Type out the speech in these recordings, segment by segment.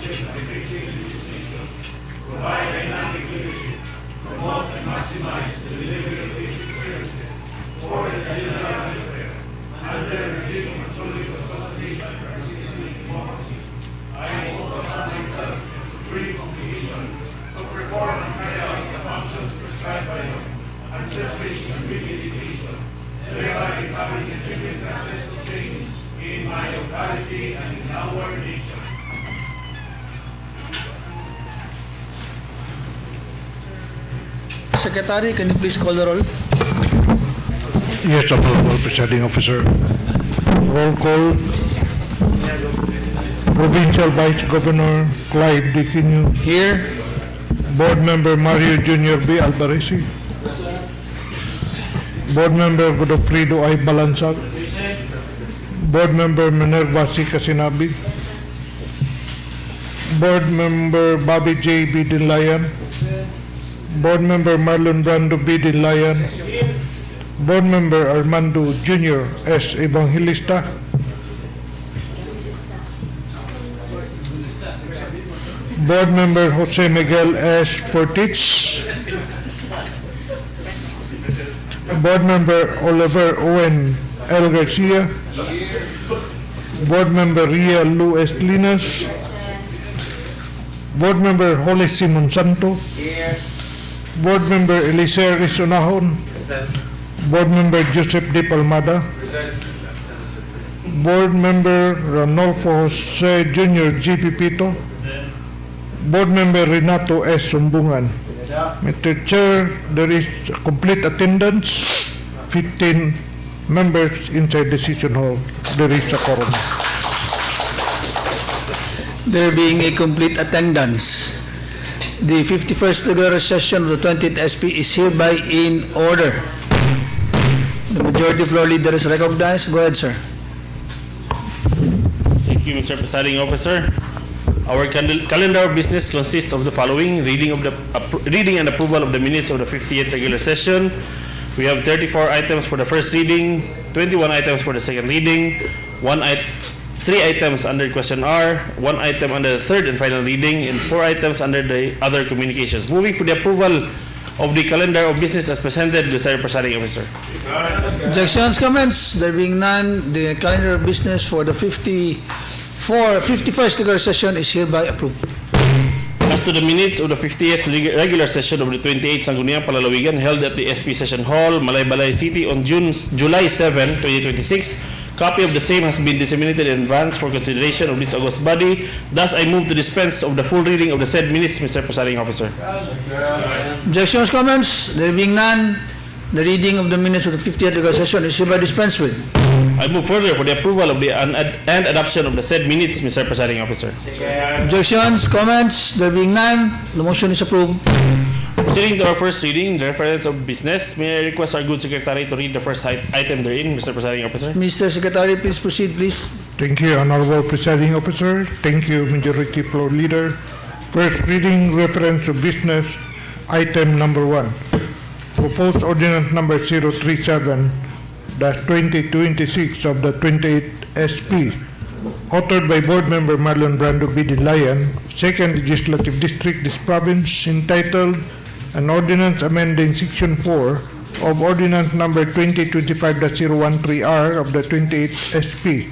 content and debating legislation, provide dynamic leadership, promote and maximize the delivery of basic services for the general welfare under the regime of solid consultation and participatory democracy. I also have myself free obligation to perform and carry out the functions prescribed by law and selfish and real education, thereby becoming a genuine catalyst of change in my locality and in our nation. Secretary, can you please call the roll? Yes, Honorable Presiding Officer. Roll call. Provincial Vice Governor Clive Dickinyo. Here. Board Member Mario Jr. B. Alvarez. Board Member Godofredo I. Balansag. Board Member Minerva C. Casinabi. Board Member Bobby J. B. Dinlayan. Board Member Marlon Brando B. Dinlayan. Board Member Armando Jr. S. Evangelista. Board Member Jose Miguel S. Fortich. Board Member Oliver Owen L. Garcia. Board Member Ria Lu S. Linas. Board Member Holly Simon Santo. Board Member Eliser Isonahon. Board Member Joseph D. Palmada. Board Member Ranolfo Jose Jr. G. Pipito. Board Member Renato S. Sumbungan. Mr. Chair, there is complete attendance, 15 members inside the session hall. There is a quorum. There being a complete attendance, the 51st regular session of the 20th SP is hereby in order. The majority floor leader is recognized. Go ahead, sir. Thank you, Mr. Presiding Officer. Our calendar of business consists of the following: reading and approval of the minutes of the 58th regular session. We have 34 items for the first reading, 21 items for the second reading, 3 items under question R, 1 item under the third and final reading, and 4 items under the other communications. Moving for the approval of the calendar of business as presented, Mr. Presiding Officer. Objections, comments? There being none, the calendar of business for the 51st regular session is hereby approved. As to the minutes of the 50th regular session of the 28th Sangguniang Panlalawigan held at the SP Session Hall, Malaybalay City on July 7, 2026, copy of the same has been disseminated in advance for consideration of this august body. Thus, I move to dispense of the full reading of the said minutes, Mr. Presiding Officer. Objections, comments? There being none, the reading of the minutes of the 50th regular session is hereby dispensed with. I move further for the approval of the and adoption of the said minutes, Mr. Presiding Officer. Objections, comments? There being none, the motion is approved. Proceeding to our first reading, the reference of business, may I request our good secretary to read the first item therein, Mr. Presiding Officer. Mr. Secretary, please proceed, please. Thank you, Honorable Presiding Officer. Thank you, Majority Floor Leader. First reading, reference of business, item number 1. Proposed ordinance number 037-2026 of the 28th SP, authored by Board Member Marlon Brando B. Dinlayan, 2nd Legislative District, this province, entitled An Ordinance Amending Section 4 of Ordinance number 2025-013R of the 28th SP,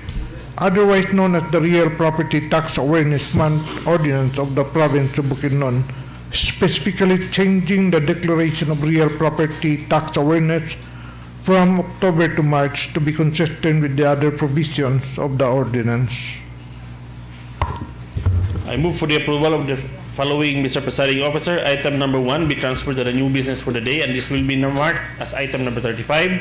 otherwise known as the Real Property Tax Awareness Month Ordinance of the Province of Bukidnon, specifically changing the declaration of real property tax awareness from October to March to be consistent with the other provisions of the ordinance. I move for the approval of the following, Mr. Presiding Officer. Item number 1 be transferred to the new business for the day, and this will be marked as item number 35.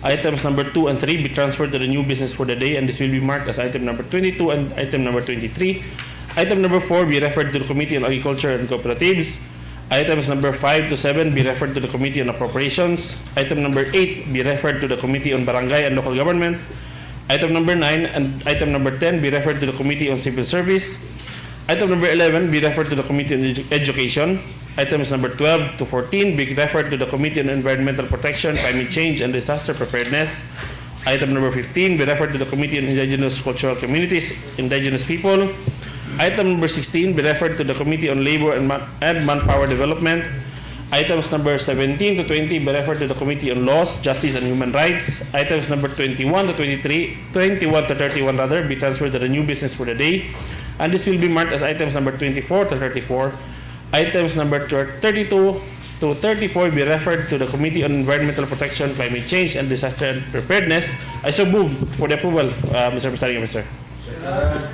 Items number 2 and 3 be transferred to the new business for the day, and this will be marked as item number 22 and item number 23. Item number 4 be referred to the Committee on Agriculture and Cooperatives. Items number 5 to 7 be referred to the Committee on Appropriations. Item number 8 be referred to the Committee on Barangay and Local Government. Item number 9 and item number 10 be referred to the Committee on Civil Service. Item number 11 be referred to the Committee on Education. Items number 12 to 14 be referred to the Committee on Environmental Protection, Climate Change, and Disaster Preparedness. Item number 15 be referred to the Committee on Indigenous Cultural Communities, Indigenous People. Item number 16 be referred to the Committee on Labor and Manpower Development. Items number 17 to 20 be referred to the Committee on Laws, Justice and Human Rights. Items number 21 to 31 rather, be transferred to the new business for the day. And this will be marked as items number 24 to 34. Items number 32 to 34 be referred to the Committee on Environmental Protection, Climate Change, and Disaster Preparedness. I so move for the approval, Mr. Presiding Officer.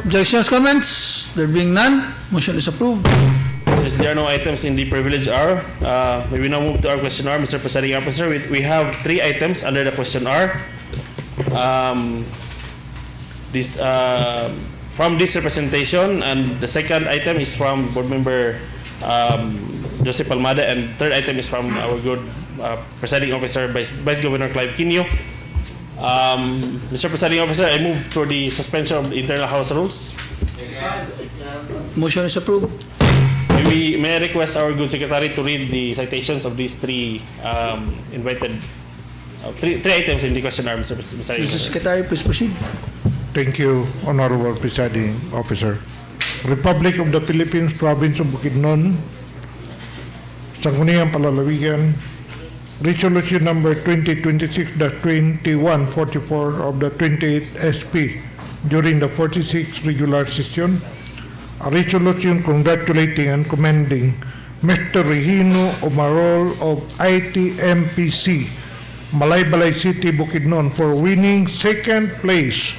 Objections, comments? There being none, motion is approved. Since there are no items in the privilege hour, may we now move to our question hour, Mr. Presiding Officer. We have 3 items under the question hour. From this representation, and the second item is from Board Member Joseph Palmada, and third item is from our good Presiding Officer, Vice Governor Clive Quino. Mr. Presiding Officer, I move for the suspension of the internal House rules. Motion is approved. May I request our good secretary to read the citations of these 3 invited three items in the question hour, Mr. Presiding Mr. Officer. Secretary, please proceed. Thank you, Honorable Presiding Officer. Republic of the Philippines, Province of Bukidnon, Sangguniang Panlalawigan, Resolution number 2026-2144 of the 28th SP during the 46th regular session, a resolution congratulating and commending Mr. Regino Omarol of ITMPC, Malaybalay City, Bukidnon, for winning second place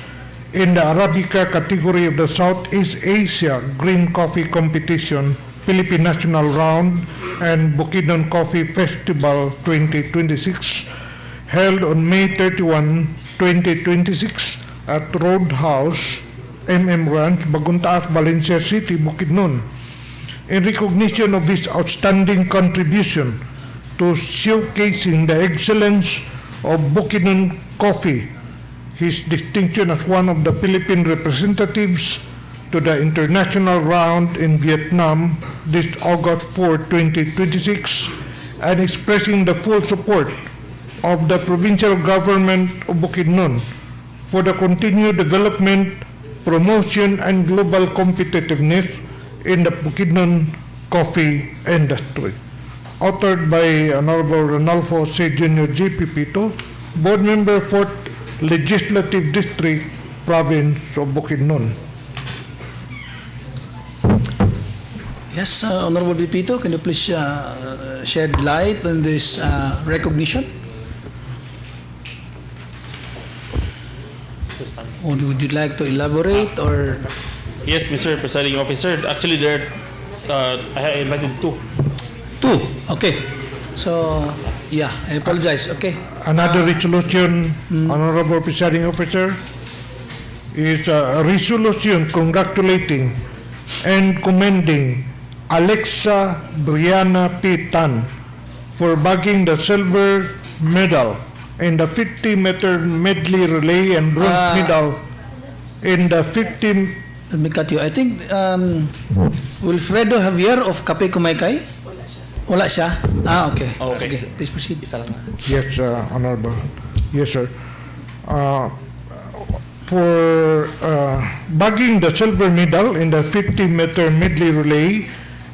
in the Arabica category of the Southeast Asia Green Coffee Competition, Philippine National Round, and Bukidnon Coffee Festival 2026, held on May 31, 2026 at Roadhouse, MM Ranch, Baguntaas, Valencia City, Bukidnon. In recognition of his outstanding contribution to showcasing the excellence of Bukidnon coffee, his distinction as one of the Philippine representatives to the international round in Vietnam this August 4, 2026, and expressing the full support of the provincial government of Bukidnon for the continued development, promotion, and global competitiveness in the Bukidnon coffee industry. Authored by Honorable Ranulfo C. Jr. G.P. Pito, Board Member, 4th Legislative District, Province of Bukidnon. Yes, Honorable Pito, can you please shed light on this recognition? Or would you like to elaborate, or? Yes, Mr. Presiding Officer. Actually, there I invited 2. 2, okay. So, yeah, I apologize, okay. Another resolution, Honorable Presiding Officer, is a resolution congratulating and commending Alexa Brianna P. Tan for bagging the silver medal in the 50-meter medley relay and bronze medal in the 50... Let me cut you. I think Wilfredo Javier of Kape Kumaykay? Wala siya? Okay. Okay. Sige, please proceed. Isa lang. Yes, Honorable. Yes, sir. For bagging the silver medal in the 50-meter medley relay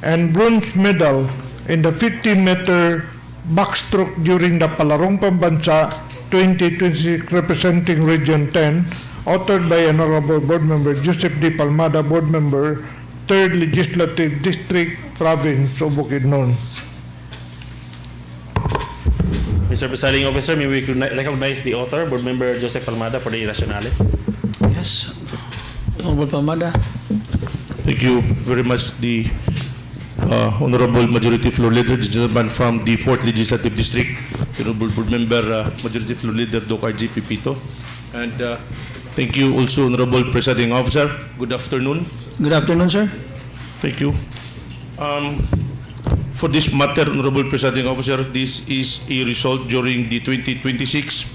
and bronze medal in the 50-meter backstroke during the Palarong Pambansa 2026 representing Region 10, authored by Honorable Board Member Joseph D. Palmada, Board Member, 3rd Legislative District, Province of Bukidnon. Mr. Presiding Officer, may we recognize the author, Board Member Joseph Palmada, for the irrationale. Yes. Honorable Palmada. Thank you very much, the Honorable Majority Floor Leader, the gentleman from the 4th Legislative District, Honorable Board Member, Majority Floor Leader, Dr. G.P. Pito. And thank you also, Honorable Presiding Officer. Good afternoon. Good afternoon, sir. Thank you. For this matter, Honorable Presiding Officer, this is a result during the 2026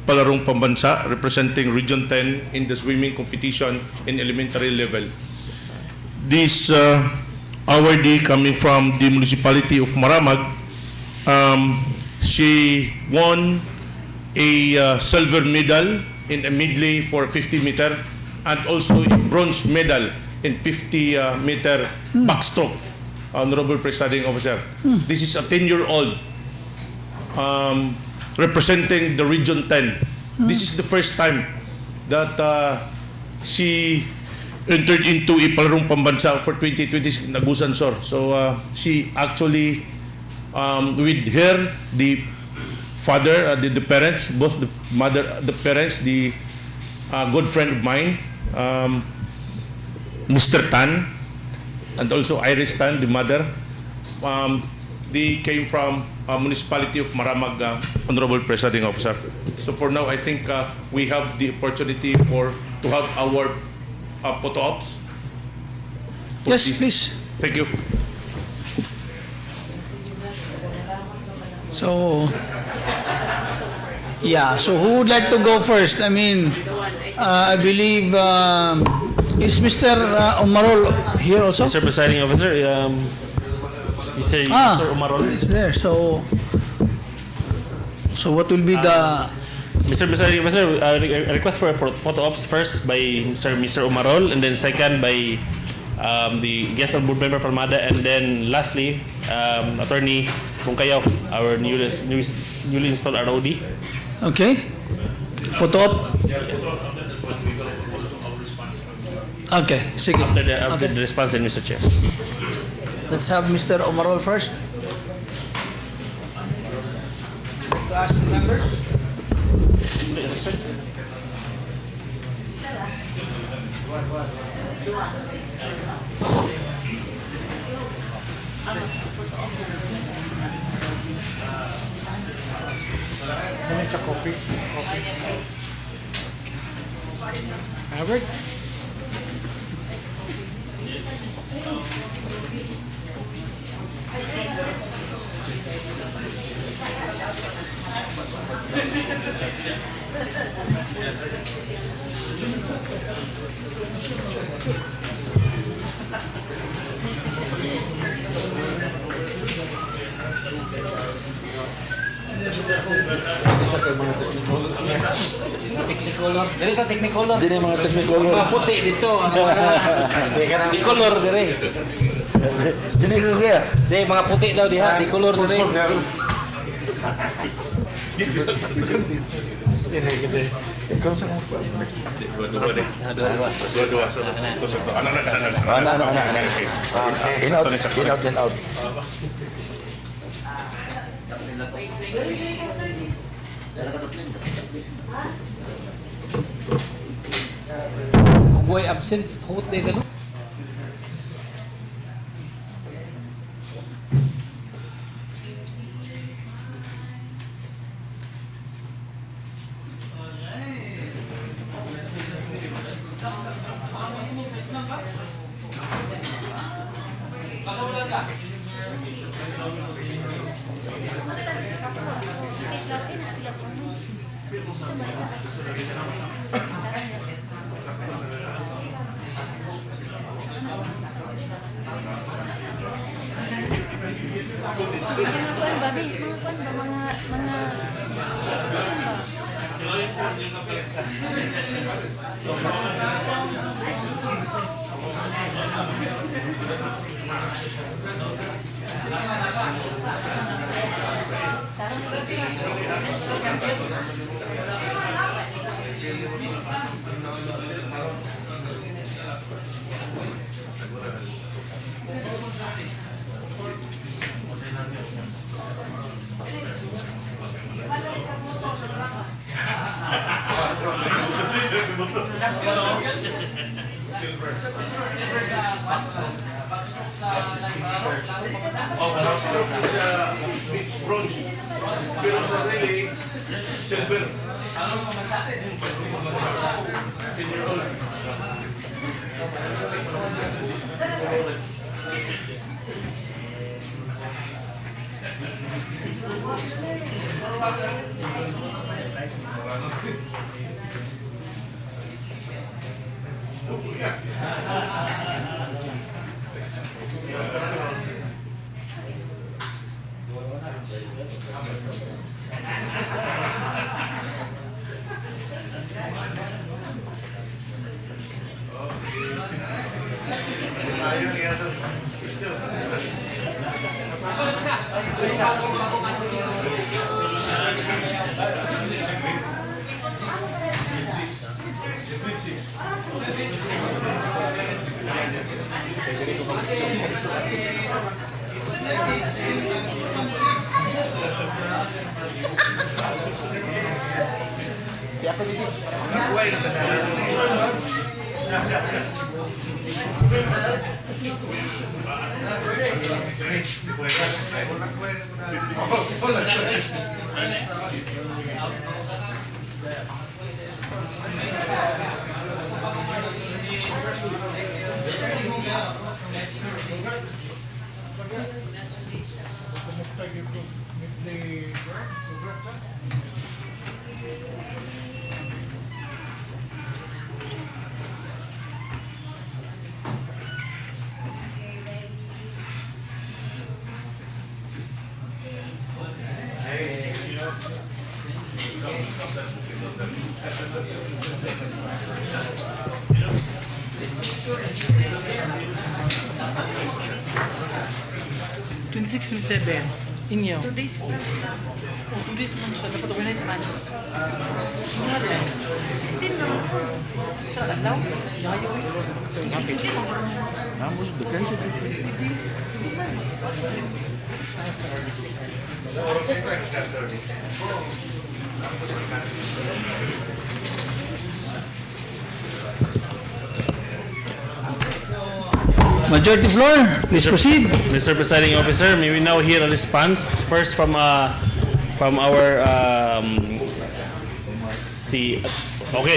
Palarong Pambansa representing Region 10 in the swimming competition in elementary level. This awardee coming from the municipality of Maramag, she won a silver medal in a medley for 50 meter and also a bronze medal in 50-meter backstroke, Honorable Presiding Officer. This is a 10-year-old representing the Region 10. This is the first time that she entered into ipalarong pambansa for 2026 Nagusan Sor. So she actually, with her, the father, the parents, both the mother, the parents, the good friend of mine, Mr. Tan, and also Iris Tan, the mother, they came from municipality of Maramag, Honorable Presiding Officer. So for now, I think we have the opportunity to have our photo ops. for Yes, this. please. Thank you. So, yeah, so who would like to go first? I mean, I believe, is Mr. Omarol here also? Mr. Presiding Officer, Mr. Umarol. It's there. So what will be the... Mr. Presiding Officer, I request for a photo ops first by Mr. Umarol, and then second by the guest of board member Palmada, and then lastly, Attorney Bungkayaw, our newly installed ROD. Okay. Photo op? Okay, sige. After the response, then Mr. Chair. Let's have Mr. Omarol first. To ask the members. Coffee. Albert? Technicolor. Dili ka technicolor. Dili mga technicolor. Mga puti dito. Technicolor dire. Dili ko kaya. Di mga puti daw diha, technicolor dire. Ikaw sa mga. Dua-dua. Anak. In out. Boy absent, puti ka no? Bronze. Pero sa relay, silver. 10-year-old. Inyo. 2 days pa. Oh, 2 days pa siya. Dapat overnight man. Ano nga din? 16 na. Sa Adlaw? Yayo eh. Happy. Namos, dugay sa Majority floor, please proceed. Mr. Presiding Officer, may we now hear a response first from our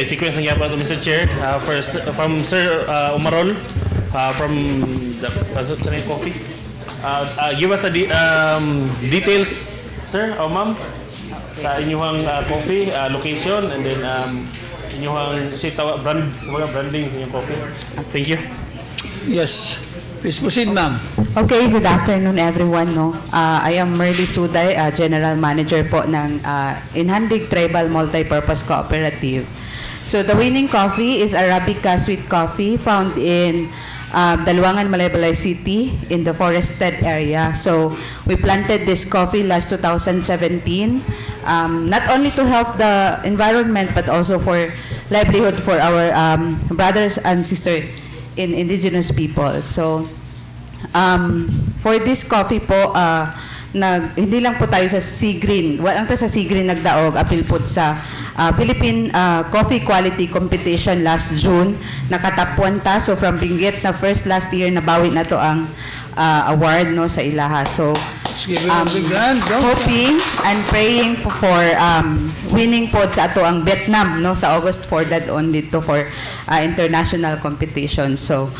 sequence ng yapon to Mr. Chair. First from Sir Umarol from the coffee. Give us a details, sir, o ma'am, sa inyong coffee location and then inyong branding inyong coffee. Thank you. Yes, please proceed, ma'am. Okay, good afternoon everyone. I am Merly Suday, General Manager po ng Inhandig Tribal Multipurpose Cooperative. So the winning coffee is Arabica Sweet Coffee found in Daluangan, Malaybalay City in the forested area. So we planted this coffee last 2017, not only to help the environment but also for livelihood for our brothers and sisters in indigenous people. So, for this coffee po, hindi lang po tayo sa Sea Green. Walang ta sa Sea Green nagdaog, apil po sa Philippine Coffee Quality Competition last June. Nakatapwan ta. So, from Benguet na first last year, nabawi na to ang award no sa ilaha. So, hoping and praying po for winning po sa ato ang Vietnam no sa August 4 dadon dito for international competition. So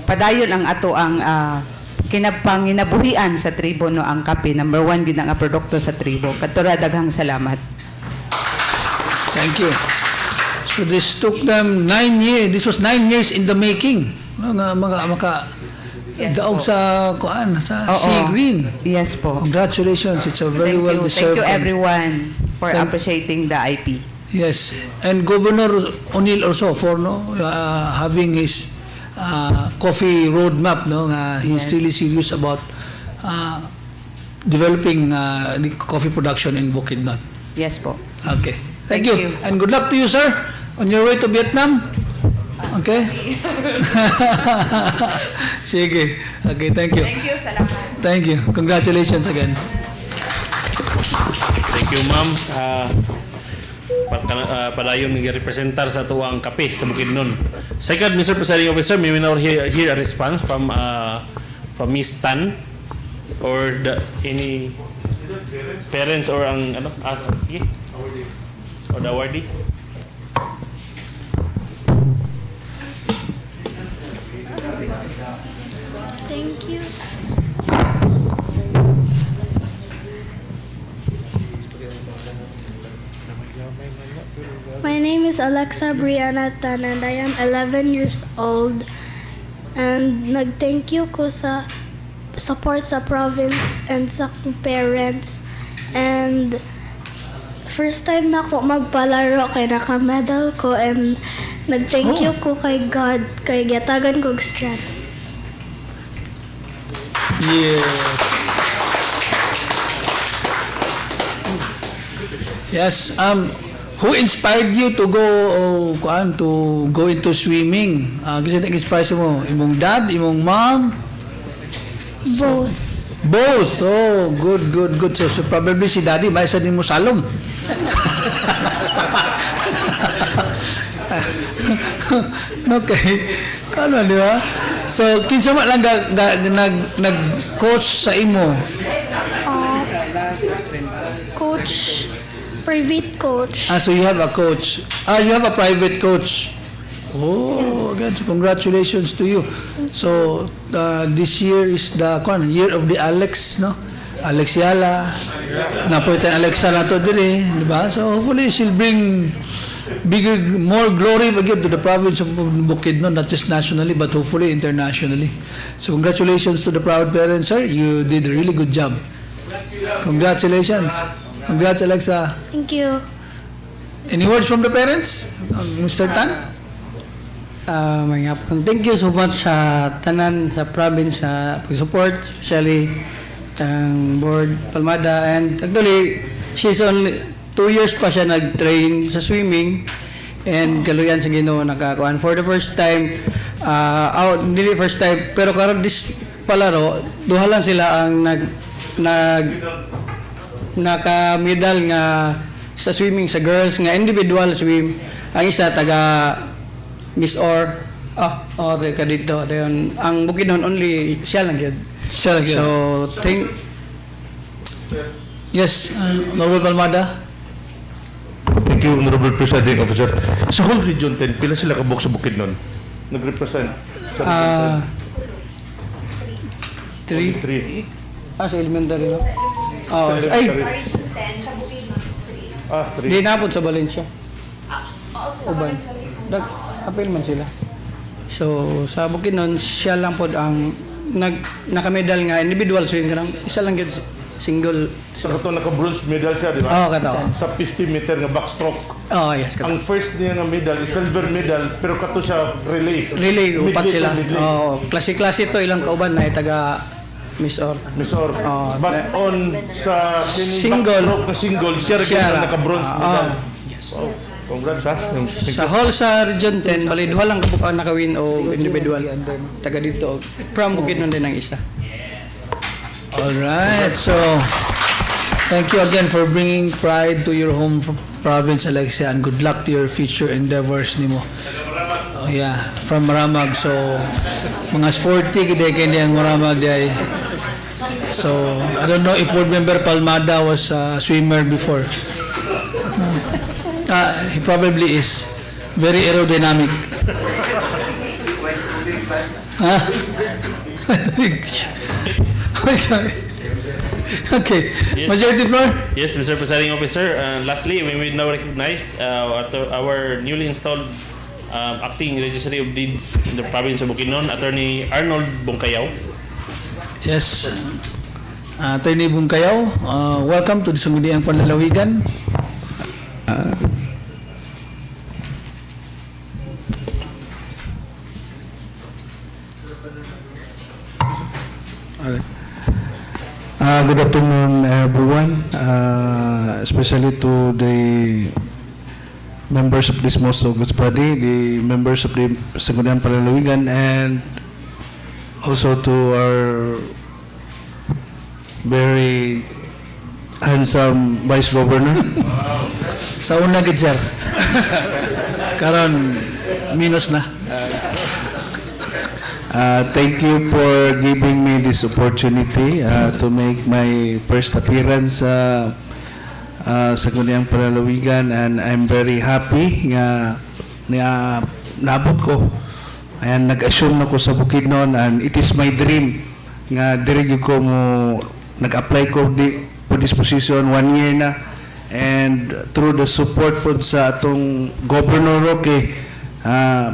padayon ang ato ang kinapanginabuhian sa tribo no ang kape. Number 1 gid ang produkto sa tribo. Kadto daghang salamat. Thank you. So this took them 9 years. This was 9 years in the making. No, nga maka daog sa kuan sa Sea Green. Yes po. Congratulations. It's a very well deserved. Thank you everyone for appreciating the IP. Yes, and Governor O'Neill also for having his coffee roadmap. He's really serious about developing the coffee production in Bukidnon. Yes po. Okay. Thank Thank you. you. And good luck to you, sir, on your way to Vietnam. Okay? Sige. Okay, thank you. Thank you, salamat. Thank you. Congratulations again. Thank you, ma'am. Padayon nag-representar sa tuwang kape sa Bukidnon. Second, Mr. Presiding Officer, may we now hear a response from Miss Tan or any parents or ang or the awardee. Thank you. My name is Alexa Brianna Tan and I am 11 years old. And nag-thank you ko sa support sa province and sa akong parents. And first time na ako magpalaro kay naka-medal ko and Nag-thank you ko kay God, kay gatagan ko og strength. Yes. Yes. Who inspired you to go into swimming? Kasi nag-inspire mo imong dad, imong mom? Both. Both. Oh, good. So probably si daddy may isa din mo salom. Okay. Ano, di ba? So, kinsa man lang nag-coach sa imo? Coach, private coach. So you have a coach. You have a private coach. Oh, again, so congratulations to you. So, this year is the year of the Alex, no? Alex Yala. Napoy tayong Alexa na to din di ba? So, hopefully, she'll bring more glory again to the province of Bukidnon, not just nationally, but hopefully internationally. So, congratulations to the proud parents, sir. You did a really good job. Congratulations. Congrats, Alexa. Thank you. Any words from the parents? Mr. Tan? Mga hapon. Thank you so much sa tanan sa province sa pag-support, especially ang board Palmada, and actually she's only 2 years pa siya nag-train sa swimming, and kaluyan sa Ginoo nakakuan for the first time, dili first time pero karon this palaro duha lang sila ang naka-medal nga sa swimming sa girls nga individual swim. Ang isa taga Miss Or ka dito. Dayon ang Bukidnon only siya lang gyud. Siya lang yun. So Yes, Honorable Palmada. Thank you, Honorable Presiding Officer. Sa whole Region 10, pila sila kabuk sa Bukidnon? Nag-represent sa Region 10? 3 sa elementary no. Sa Ay, elementary. Street. di napod sa Valencia. Uban. Apil man sila. So sa Bukidnon siya lang pod ang nakamedal nga individual swim kanang isa lang gyud single. Sa kato naka-bronze medal siya, di ba? Oo, kato. Sa 50 meter nga backstroke. Oh, yes, kato. Ang first niya nga medal is silver medal, pero kato siya relay. Relay, upat Midley sila. to midley. Oh, klase-klase to ilang kauban na taga Miss Or. Miss Or. Oh, But on sa Single. backstroke na single, siya rin Siya ang lang. naka-bronze medal. Yes. Wow. Congrats, ha? Thank Sa you. hall sa Region 10, bali duha lang kabuk ang nakawin o individual. Taga dito. From Bukidnon din ang isa. Alright, so thank you again for bringing pride to your home province, Alexia, and good luck to your future endeavors nimo. Oh, yeah, from Maramag. So, mga sporty kaya kaya ang Maramag day. So, I don't know if board member Palmada was a swimmer before. No. He probably is. Very aerodynamic. Huh? Sorry. Okay. Yes. Majority floor? Yes, Mr. Presiding Officer. Lastly, we will now recognize our newly installed acting registry of deeds in the province of Bukidnon, Attorney Arnold Bongkayaw. Yes. Attorney Bungkayaw, welcome to the Sangguniang Panlalawigan. Good afternoon, everyone, especially to the members of this most august body, the members of the Sangguniang Panlalawigan, and also to our very handsome Vice Governor. Sa una gid sir. Karon minus na. Thank you for giving me this opportunity to make my first appearance sa Sangguniang Panlalawigan, and I'm very happy nga naabot ko. Ayan, nag-assume ako sa Bukidnon, and it is my dream nga diri ko mo nag-apply ko for this position 1 year na, and through the support po sa atong Governor Roque,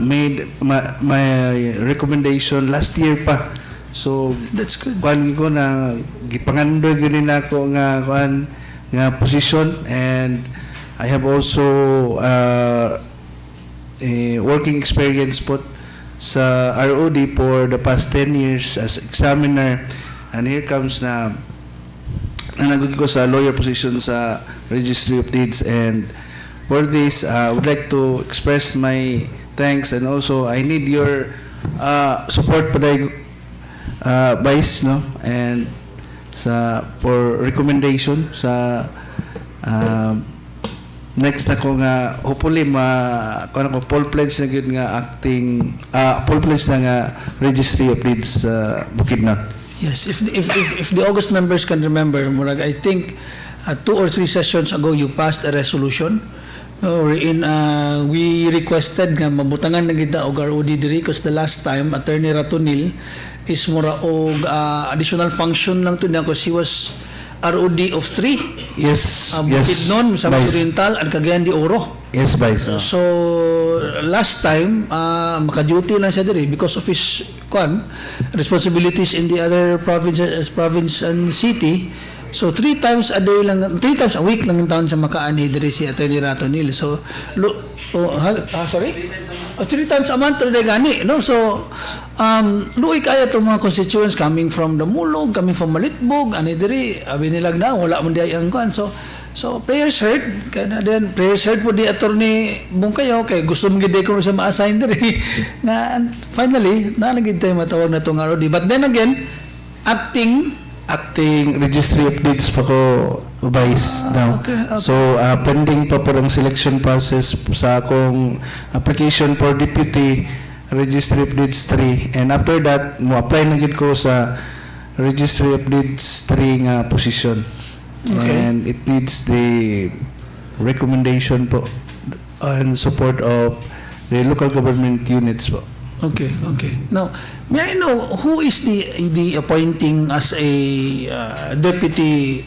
made my recommendation last year pa. So That's good. kuan ko na gipangandoy gyud nako nga position, and I have also working experience po sa ROD for the past 10 years as examiner, and here comes na nanagod ko sa lawyer position sa Registry of Deeds, and for this I would like to express my thanks, and also I need your support paday Vice, no, and for recommendation sa next na ko nga hopefully full pledge na gyud nga acting full pledge na nga Registry of Deeds sa Bukidnon. Yes, if the August members can remember, Murag, I think 2 or 3 sessions ago you passed a resolution wherein we requested nga mabutangan na kita og ROD diri because the last time Attorney Ratonil is mura og additional function lang to niya because he was ROD of 3. Yes, Bukidnon, yes, Samar Vice. Oriental, and Cagayan de Oro. Yes, Vice. So last time maka-duty lang siya diri because of his responsibilities in the other province and city. So 3 times a week lang yung taon sa makaani diri si Attorney Ratonil. So sorry? 3 times a month rin gani, no? So luoy kaya itong mga constituents coming from Damulog, coming from Malitbog, ani diri binilag na wala man di ang kuan. So prayers heard, kana din prayers heard po di Attorney Bungkayaw kay gusto mo gid ko sa ma-assign diri na finally na nagid tayo matawag na tong ROD. But then again, acting Registry of Deeds pa ko, Vice, now. Okay. So, pending pa po ang selection process sa akong application for Deputy Registry of Deeds 3. And after that, mo-apply na gid ko sa Registry of Deeds 3 nga position. Okay. And it needs the recommendation po and support of the local government units po. Okay. Now, may I know who is the appointing as a deputy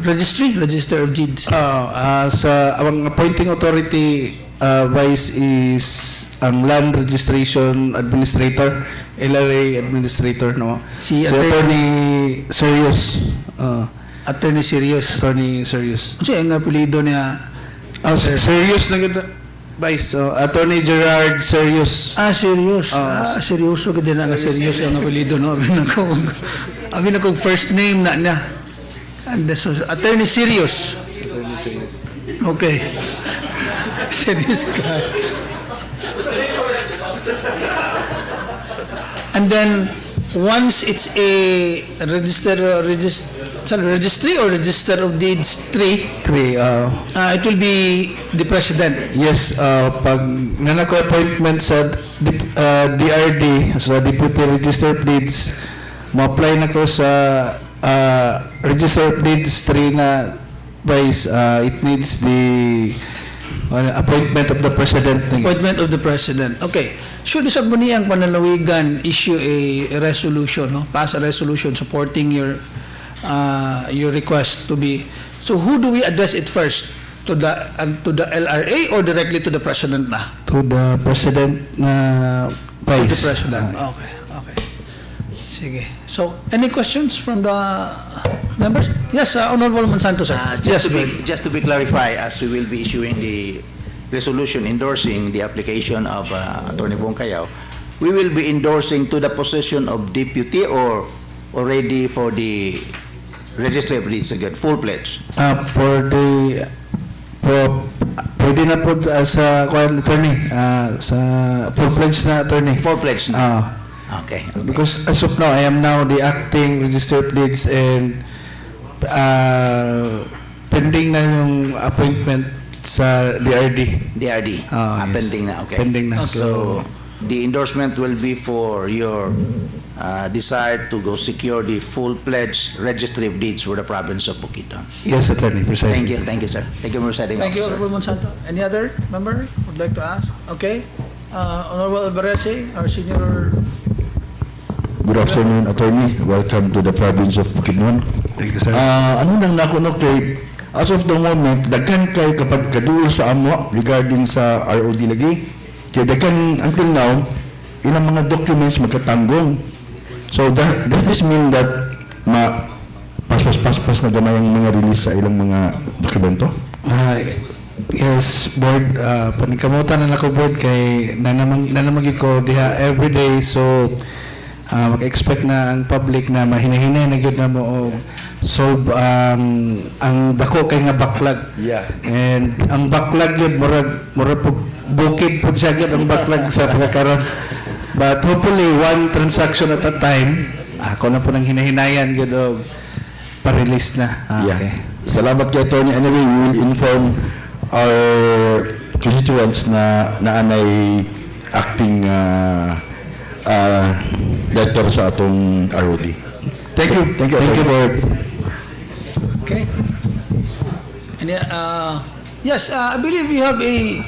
register of deeds? Sa ang appointing authority, Vice, is ang Land Registration Administrator, LRA Administrator, no? Si Attorney Serious. Attorney Serious. Attorney Serious. Kasi ang apelido niya. Serious na ganda. Vice, Attorney Gerard Serious. Serious. Seryoso ka din nga serious ang apelido, no? Abin akong first name na niya. And so, Attorney Serious. Attorney Serious. Okay. Serious ka. And then, once it's a registry or register of deeds 3, it will be the president. Yes, pag nanako appointment sa DRD, sa Deputy Register of Deeds, mo-apply na ko sa Register of Deeds 3 na Vice, it needs the appointment of the President. Appointment of the President. Okay. Should the Sangguniang Panlalawigan issue a resolution, no? Pass a resolution supporting your request to be, so who do we address it first, to the LRA or directly to the president na? To the president na To Vice. the president. Okay. Sige. So any questions from the members? Yes, Honorable Monsanto, sir. Yes, Just to be clarified, as we will be issuing the resolution endorsing the application of Attorney Bongkayaw, we will be endorsing to the position of deputy or already for the Registry of Deeds again, full pledge. Pwede na po sa attorney, sa full-fledged na attorney. Full pledge na. Okay. Because as of now, I am now the acting Register of Deeds, and pending na yung appointment sa DRD. DRD. Yes. Pending na. Okay. Pending na. So the endorsement will be for your desire to go secure the full-pledged Registry of Deeds for the province of Bukidnon. Yes, attorney, precisely. Thank you, sir. Thank you, Presiding Thank you, Officer. Honorable Monsanto. Any other member would like to ask? Okay. Honorable Alvarez, our senior. Good afternoon, Attorney. Welcome to the province of Bukidnon. Thank you, sir. Ano nang nakuno kay, as of the moment, daghan kay kapag kaduol sa amo regarding sa ROD lagi, kay daghan until now, ilang mga documents magkatanggong. So does this mean that paspas na gamay ang mga release sa ilang mga dokumento? Yes, board. Panikamutan na ako, board, kay nanamagi ko diha everyday. So, mag-expect na ang public na mahinahinay na gyud na mo og solve ang dako kay nga backlog. Yeah. And ang backlog yun, murag bukid po siya yun ang backlog sa pagkakaroon. But hopefully, one transaction at a time, ako na po nang hinahinayan yun o pa-release na. Okay. Salamat kay Tony. Anyway, we will inform our constituents na naanay acting director sa atong ROD. Thank you. Thank you, board. Okay. And, yes, I believe you have a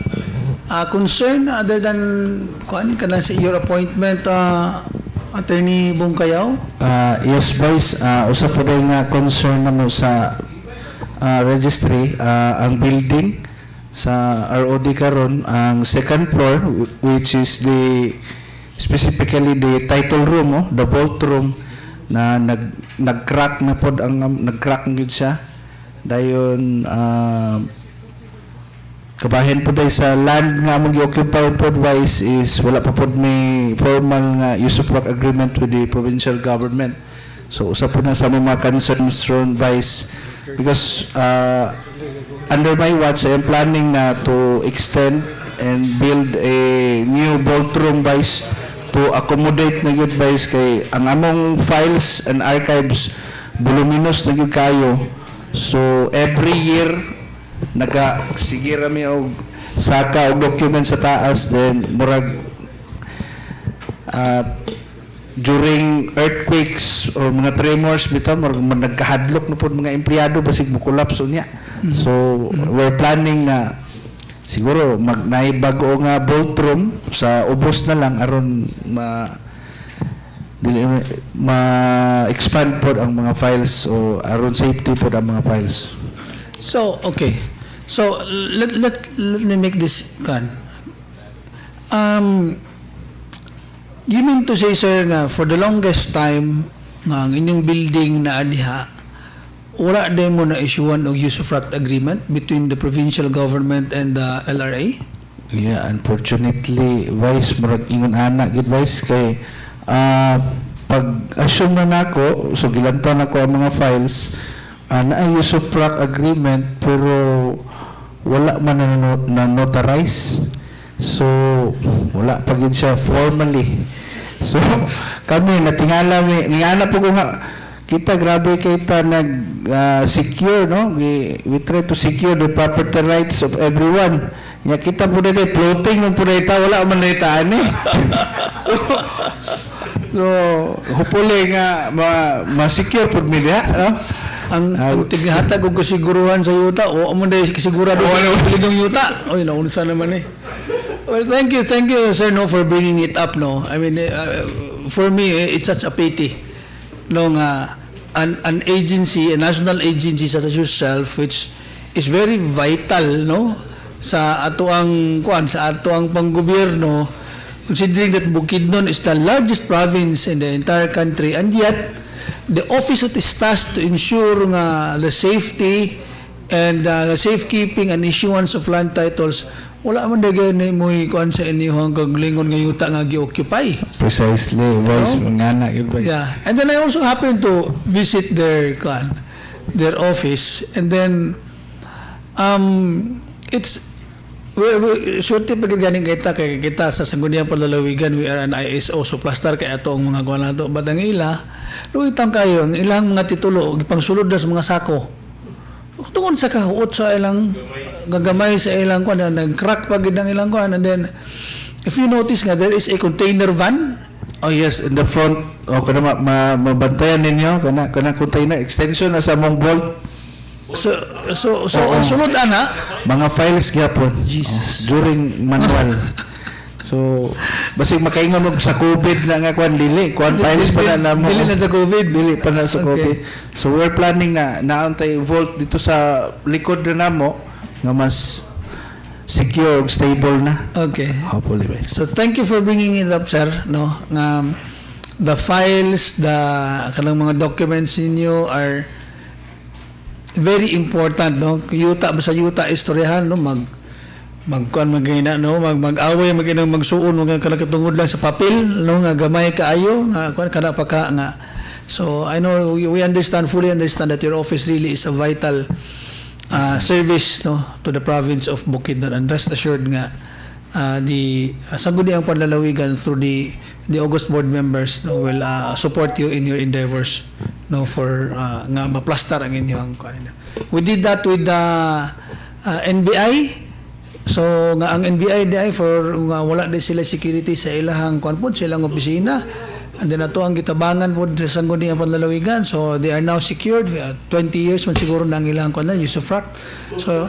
concern other than kana sa your appointment, Attorney Bongkayaw? Yes, Vice. Usa po rin nga concern na mo sa registry, ang building sa ROD karon, ang second floor, which is specifically the title room, the vault room, na nag-crack na pod nag-crack gyud siya. Dayon kabahin po dahil sa land nga among i-occupy pod, Vice, is wala pa pod may formal nga use of work agreement with the provincial government. So usa po na sa mga concerns ron, Vice, because under my watch I am planning na to extend and build a new vault room, Vice, to accommodate na gyud, Vice, kay ang among files and archives voluminous na gyud kayo. So every year sige rami og saka og document sa taas, then murag during earthquakes or mga tremors bitaw murag nagkahadlok na pod mga empleyado basig mo collapse unya. So we're planning na siguro naibago nga vault room sa ubos na lang aron ma-expand pod ang mga files o aron safety pod ang mga files. So, okay. So, let me make this you mean to say, sir, nga for the longest time nga ang inyong building na adiha, wala din mo na issuean og use of right agreement between the provincial government and the LRA? Yeah, unfortunately, Vice, murag ingon anak gid, Vice, kay pag-assume na nako, so gilantan ako ang mga files, na use of right agreement, pero wala man na notarize. So, wala pa gid siya formally. So, kami natingala ngana po ko nga kita grabe kita secure, no? We try to secure the property rights of everyone. Ya kita po dito floating mo po dito, wala man dito ani. So hopefully nga ma-secure po mi diha, no? Ang tighatag og kasiguruhan sa yuta o amo day kasigurado ng yuta. Oy, naunsa naman eh. Well, thank you, sir, no, for bringing it up, no. I mean, for me, it's such a pity, no, an agency, a national agency such as yourself, which is very vital, no, sa ato ang panggobyerno, considering that Bukidnon is the largest province in the entire country, and yet the office that is tasked to ensure nga the safety and the safekeeping and issuance of land titles, wala man dagay ni mo kuan sa inyo hanggang lingon nga yuta nga gi-occupy. Precisely, Vice, ngana yun, Vice. Yeah, and then I also happened to visit their office, and then it's surti pag ganing kita sa Sangguniang Panlalawigan, we are an ISO, so plastar kay ato ang mga kuan nato, but ang luitang kayo ang ilang mga titulo gipangsulod na sa mga sako. Tungod sa kahuot sa ilang gagamay sa ilang kuan, nag-crack pa gid ang ilang kuan, and then if you notice nga there is a container van. Oh yes, in the front. Kana mabantayan ninyo kana container extension na sa mong vault. So ang sulod ana mga files gyapon. Jesus, during manual. So basig makaingon mo sa COVID na nga kuan dili files pa na mo. Dili na sa COVID, dili pa na sa COVID. So we're planning na naantay vault dito sa likod na namo nga mas secure, stable na. Okay. Hopefully. So thank you for bringing it up, sir, no. The files, kanang mga documents ninyo are very important, no? Yuta, basta yuta, istoryahan, no? Mag-away, magsuon, magkatungod lang sa papel, no? Nga gamay kaayo, nga kana pa ka, nga. So, I know, we fully understand that your office really is a vital service, no? To the province of Bukidnon. And rest assured nga, the Sangguniang Panlalawigan through the August board members, no, will support you in your endeavors, no, for nga maplastar ang inyong kanina. We did that with the NBI. So nga ang NBI for nga wala din sila security sa ilahang kuan pod, sa ilang opisina. And then ato ang gitabangan pod sa Sangguniang Panlalawigan. So they are now secured. 20 years man siguro nang ilang kuan na usufruct. So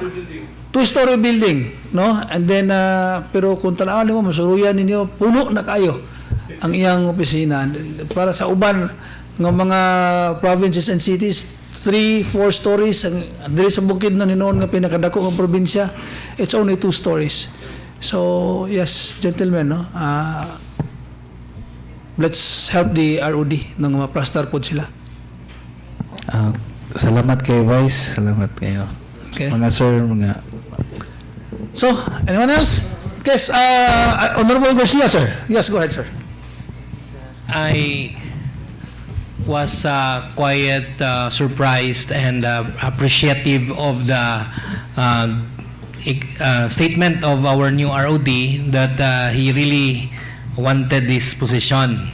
two-story building, no? And then pero kung tanaw nimo masuruyan ninyo, puno na kayo ang iyang opisina. Para sa uban ng mga provinces and cities, 3-4 stories ang diri sa Bukidnon hinoon nga pinakadako nga probinsya, it's only 2 stories. So yes, gentlemen, no, let's help the ROD nang maplastar pod sila. Salamat kay Vice, salamat kayo. Okay. Mga sir, mga... So, anyone else? Yes, Honorable Garcia, sir. Yes, go ahead, sir. I was quite surprised and appreciative of the statement of our new ROD that he really wanted this position.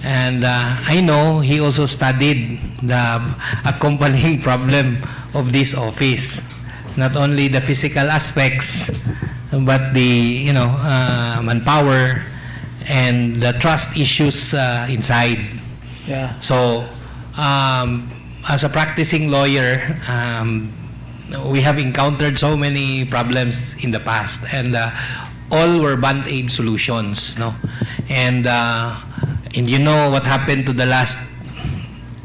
And I know he also studied the accompanying problem of this office. Not only the physical aspects, but the manpower and the trust issues inside. Yeah. So, as a practicing lawyer, we have encountered so many problems in the past, and all were band-aid solutions, no? And you know what happened to the last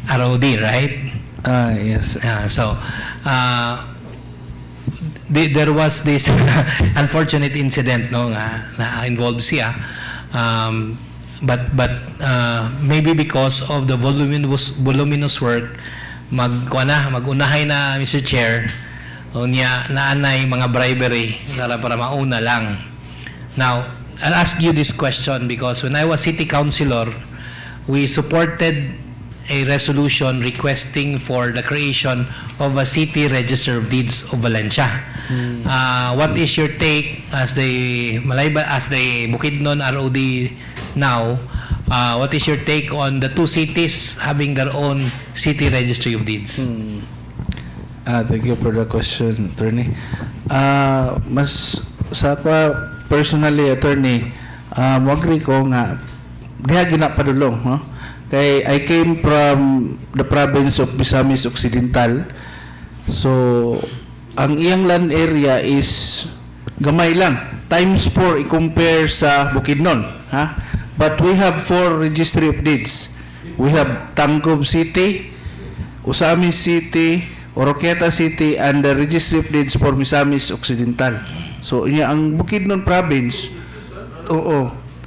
ROD, right? Yes. So, there was this unfortunate incident, no, na involved siya. But maybe because of the voluminous work, magunahay na Mr. Chair, niya naanay mga bribery para mauna lang. Now, I'll ask you this question because when I was city councilor, we supported a resolution requesting for the creation of a city register of deeds of Valencia. What is your take as the Bukidnon ROD now? What is your take on the two cities having their own city registry of deeds? Thank you for the question, attorney. Mas sa ako personally, attorney, agree ko nga diha ginapadulong, no? Kay I came from the province of Misamis Occidental. So ang iyang land area is gamay lang, times 4 i-compare sa Bukidnon, ha? But we have 4 registry of deeds. We have Tangkob City, Usamis City, Oroquieta City, and the registry of deeds for Misamis Occidental. So iya ang Bukidnon province,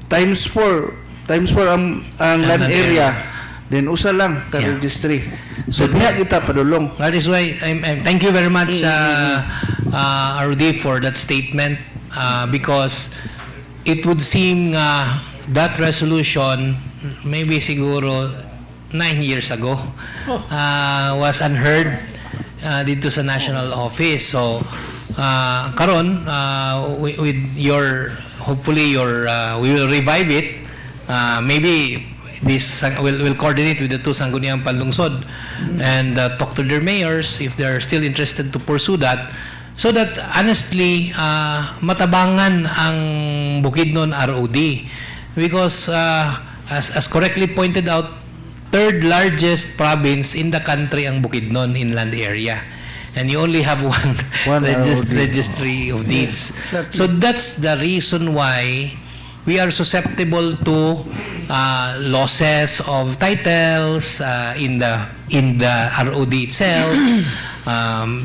times 4 ang land area, then usa lang ka registry. So diha kita padulong. That is why thank you very much RD for that statement, because it would seem that resolution maybe siguro 9 years ago was unheard dito sa national office. So karon with your hopefully we will revive it. Maybe this will coordinate with the two Sangguniang Panlungsod and talk to their mayors if they're still interested to pursue that, so that honestly matabangan ang Bukidnon ROD, because as correctly pointed out, third largest province in the country ang Bukidnon inland area, and you only have one registry of deeds. Yes, exactly. So that's the reason why we are susceptible to losses of titles in the ROD itself,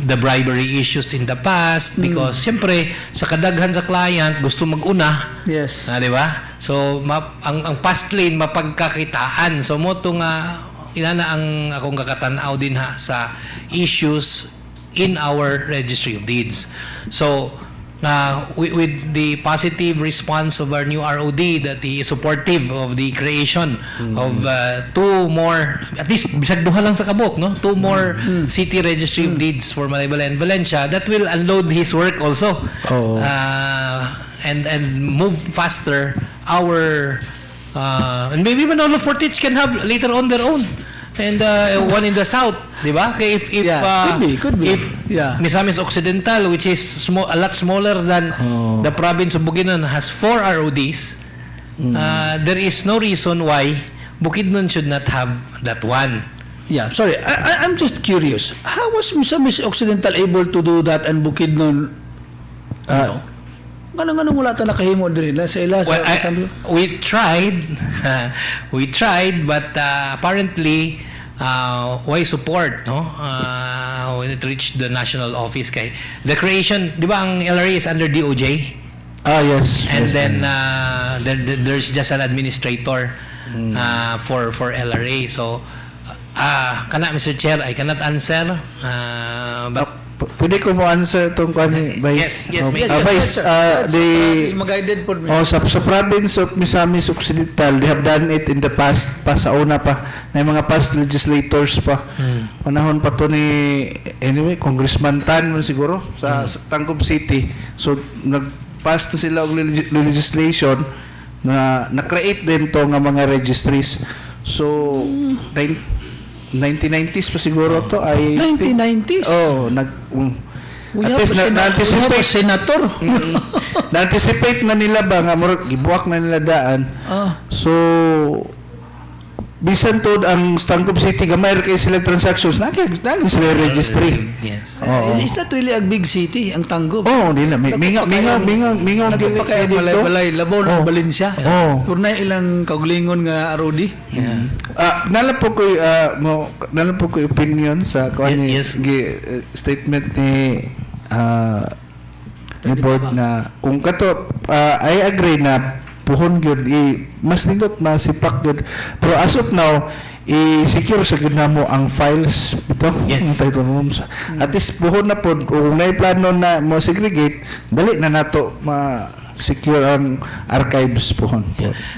the bribery issues in the past, because siyempre sa kadaghan sa client gusto mag-una. Yes. Di ba? So ang past lane mapagkakitaan. So mo to nga inana ang akong kakatanaw din ha sa issues in our registry of deeds. So, with the positive response of our new ROD that he is supportive of the creation of two more, at least bisag duha lang sa kabok, no? Two more city registry of deeds for Malaybalay and Valencia, that will unload his work also. And move faster our and maybe Manolo Fortich can have later on their own. And one in the south, di ba? Kaya could be. If Misamis Occidental, which is a lot smaller than the province of Bukidnon, has 4 RODs, there is no reason why Bukidnon should not have that one. Yeah, sorry. I'm just curious. How was Misamis Occidental able to do that and Bukidnon, Ganun wala ta nakahimo diri sa ila sa we tried but apparently why support when it reached the national office kay the creation, di ba ang LRA is under DOJ? Yes. And then there's just an administrator for LRA. So kana Mr. Chair, I cannot answer but pwede ko mo answer itong Vice. Yes, Vice, mag-guided po. Sa province of Misamis Occidental, they have done it in the past, sa una pa, na yung mga past legislators pa. Panahon pa to ni, anyway, Congressman Tan siguro, sa Tangkub City. So, nag-pass to sila og legislation na na-create din to nga mga registries. So, 1990s pa siguro to ay 1990s. at least na-anticipate senator. na-anticipate na nila ba nga gibuak na nila daan. So bisan to ang Tangkub City gamay kay sila transactions nagi sila registry. Yes. Is that really a big city ang Tangkub? Nila mingaw kay Balay Labaw ng Valencia. Purna ilang kaugalingon nga ROD. Nalapo ko opinion sa statement ni board na kung kato I agree na puhon gyud mas nindot masipak gyud, pero as of now i-secure sa gyud namo ang files ito. At least puhon na pod kung may plano na mo segregate dali na nato secure ang archives puhon.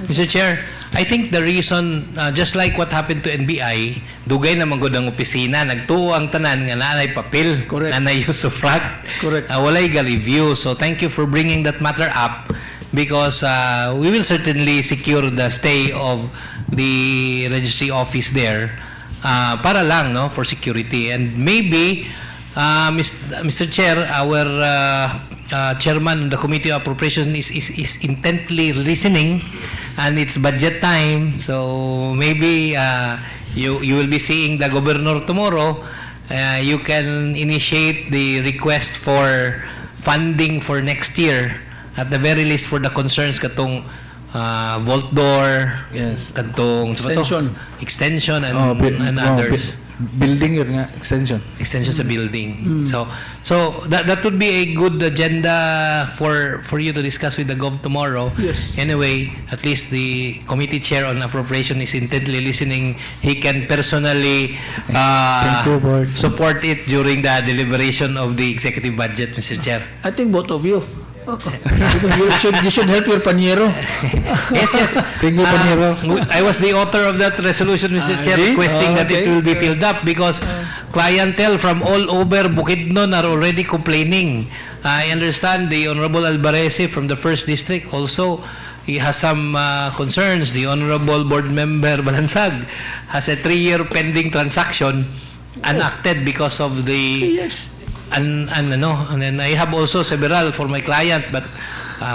Mr. Chair, I think the reason, just like what happened to NBI, dugay na manggod ang opisina, nagtuo ang tanan nga nanay papel, nanay use of fract, walay ga-review. So thank you for bringing that matter up because we will certainly secure the stay of the registry office there para lang for security. And maybe, Mr. Chair, our chairman of the Committee of Appropriations is intently listening, and it's budget time, so maybe you will be seeing the governor tomorrow. You can initiate the request for funding for next year, at the very least for the concerns katong vault door, katong extension and others. Building yun nga, extension sa building. So that would be a good agenda for you to discuss with the Gov tomorrow. Anyway, at least the committee chair on appropriation is intently listening. He can personally support it during the deliberation of the executive budget, Mr. Chair. I think both of you. You should help your Panyero. Yes. Thank you, Panyero. I was the author of that resolution, Mr. Chair, requesting that it will be filled up because clientele from all over Bukidnon are already complaining. I understand the Honorable Albarese from the 1st District also, he has some concerns. The Honorable Board Member Balansag has a 3-year pending transaction enacted because of the and then I have also several for my client, but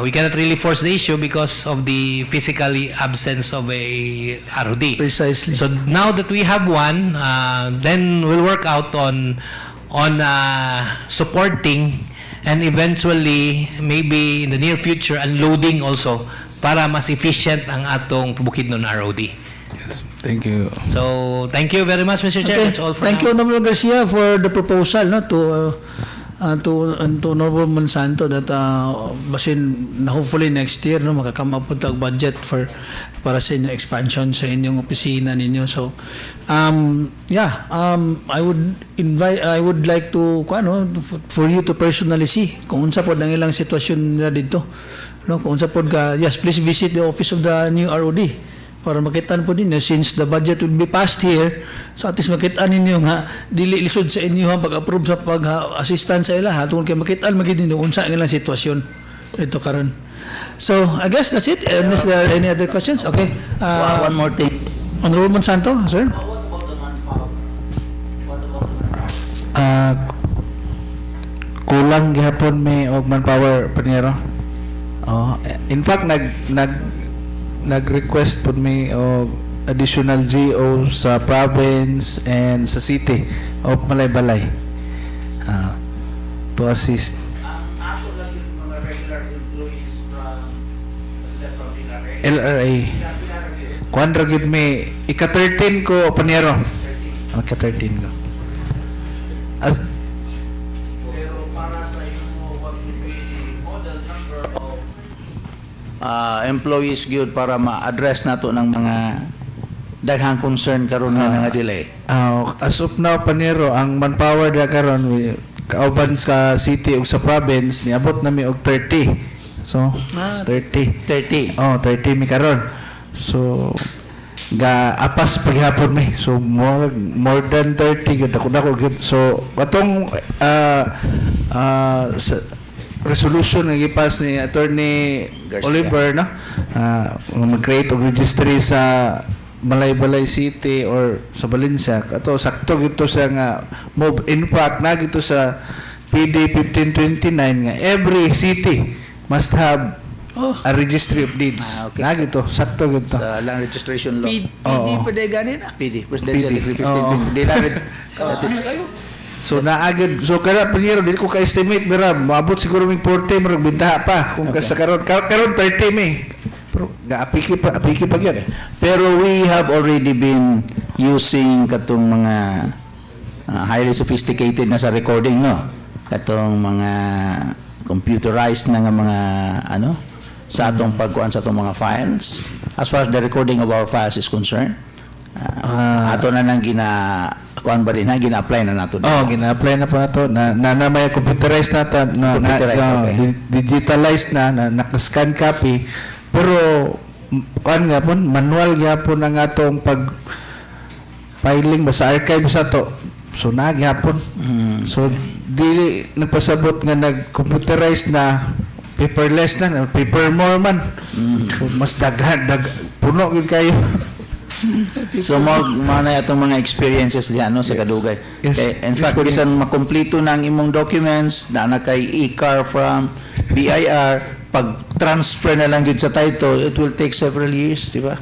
we cannot really force the issue because of the physical absence of a ROD. Precisely. So now that we have one, then we'll work out on supporting and eventually maybe in the near future unloading also para mas efficient ang atong Bukidnon ROD. Thank you. So, thank you very much, Mr. Chair. That's all for Thank now. you, Honorable Garcia, for the proposal to to Honorable Monsanto that basin na hopefully next year no makakam up with budget para sa inyong expansion sa inyong opisina ninyo. So I would like to for you to personally see kung unsa pod ang ilang sitwasyon nila dito. No, kung unsa pod ka, yes, please visit the office of the new ROD para makitaan po ninyo since the budget will be passed here, so at least makitaan ninyo nga dili lisod sa inyo ha pag-approve sa pag-assistant sa ila ha tungkol kay makitaan magid ninyo unsa ang ilang sitwasyon dito karon. So I guess that's it. Unless there are any other questions, okay. One more thing. Honorable Monsanto, sir. Kulang gihapon may og manpower panero. In fact nag-request po may additional GO sa province and sa city of Malaybalay to assist. LRA. Kuan ra gid may ika-13 ko panero. Ika-13 ko. As employees gyud para ma-address nato ng mga daghang concern karon nga nga delay. As of now panero ang manpower da karon kauban sa city ug sa province niabot na mi og 30. So 30 mi karon. So ga apas paghapon mi. So more than 30 gid ako gyud. So atong resolution nga gipas ni Attorney Oliver no mag-create og registry sa Malaybalay City or sa Valencia ato sakto gito sa nga move. In fact na gito sa PD 1529 nga every city must have a registry of deeds. Okay. Na gito sakto gito Sa land registration law. PD pwede ganin na. PD, Presidential Decree 1520. Di lang that is so naagad so kara pinero dili ko ka-estimate bira maabot siguro mig 40 murag bintaha pa kung Okay. sa karon 30 mi pero apiki pa gyud. Pero we have already been using katong mga highly sophisticated na sa recording no. Katong mga computerized na nga mga sa atong pagkuan sa atong mga files. As far as the recording of our files is concerned, ato na nang kuan ba rin na gina-apply na nato. Gina-apply na po nato na may computerized na Okay. digitalized na naka-scan copy pero kuan nga po manual gyapon ang atong pag filing ba sa archive sa to. So nagyapon. So dili nagpasabot nga nag-computerized na paperless na paper more man. So, mas daghan puno gyud kayo. So na atong mga experiences diyan no sa kadugay. Yes. Okay, in fact bisan makumpleto na ang imong documents na kay e-car from BIR pag transfer na lang gyud sa title it will take several years, di ba?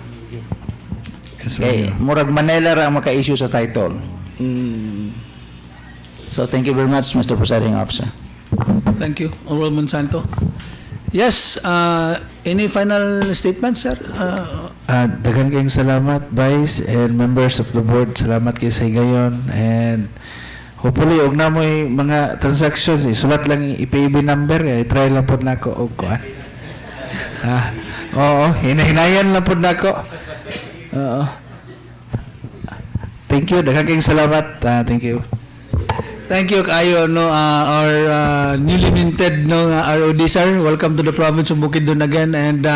Yes, Okay, murag Manila ra ang maka-issue sa title. So thank you very much Mr. Presiding Officer. Thank you, Honorable Monsanto. Yes, any final statements, sir? Daghang kayong salamat, Vice and members of the board. Salamat kay sa higayon and hopefully og namoy mga transactions isulat lang i-PAB number i-try lang pod nako og kuan. Hinahinayan lang pod nako. Thank you, daghang kayong salamat. Thank you. Thank you kayo no our newly minted no ROD sir. Welcome to the province of Bukidnon again and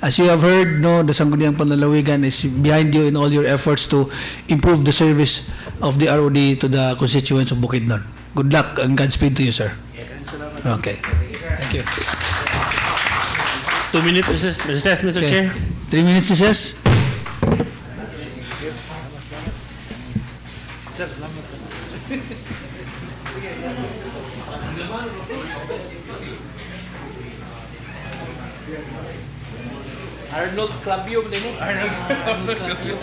as you have heard no the Sangguniang Panlalawigan is behind you in all your efforts to improve the service of the ROD to the constituents of Bukidnon. Good luck and Godspeed to you sir. Okay. Thank you. 2 minutes recess, Mr. Okay. Chair. 3 minutes recess. Arnold Clavium din eh. Arnold Clavium.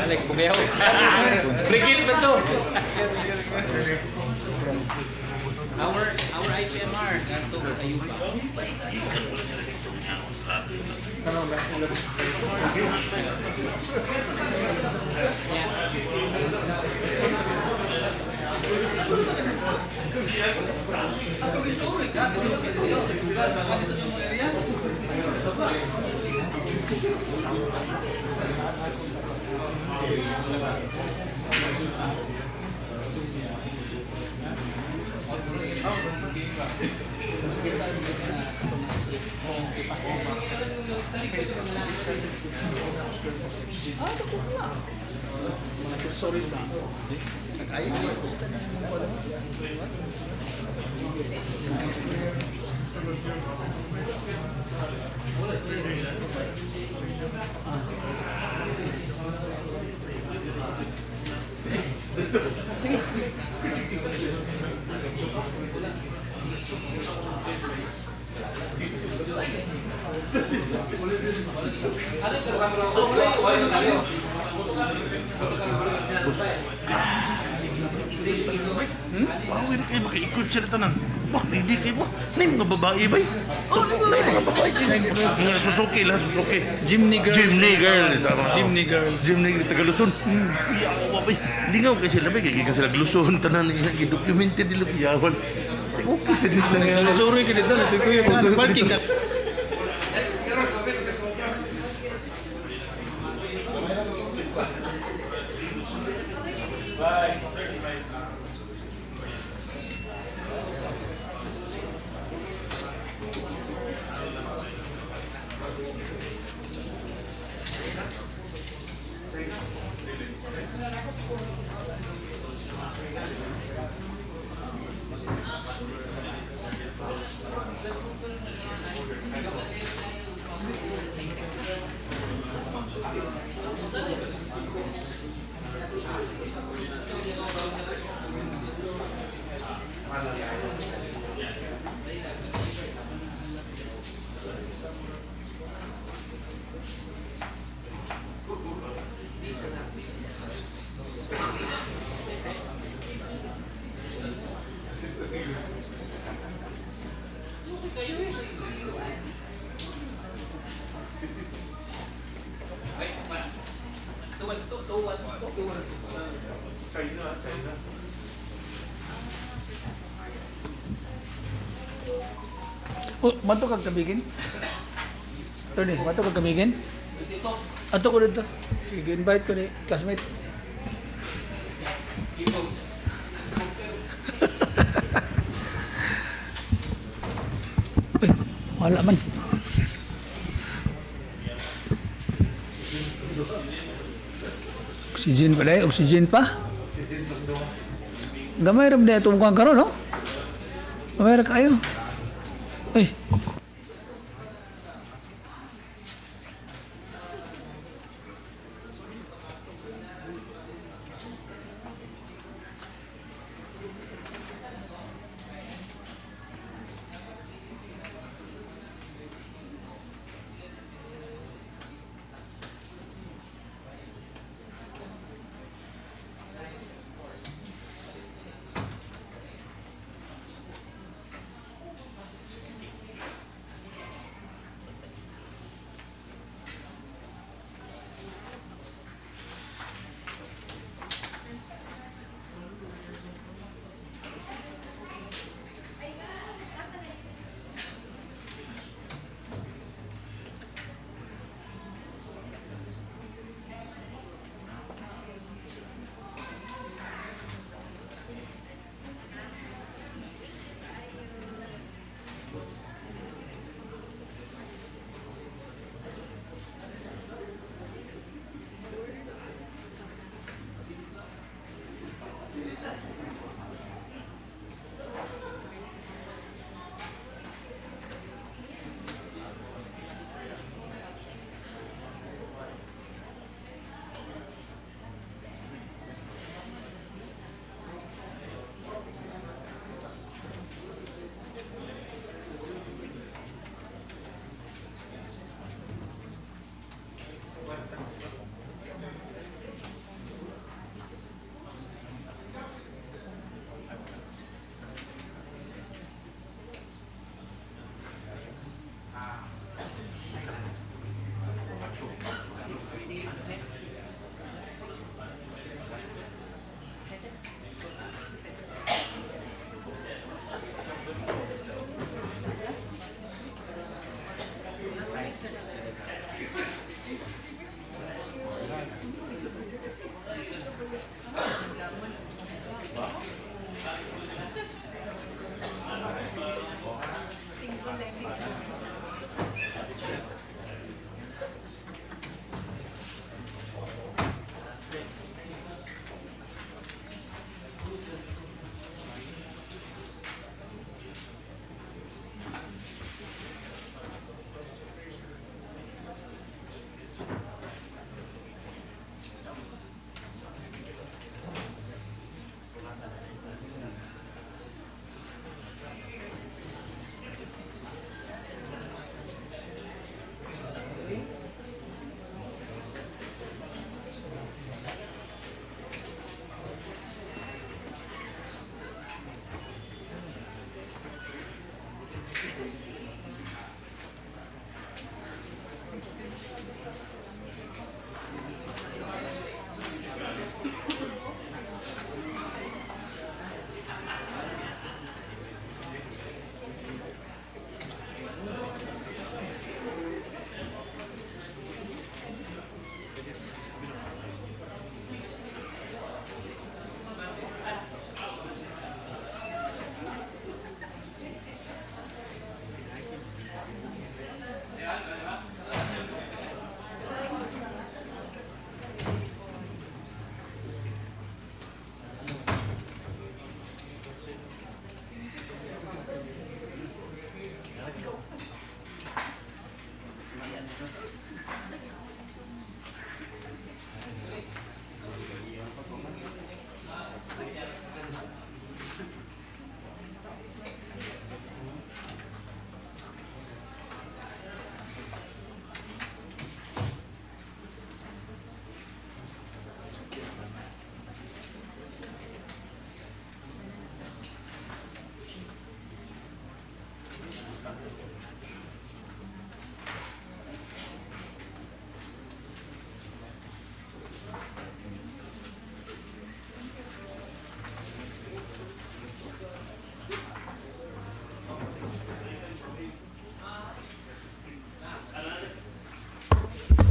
Alex Bugayaw. Brigid ba to? Our IPMR ganto kayo ba? Yeah. Wow, ini kayo makaikot sila tanan. Wah, hindi kayo ba? Nay, mga babae ba? Oh, nay, mga babae. Mga Suzuki lang, Suzuki. Jimny girls. Jimny girls. Jimny girls. Jimny Tagaluson. Yawa ba? Hindi nga kasi sila ba? Kaya sila Gluson. Tanan, i-documented nila piyawan. Okay, sa nila yan. Sorry ka dito. Parking ka. Oh, mato kag kabigin? Tony, mato kag kabigin? Ato ko dito. Sige, invite ko ni classmate. Uy, wala man. Oxygen pa dahil? Oxygen pa? Gamay rin na itong mukhang karoon, no? Gamay rin kayo. Uy.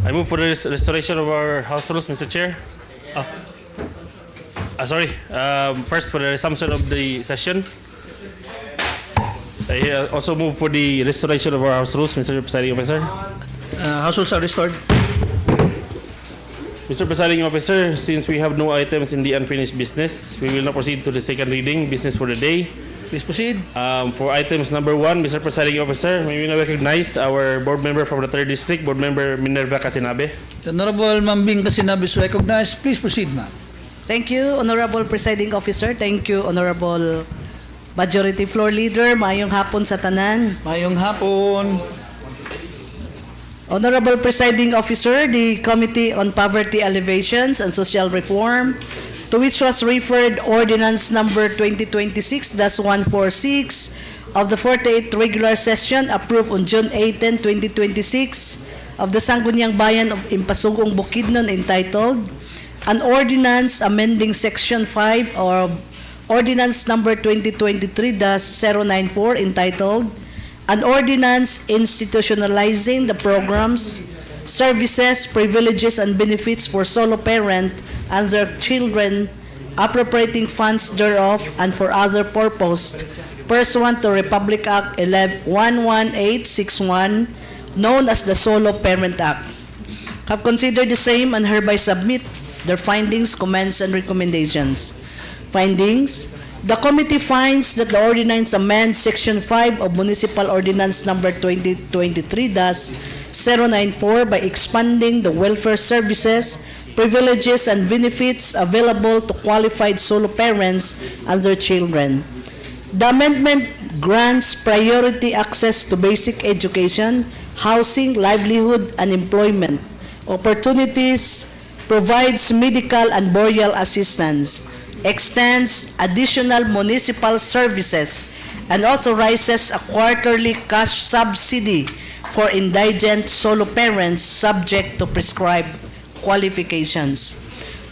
I move for the restoration of our House rules, Mr. Chair. Sorry. First, for the resumption of the session. I also move for the restoration of our House rules, Mr. Presiding Officer. House rules are restored. Mr. Presiding Officer, since we have no items in the unfinished business, we will now proceed to the second reading, business for the day. Please proceed. For items number 1, Mr. Presiding Officer, may we now recognize our board member from the 3rd District, Board Member Minerva Casinabe. The Honorable Mambing Casinabe is recognized. Please proceed, ma'am. Thank you, Honorable Presiding Officer. Thank you, Honorable Majority Floor Leader. Mayong hapon sa tanan. Mayong hapon. Honorable Presiding Officer, the Committee on Poverty Alleviations and Social Reform, to which was referred Ordinance Number 2026-146 of the 48th regular session approved on June 18, 2026 of the Sangguniang Bayan of Impasugong, Bukidnon, entitled An Ordinance Amending Section 5 of Ordinance Number 2023-094 entitled An Ordinance Institutionalizing the Programs, Services, Privileges, and Benefits for Solo Parent and their children, appropriating funds thereof and for other purpose, pursuant to Republic Act 11861, known as the Solo Parent Act. Have considered the same and hereby submit their findings, comments, and recommendations. Findings: the committee finds that the ordinance amends Section 5 of Municipal Ordinance Number 2023-094 by expanding the welfare services, privileges, and benefits available to qualified solo parents and their children. The amendment grants priority access to basic education, housing, livelihood, and employment opportunities, provides medical and burial assistance, extends additional municipal services, and authorizes a quarterly cash subsidy for indigent solo parents subject to prescribed qualifications.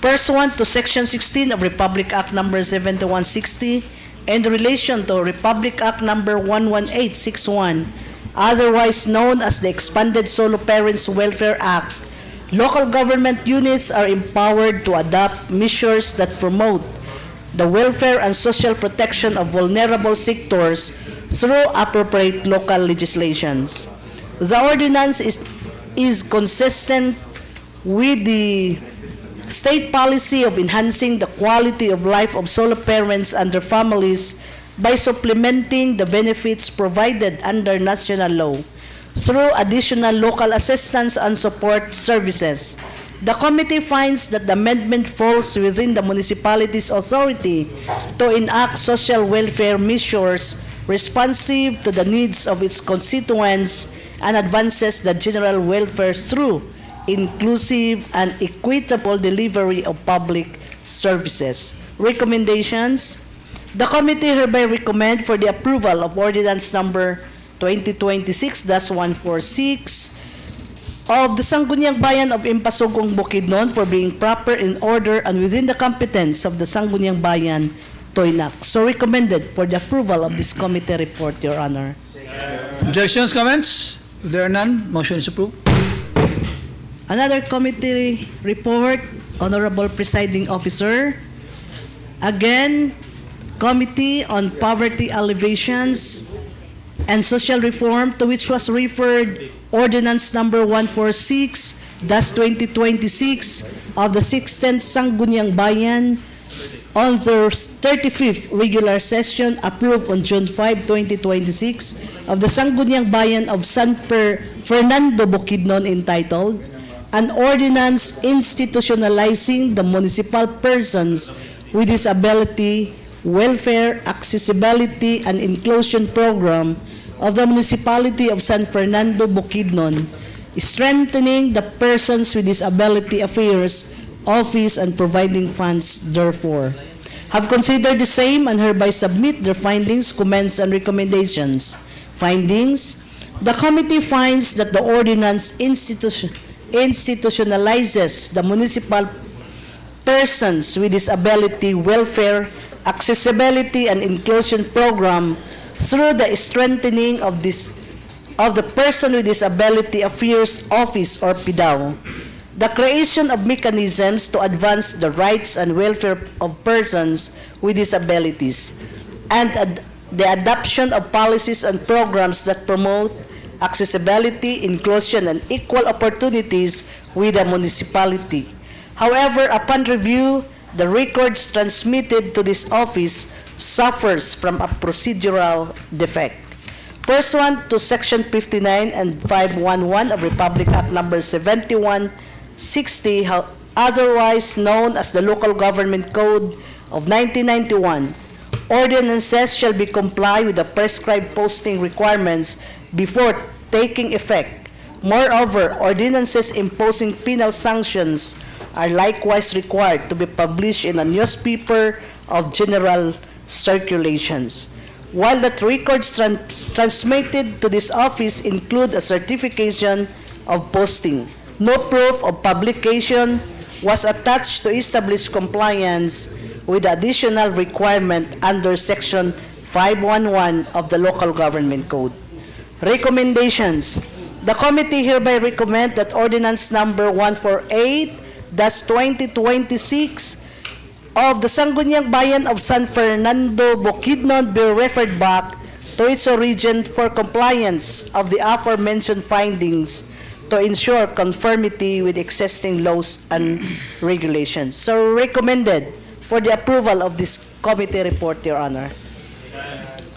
Pursuant to Section 16 of Republic Act No. 7160 and in relation to Republic Act No. 11861, otherwise known as the Expanded Solo Parents Welfare Act, local government units are empowered to adopt measures that promote the welfare and social protection of vulnerable sectors through appropriate local legislations. The ordinance is consistent with the state policy of enhancing the quality of life of solo parents and their families by supplementing the benefits provided under national law through additional local assistance and support services. The committee finds that the amendment falls within the municipality's authority to enact social welfare measures responsive to the needs of its constituents and advances the general welfare through inclusive and equitable delivery of public services. Recommendations: the committee hereby recommend for the approval of Ordinance Number 2026-146 of the Sangguniang Bayan of Impasugong, Bukidnon for being proper in order and within the competence of the Sangguniang Bayan to enact. So recommended for the approval of this committee report, Your Honor. Objections, comments? If there are none, motion is approved. Another committee report, Honorable Presiding Officer. Again, Committee on Poverty Alleviations and Social Reform, to which was referred Ordinance Number 146-2026 of the 16th Sangguniang Bayan on the 35th regular session approved on June 5, 2026 of the Sangguniang Bayan of San Fernando, Bukidnon entitled An Ordinance Institutionalizing the Municipal Persons with Disability Welfare, Accessibility, and Inclusion Program of the Municipality of San Fernando, Bukidnon, strengthening the Persons with Disability Affairs Office and providing funds therefore. Have considered the same and hereby submit their findings, comments, and recommendations. Findings: the committee finds that the ordinance institutionalizes the municipal persons with disability welfare, accessibility, and inclusion program through the strengthening of the Person with Disability Affairs Office or PDAO, the creation of mechanisms to advance the rights and welfare of persons with disabilities, and the adoption of policies and programs that promote accessibility, inclusion, and equal opportunities with the municipality. However, upon review, the records transmitted to this office suffers from a procedural defect. Pursuant to Section 59 and 511 of Republic Act Number 7160, otherwise known as the Local Government Code of 1991, ordinances shall be complied with the prescribed posting requirements before taking effect. Moreover, ordinances imposing penal sanctions are likewise required to be published in a newspaper of general circulations. While the records transmitted to this office include a certification of posting, no proof of publication was attached to establish compliance with the additional requirement under Section 511 of the Local Government Code. Recommendations. The committee hereby recommend that Ordinance Number 148-2026 of the Sangguniang Bayan of San Fernando, Bukidnon be referred back to its origin for compliance of the aforementioned findings to ensure conformity with existing laws and regulations. So recommended for the approval of this committee report, Your Honor.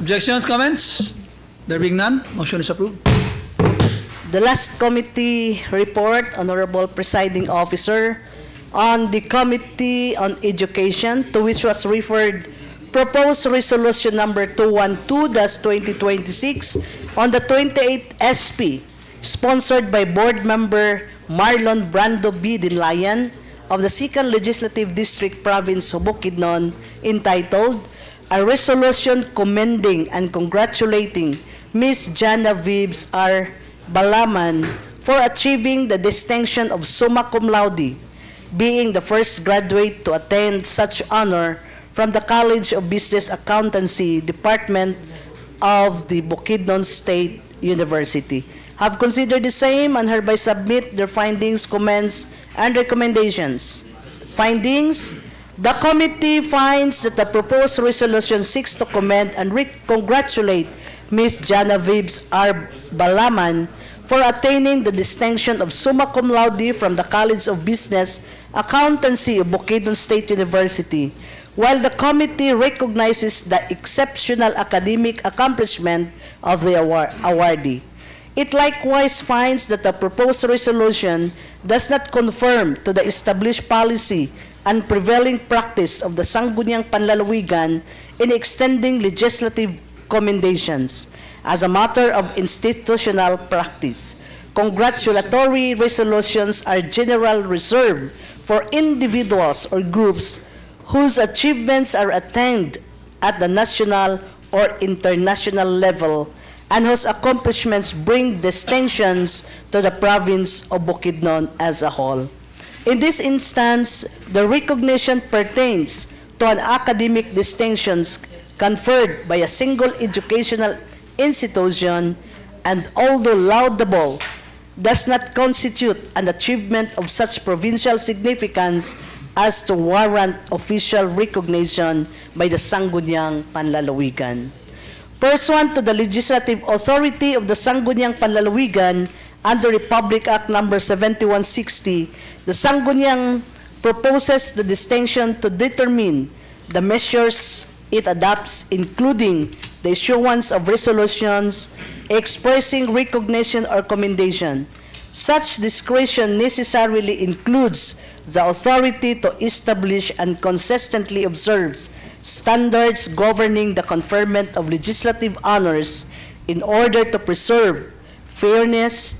Objections, comments? There being none, motion is approved. The last committee report, Honorable Presiding Officer, on the Committee on Education, to which was referred proposed resolution number 212-2026 on the 28th SP, sponsored by Board Member Marlon Brando B. Dinlayan of the 2nd Legislative District Province of Bukidnon, entitled A Resolution Commending and Congratulating Ms. Jana Vibes R. Balaman for achieving the distinction of summa cum laude, being the first graduate to attain such honor from the College of Business Accountancy Department of the Bukidnon State University. Have considered the same and hereby submit their findings, comments, and recommendations. Findings: the committee finds that the proposed resolution seeks to commend and congratulate Ms. Jana Vibes R. Balaman for attaining the distinction of summa cum laude from the College of Business Accountancy of Bukidnon State University, while the committee recognizes the exceptional academic accomplishment of the awardee. It likewise finds that the proposed resolution does not conform to the established policy and prevailing practice of the Sangguniang Panlalawigan in extending legislative commendations. As a matter of institutional practice, congratulatory resolutions are generally reserved for individuals or groups whose achievements are attained at the national or international level and whose accomplishments bring distinctions to the province of Bukidnon as a whole. In this instance, the recognition pertains to an academic distinctions conferred by a single educational institution, and although laudable, does not constitute an achievement of such provincial significance as to warrant official recognition by the Sangguniang Panlalawigan. Pursuant to the legislative authority of the Sangguniang Panlalawigan under Republic Act Number 7160, the Sangguniang proposes the distinction to determine the measures it adopts, including the issuance of resolutions expressing recognition or commendation. Such discretion necessarily includes the authority to establish and consistently observe standards governing the conferment of legislative honors in order to preserve fairness,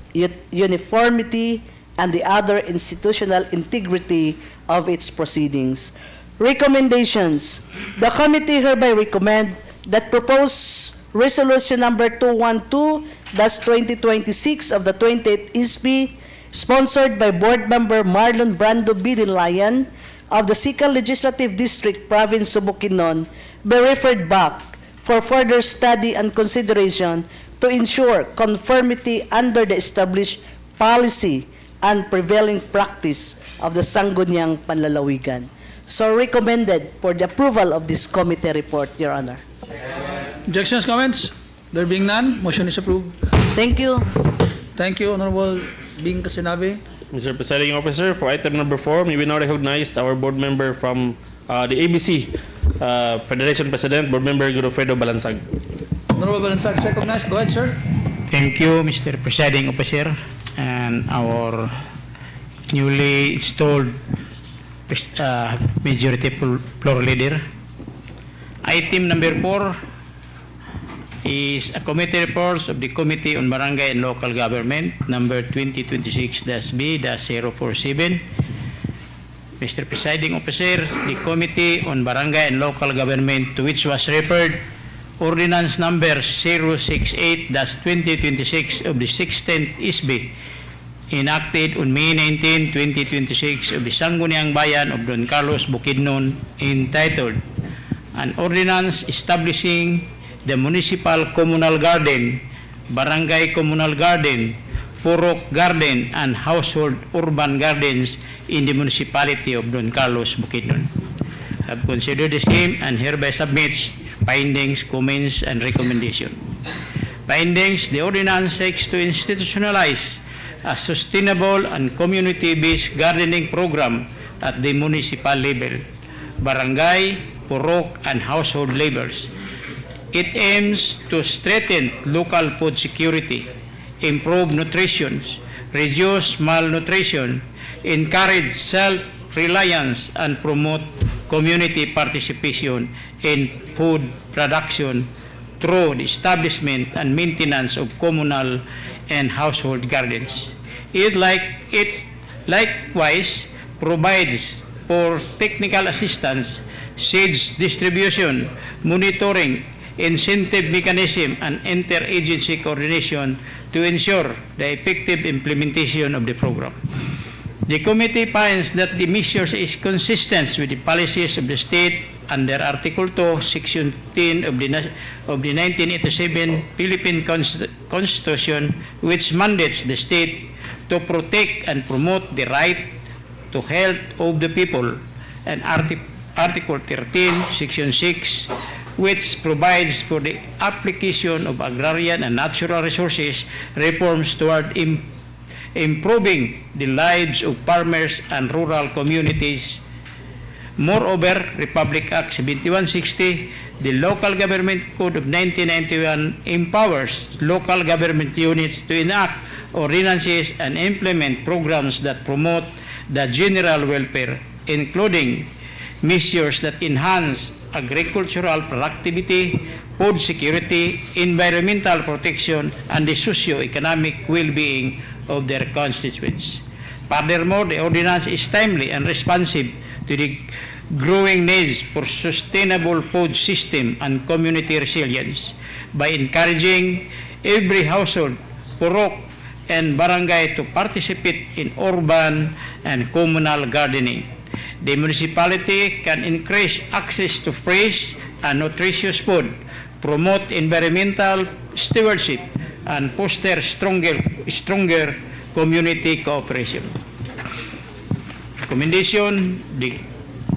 uniformity, and the other institutional integrity of its proceedings. Recommendations. The committee hereby recommend that proposed resolution number 212-2026 of the 28th ISB, sponsored by Board Member Marlon Brando Bidinlayan of the 2nd Legislative District, Province of Bukidnon, be referred back for further study and consideration to ensure conformity under the established policy and prevailing practice of the Sangguniang Panlalawigan. So recommended for the approval of this committee report, Your Honor. Objections, comments? There being none, motion is approved. Thank you. Thank you, Honorable Bing Kasinabe. Mr. Presiding Officer, for item number 4, may we now recognize our board member from the ABC Federation President, Board Member Godofredo Balansag. Honorable Balansag, recognized. Go ahead, sir. Thank you, Mr. Presiding Officer, and our newly installed Majority Floor Leader. Item number 4 is a committee report of the Committee on Barangay and Local Government, number 2026-B-047. Mr. Presiding Officer, the Committee on Barangay and Local Government, to which was referred Ordinance number 068-2026 of the 16th ISB, enacted on May 19, 2026 of the Sangguniang Bayan of Don Carlos, Bukidnon, entitled An Ordinance Establishing the Municipal Communal Garden, Barangay Communal Garden, Purok Garden, and Household Urban Gardens in the Municipality of Don Carlos, Bukidnon. Have considered the same and hereby submits findings, comments, and recommendation. Findings: the ordinance seeks to institutionalize a sustainable and community-based gardening program at the municipal level, barangay, purok, and household levels. It aims to strengthen local food security, improve nutrition, reduce malnutrition, encourage self-reliance, and promote community participation in food production through the establishment and maintenance of communal and household gardens. It likewise provides for technical assistance, seeds distribution, monitoring, incentive mechanism, and interagency coordination to ensure the effective implementation of the program. The committee finds that the measures is consistent with the policies of the state under Article 2, Section 10 of the 1987 Philippine Constitution, which mandates the state to protect and promote the right to health of the people, and Article 13, Section 6, which provides for the application of agrarian and natural resources reforms toward improving the lives of farmers and rural communities. Moreover, Republic Act 7160, the Local Government Code of 1991, empowers local government units to enact ordinances and implement programs that promote the general welfare, including measures that enhance agricultural productivity, food security, environmental protection, and the socio-economic well-being of their constituents. Furthermore, the ordinance is timely and responsive to the growing needs for sustainable food system and community resilience by encouraging every household, purok, and barangay to participate in urban and communal gardening. The municipality can increase access to fresh and nutritious food, promote environmental stewardship, and foster stronger community cooperation. Recommendation: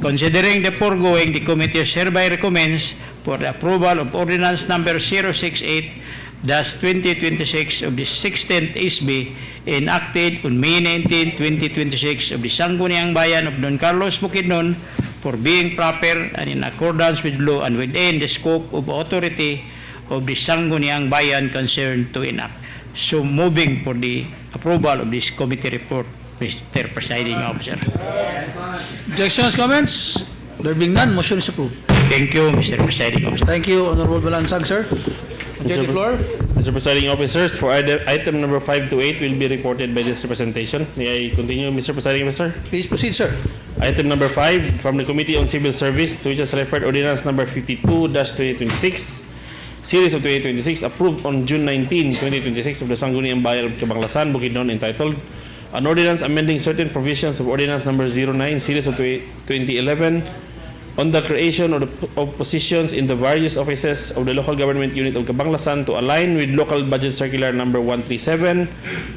considering the foregoing, the committee hereby recommends for the approval of ordinance number 068-2026 of the 16th ISB, enacted on May 19, 2026 of the Sangguniang Bayan of Don Carlos, Bukidnon, for being proper and in accordance with law and within the scope of authority of the Sangguniang Bayan concerned to enact. So moving for the approval of this committee report, Mr. Presiding Officer. Objections, comments? There being none, motion is approved. Thank you, Mr. Presiding Officer. Thank you, Honorable Balansag, sir. Majority floor. Mr. Presiding Officers, for item number 5 to 8 will be reported by this representation. May I continue, Mr. Presiding Officer? Please proceed, sir. Item number 5 from the Committee on Civil Service, to which is referred Ordinance number 52-2026, Series of 2026, approved on June 19, 2026 of the Sangguniang Bayan of Cabanglasan, Bukidnon, entitled An Ordinance Amending Certain Provisions of Ordinance number 09, Series of 2011, on the creation of positions in the various offices of the local government unit of Cabanglasan to align with local budget circular number 137,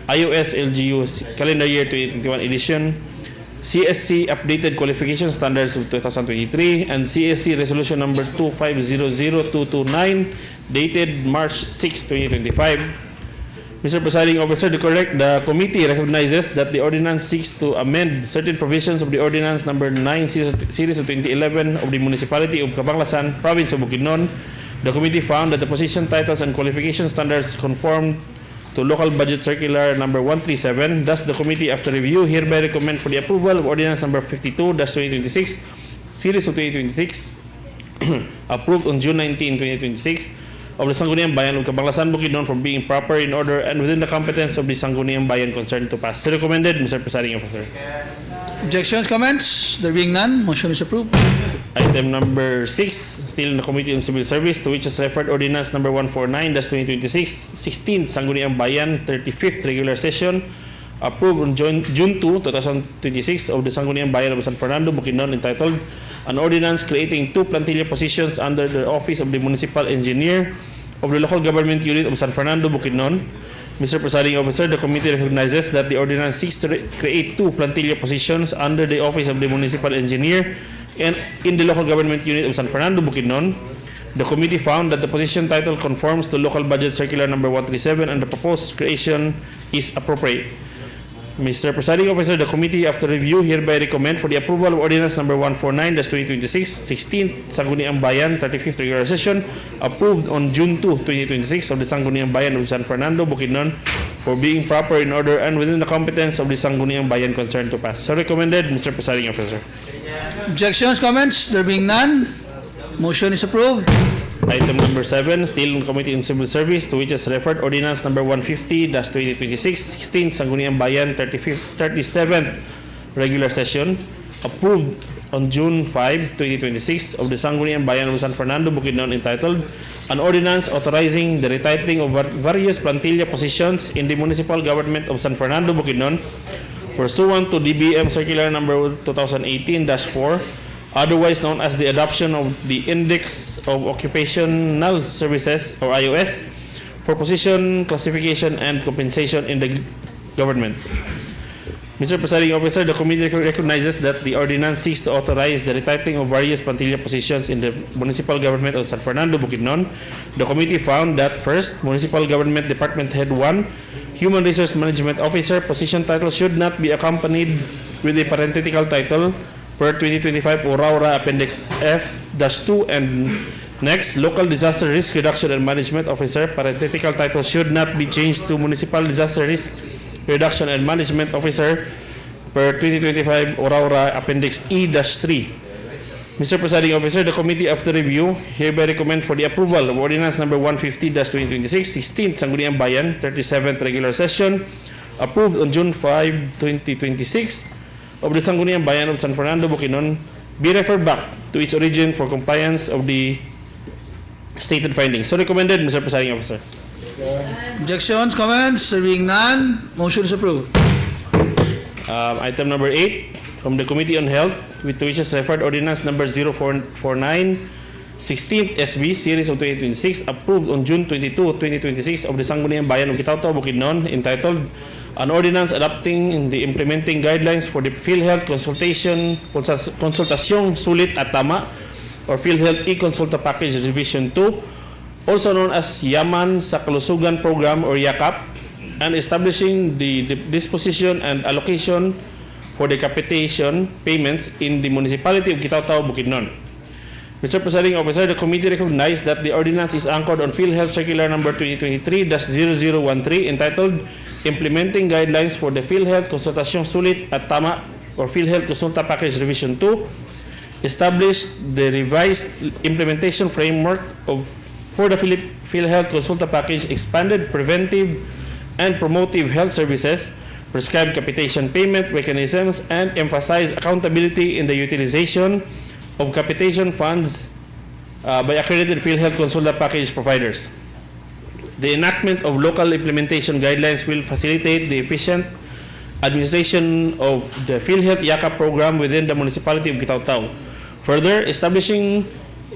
iOS LGU calendar year 2021 edition, CSC updated qualification standards of 2023, and CSC resolution number 2500229 dated March 6, 2025. Mr. Presiding Officer, the committee recognizes that the ordinance seeks to amend certain provisions of the ordinance number 9 series of 2011 of the municipality of Cabanglasan, province of Bukidnon. The committee found that the position titles and qualification standards conform to local budget circular number 137. Thus, the committee, after review, hereby recommend for the approval of ordinance number 52-2026, series of 2026, approved on June 19, 2026, of the Sangguniang Bayan of Cabanglasan, Bukidnon, for being proper in order and within the competence of the Sangguniang Bayan concerned to pass. So recommended, Mr. Presiding Officer. Objections, comments? There being none, motion is approved. Item number 6, still in the Committee on Civil Service, to which is referred Ordinance number 149-2026, 16th Sangguniang Bayan 35th regular session, approved on June 2, 2026 of the Sangguniang Bayan of San Fernando, Bukidnon, entitled An Ordinance Creating 2 Plantilla Positions under the Office of the Municipal Engineer of the Local Government Unit of San Fernando, Bukidnon. Mr. Presiding Officer, the committee recognizes that the ordinance seeks to create 2 plantilla positions under the Office of the Municipal Engineer and in the Local Government Unit of San Fernando, Bukidnon. The committee found that the position title conforms to Local Budget Circular number 137 and the proposed creation is appropriate. Mr. Presiding Officer, the committee, after review, hereby recommend for the approval of Ordinance number 149-2026, 16th Sangguniang Bayan 35th regular session, approved on June 2, 2026 of the Sangguniang Bayan of San Fernando, Bukidnon, for being proper in order and within the competence of the Sangguniang Bayan concerned to pass. So recommended, Mr. Presiding Officer. Objections, comments? There being none, motion is approved. Item number 7, still in Committee on Civil Service, to which is referred Ordinance number 150-2026, 16th Sangguniang Bayan 37th regular session, approved on June 5, 2026 of the Sangguniang Bayan of San Fernando, Bukidnon, entitled An Ordinance Authorizing the Retitling of Various Plantilla Positions in the Municipal Government of San Fernando, Bukidnon, pursuant to DBM Circular number 2018-4, otherwise known as the adoption of the Index of Occupational Services, or IOS, for position classification and compensation in the government. Mr. Presiding Officer, the committee recognizes that the ordinance seeks to authorize the retitling of various plantilla positions in the municipal government of San Fernando, Bukidnon. The committee found that, first, Municipal Government Department Head 1, Human Resource Management Officer, position title should not be accompanied with a parenthetical title per 2025 Uraura Appendix F-2, and next, Local Disaster Risk Reduction and Management Officer, parenthetical title should not be changed to Municipal Disaster Risk Reduction and Management Officer per 2025 Uraura Appendix E-3. Mr. Presiding Officer, the committee, after review, hereby recommend for the approval of Ordinance number 150-2026, 16th Sangguniang Bayan 37th regular session, approved on June 5, 2026 of the Sangguniang Bayan of San Fernando, Bukidnon, be referred back to its origin for compliance of the stated findings. So recommended, Mr. Presiding Officer. Objections, comments? There being none, motion is approved. Item number 8 from the Committee on Health, with which is referred Ordinance number 0449, 16th SB, Series of 2026, approved on June 22, 2026 of the Sangguniang Bayan of Kitaw-Taw, Bukidnon, entitled An Ordinance Adopting the Implementing Guidelines for the PhilHealth Konsultasyong Sulit at Tama, or PhilHealth E-Consulta Package Revision 2, also known as Yaman sa Kalusugan Program, or YAKAP, and establishing the disposition and allocation for for the capitation payments in the municipality of Kitaw-Tao, Bukidnon. Mr. Presiding Officer, the committee recognized that the ordinance is anchored on PhilHealth Circular Number 2023-0013 entitled Implementing Guidelines for the PhilHealth Konsultasyong Sulit at Tama or PhilHealth Konsulta Package Revision 2, established the revised implementation framework for the PhilHealth Konsulta Package, expanded preventive and promotive health services, prescribed capitation payment mechanisms, and emphasized accountability in the utilization of capitation funds by accredited PhilHealth Konsulta Package providers. The enactment of local implementation guidelines will facilitate the efficient administration of the PhilHealth Yakap program within the municipality of Kitaw-Tao. Further, establishing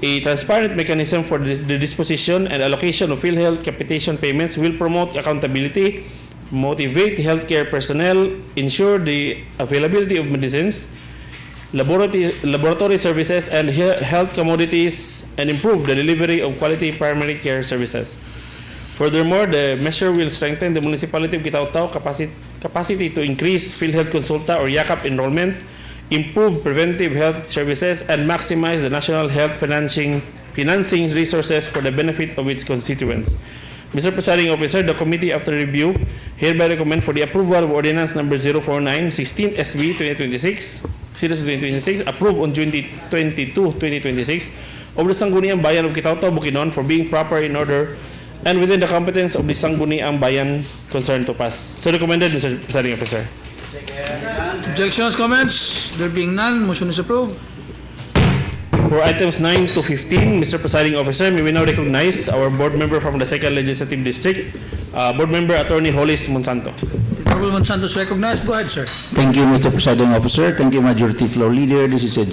a transparent mechanism for the disposition and allocation of PhilHealth capitation payments will promote accountability, motivate healthcare personnel, ensure the availability of medicines, laboratory services, and health commodities, and improve the delivery of quality primary care services. Furthermore, the measure will strengthen the municipality of Kitaw-Tao capacity to increase PhilHealth Konsulta or Yakap enrollment, improve preventive health services, and maximize the national health financing resources for the benefit of its constituents. Mr. Presiding Officer, the committee, after review, hereby recommend for the approval of Ordinance Number 049, 16 SB 2026, Series 2026, approved on June 22, 2026, of the Sangguniang Bayan of Kitaw-Tao, Bukidnon for being proper in order and within the competence of the Sangguniang Bayan concerned to pass. So recommended, Mr. Presiding Officer. Objections, comments? There being none, motion is approved. For items 9 to 15, Mr. Presiding Officer, may we now recognize our board member from the 2nd Legislative District, Board Member Attorney Hollis Monsanto. Honorable Monsanto is recognized. Go ahead, sir. Thank you, Mr. Presiding Officer. Thank you, Majority Floor Leader. This is a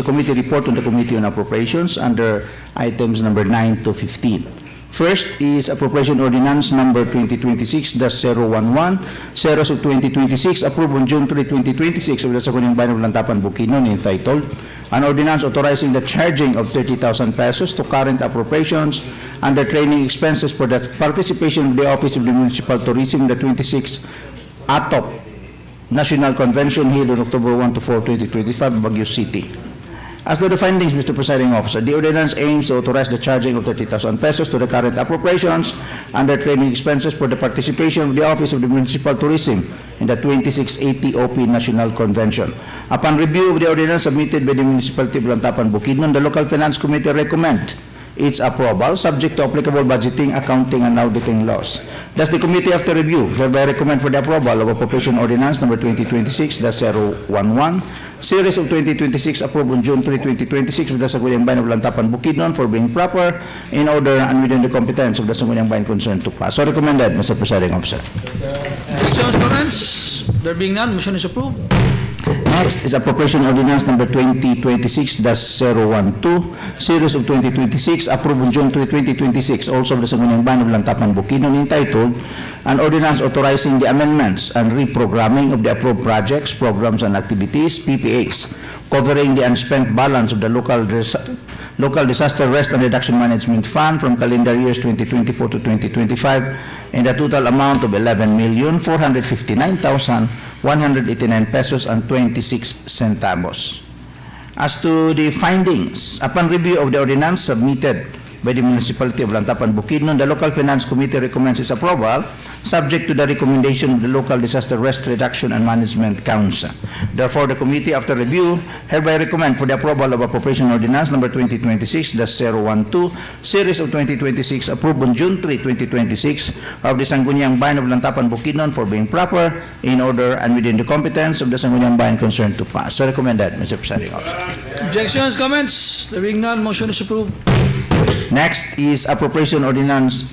committee report on the Committee on Appropriations under items number 9 to 15. First is Appropriation Ordinance Number 2026-011, Series of 2026, approved on June 3, 2026 of the Sangguniang Bayan of Lantapan, Bukidnon, entitled An Ordinance Authorizing the Charging of 30,000 pesos to Current Appropriations under Training Expenses for the Participation of the Office of the Municipal Tourism in the 26th ATOP National Convention held on October 1 to 4, 2025, Baguio City. As to the findings, Mr. Presiding Officer, the ordinance aims to authorize the charging of 30,000 pesos to the current appropriations under training expenses for the participation of the Office of the Municipal Tourism in the 26th ATOP National Convention. Upon review of the ordinance submitted by the Municipality of Lantapan, Bukidnon, the Local Finance Committee recommend its approval, subject to applicable budgeting, accounting, and auditing laws. Thus, the committee, after review, hereby recommend for the approval of Appropriation Ordinance Number 2026-011, Series of 2026, approved on June 3, 2026, with the Sangguniang Bayan of Lantapan, Bukidnon, for being proper, in order, and within the competence of the Sangguniang Bayan concerned to pass. So recommended, Mr. Presiding Officer. Objections, comments? There being none, motion is approved. Next is Appropriation Ordinance Number 2026-012, Series of 2026, approved on June 3, 2026, also of the Sangguniang Bayan of Lantapan, Bukidnon, entitled An Ordinance Authorizing the Amendments and Reprogramming of the Approved Projects, Programs, and Activities, PPAs, covering the unspent balance of the Local Disaster Risk and Reduction Management Fund from calendar years 2024 to 2025 in the total amount of 11,459,189 pesos and 26 centavos. As to the findings, upon review of the ordinance submitted by the Municipality of Lantapan, Bukidnon, the Local Finance Committee recommends its approval, subject to the recommendation of the Local Disaster Risk Reduction and Management Council. Therefore, the committee, after review, hereby recommend for the approval of Appropriation Ordinance Number 2026-012, Series of 2026, approved on June 3, 2026, of the Sangguniang Bayan of Lantapan, Bukidnon, for being proper, in order, and within the competence of the Sangguniang Bayan concerned to pass. So recommended, Mr. Presiding Officer. Objections, comments? There being none, motion is approved. Next is Appropriation Ordinance,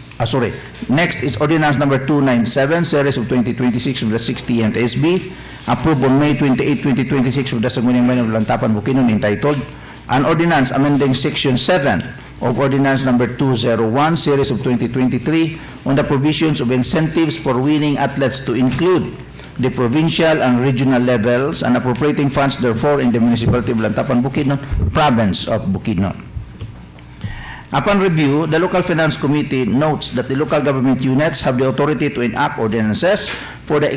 Next is Ordinance Number 297, Series of 2026 of the 60th SB, approved on May 28, 2026 of the Sangguniang Bayan of Lantapan, Bukidnon, entitled An Ordinance Amending Section 7 of Ordinance Number 201, Series of 2023 on the provisions of incentives for winning athletes to include the provincial and regional levels and appropriating funds therefore in the Municipality of Lantapan, Bukidnon, Province of Bukidnon. Upon review, the Local Finance Committee notes that the local government units have the authority to enact ordinances for the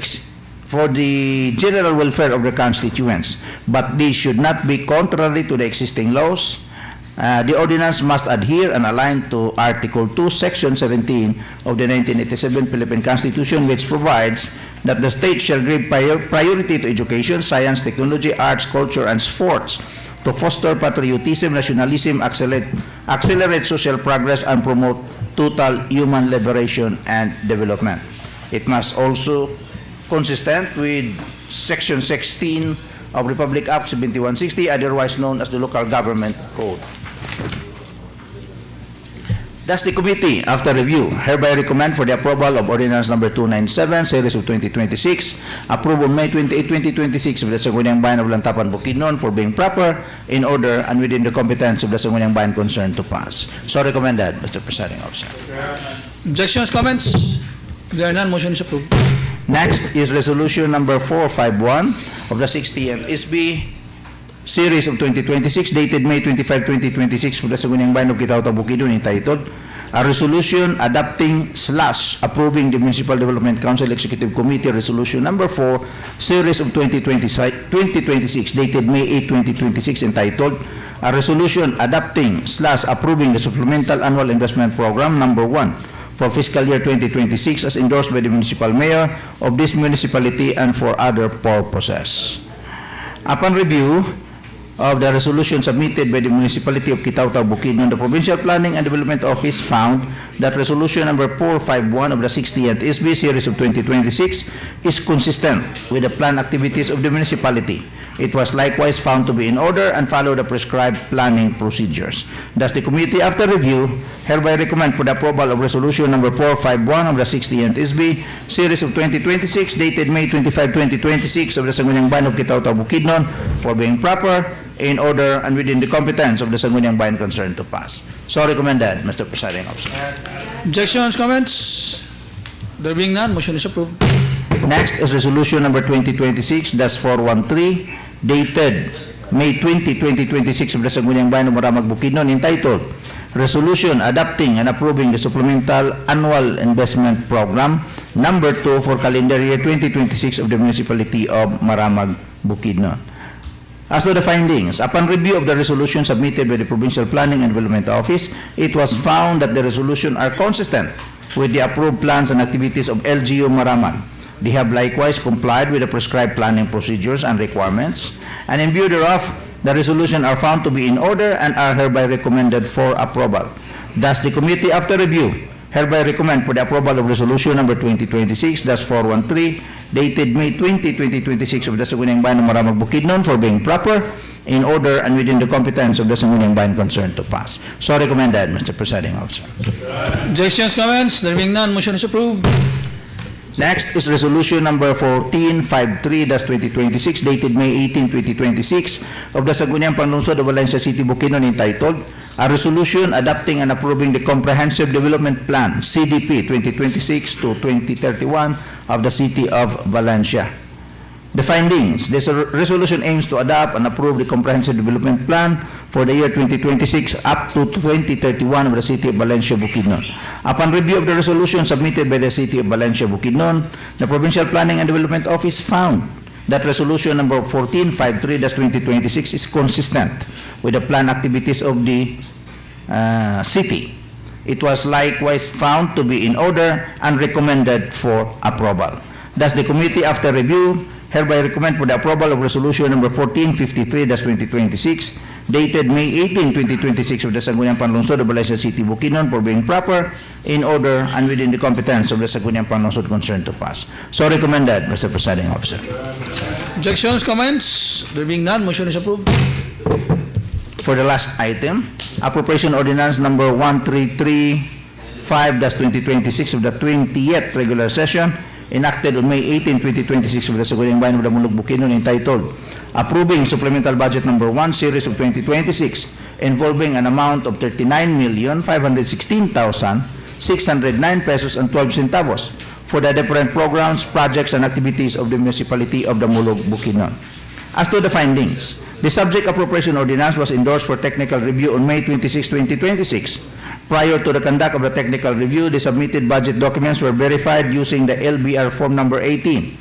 for the general welfare of the constituents, but this should not be contrary to the existing laws. The ordinance must adhere and align to Article 2, Section 17 of the 1987 Philippine Constitution, which provides that the state shall give priority to education, science, technology, arts, culture, and sports to foster patriotism, nationalism, accelerate social progress, and promote total human liberation and development. It must also consistent with Section 16 of Republic Act 7160, otherwise known as the Local Government Code. Thus, the committee, after review, hereby recommend for the approval of Ordinance Number 297, Series of 2026, approved on May 28, 2026 of the Sangguniang Bayan of Lantapan, Bukidnon, for being proper, in order, and within the competence of the Sangguniang Bayan concerned to pass. So recommended, Mr. Presiding Officer. Objections, comments? If there are none, motion is approved. Next is Resolution Number 451 of the 60th SB Series of 2026, dated May 25, 2026, for the Sangguniang Bayan of Kitao, Bukidnon, entitled A Resolution Adopting / Approving the Municipal Development Council Executive Committee Resolution Number 4, Series of 2026, dated May 8, 2026, entitled A Resolution Adopting / Approving the Supplemental Annual Investment Program Number 1 for fiscal year 2026, as endorsed by the municipal mayor of this municipality and for other purposes. Upon review of the resolution submitted by the municipality of Kitao, Bukidnon, the Provincial Planning and Development Office found that resolution number 451 of the 60th SB Series of 2026 is consistent with the planned activities of the municipality. It was likewise found to be in order and follow the prescribed planning procedures. Thus, the committee, after review, hereby recommend for the approval of resolution number 451 of the 60th SB Series of 2026, dated May 25, 2026, of the Sangguniang Bayan of Kitao, Bukidnon, for being proper, in order, and within the competence of the Sangguniang Bayan concerned to pass. So recommended, Mr. Presiding Officer. Objections, comments? There being none, motion is approved. Next is resolution number 2026-413, dated May 20, 2026, of the Sangguniang Bayan of Maramag, Bukidnon, entitled Resolution Adopting and Approving the Supplemental Annual Investment Program Number 2 for calendar year 2026 of the Municipality of Maramag, Bukidnon. As to the findings, upon review of the resolution submitted by the Provincial Planning and Development Office, it was found that the resolution are consistent with the approved plans and activities of LGU Maramag. They have likewise complied with the prescribed planning procedures and requirements, and in view thereof, the resolution are found to be in order and are hereby recommended for approval. Thus, the committee, after review, hereby recommend for the approval of resolution number 2026-413, dated May 20, 2026, of the Sangguniang Bayan of Maramag, Bukidnon, for being proper, in order, and within the competence of the Sangguniang Bayan concerned to pass. So recommended, Mr. Presiding Officer. Objections, comments? There being none, motion is approved. Next is resolution number 1453-2026, dated May 18, 2026, of the Sangguniang Panlalawigan of Valencia City, Bukidnon, entitled A Resolution Adopting and Approving the Comprehensive Development Plan, CDP 2026 to 2031 of the City of Valencia. The findings: this resolution aims to adopt and approve the Comprehensive Development Plan for the year 2026 up to 2031 of the City of Valencia, Bukidnon. Upon review of the resolution submitted by the City of Valencia, Bukidnon, the Provincial Planning and Development Office found that resolution number 1453-2026 is consistent with the planned activities of the city. It was likewise found to be in order and recommended for approval. Thus, the committee, after review, hereby recommend for the approval of resolution number 1453-2026, dated May 18, 2026, of the Sangguniang Panlalawigan of Valencia City, Bukidnon, for being proper, in order, and within the competence of the Sangguniang Panlalawigan concerned to pass. So recommended, Mr. Presiding Officer. Objections, comments? There being none, motion is approved. For the last item, Appropriation Ordinance number 1335-2026 of the 20th regular session, enacted on May 18, 2026, of the Sangguniang Bayan of Damulog, Bukidnon, entitled Approving Supplemental Budget Number 1, Series of 2026, involving an amount of 39,516,609 pesos and 12 centavos for the different programs, projects, and activities of the municipality of Damulog, Bukidnon. As to the findings, the subject appropriation ordinance was endorsed for technical review on May 26, 2026. Prior to the conduct of the technical review, the submitted budget documents were verified using the LBR form number 18.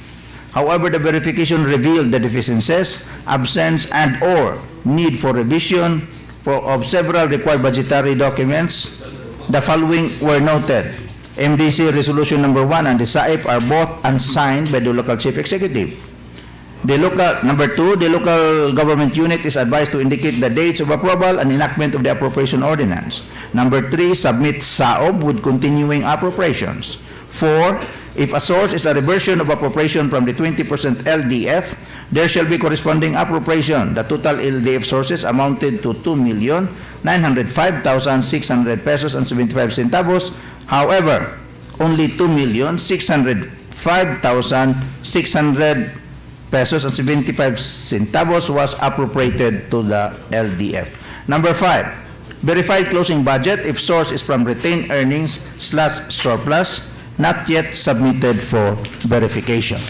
However, the verification revealed the deficiencies, absence, and/or need for revision of several required budgetary documents. The following were noted. MDC Resolution Number 1 and the SAIP are both unsigned by the local chief executive. Number 2, the local government unit is advised to indicate the dates of approval and enactment of the appropriation ordinance. Number 3, submit SAOB with continuing appropriations. 4, if a source is a reversion of appropriation from the 20% LDF, there shall be corresponding appropriation. The total LDF sources amounted to 2,905,600 pesos and 75 centavos. However, only 2,605,600 pesos and 75 centavos was appropriated to the LDF. Number 5, verified closing budget if source is from retained earnings / surplus, not yet submitted for verification.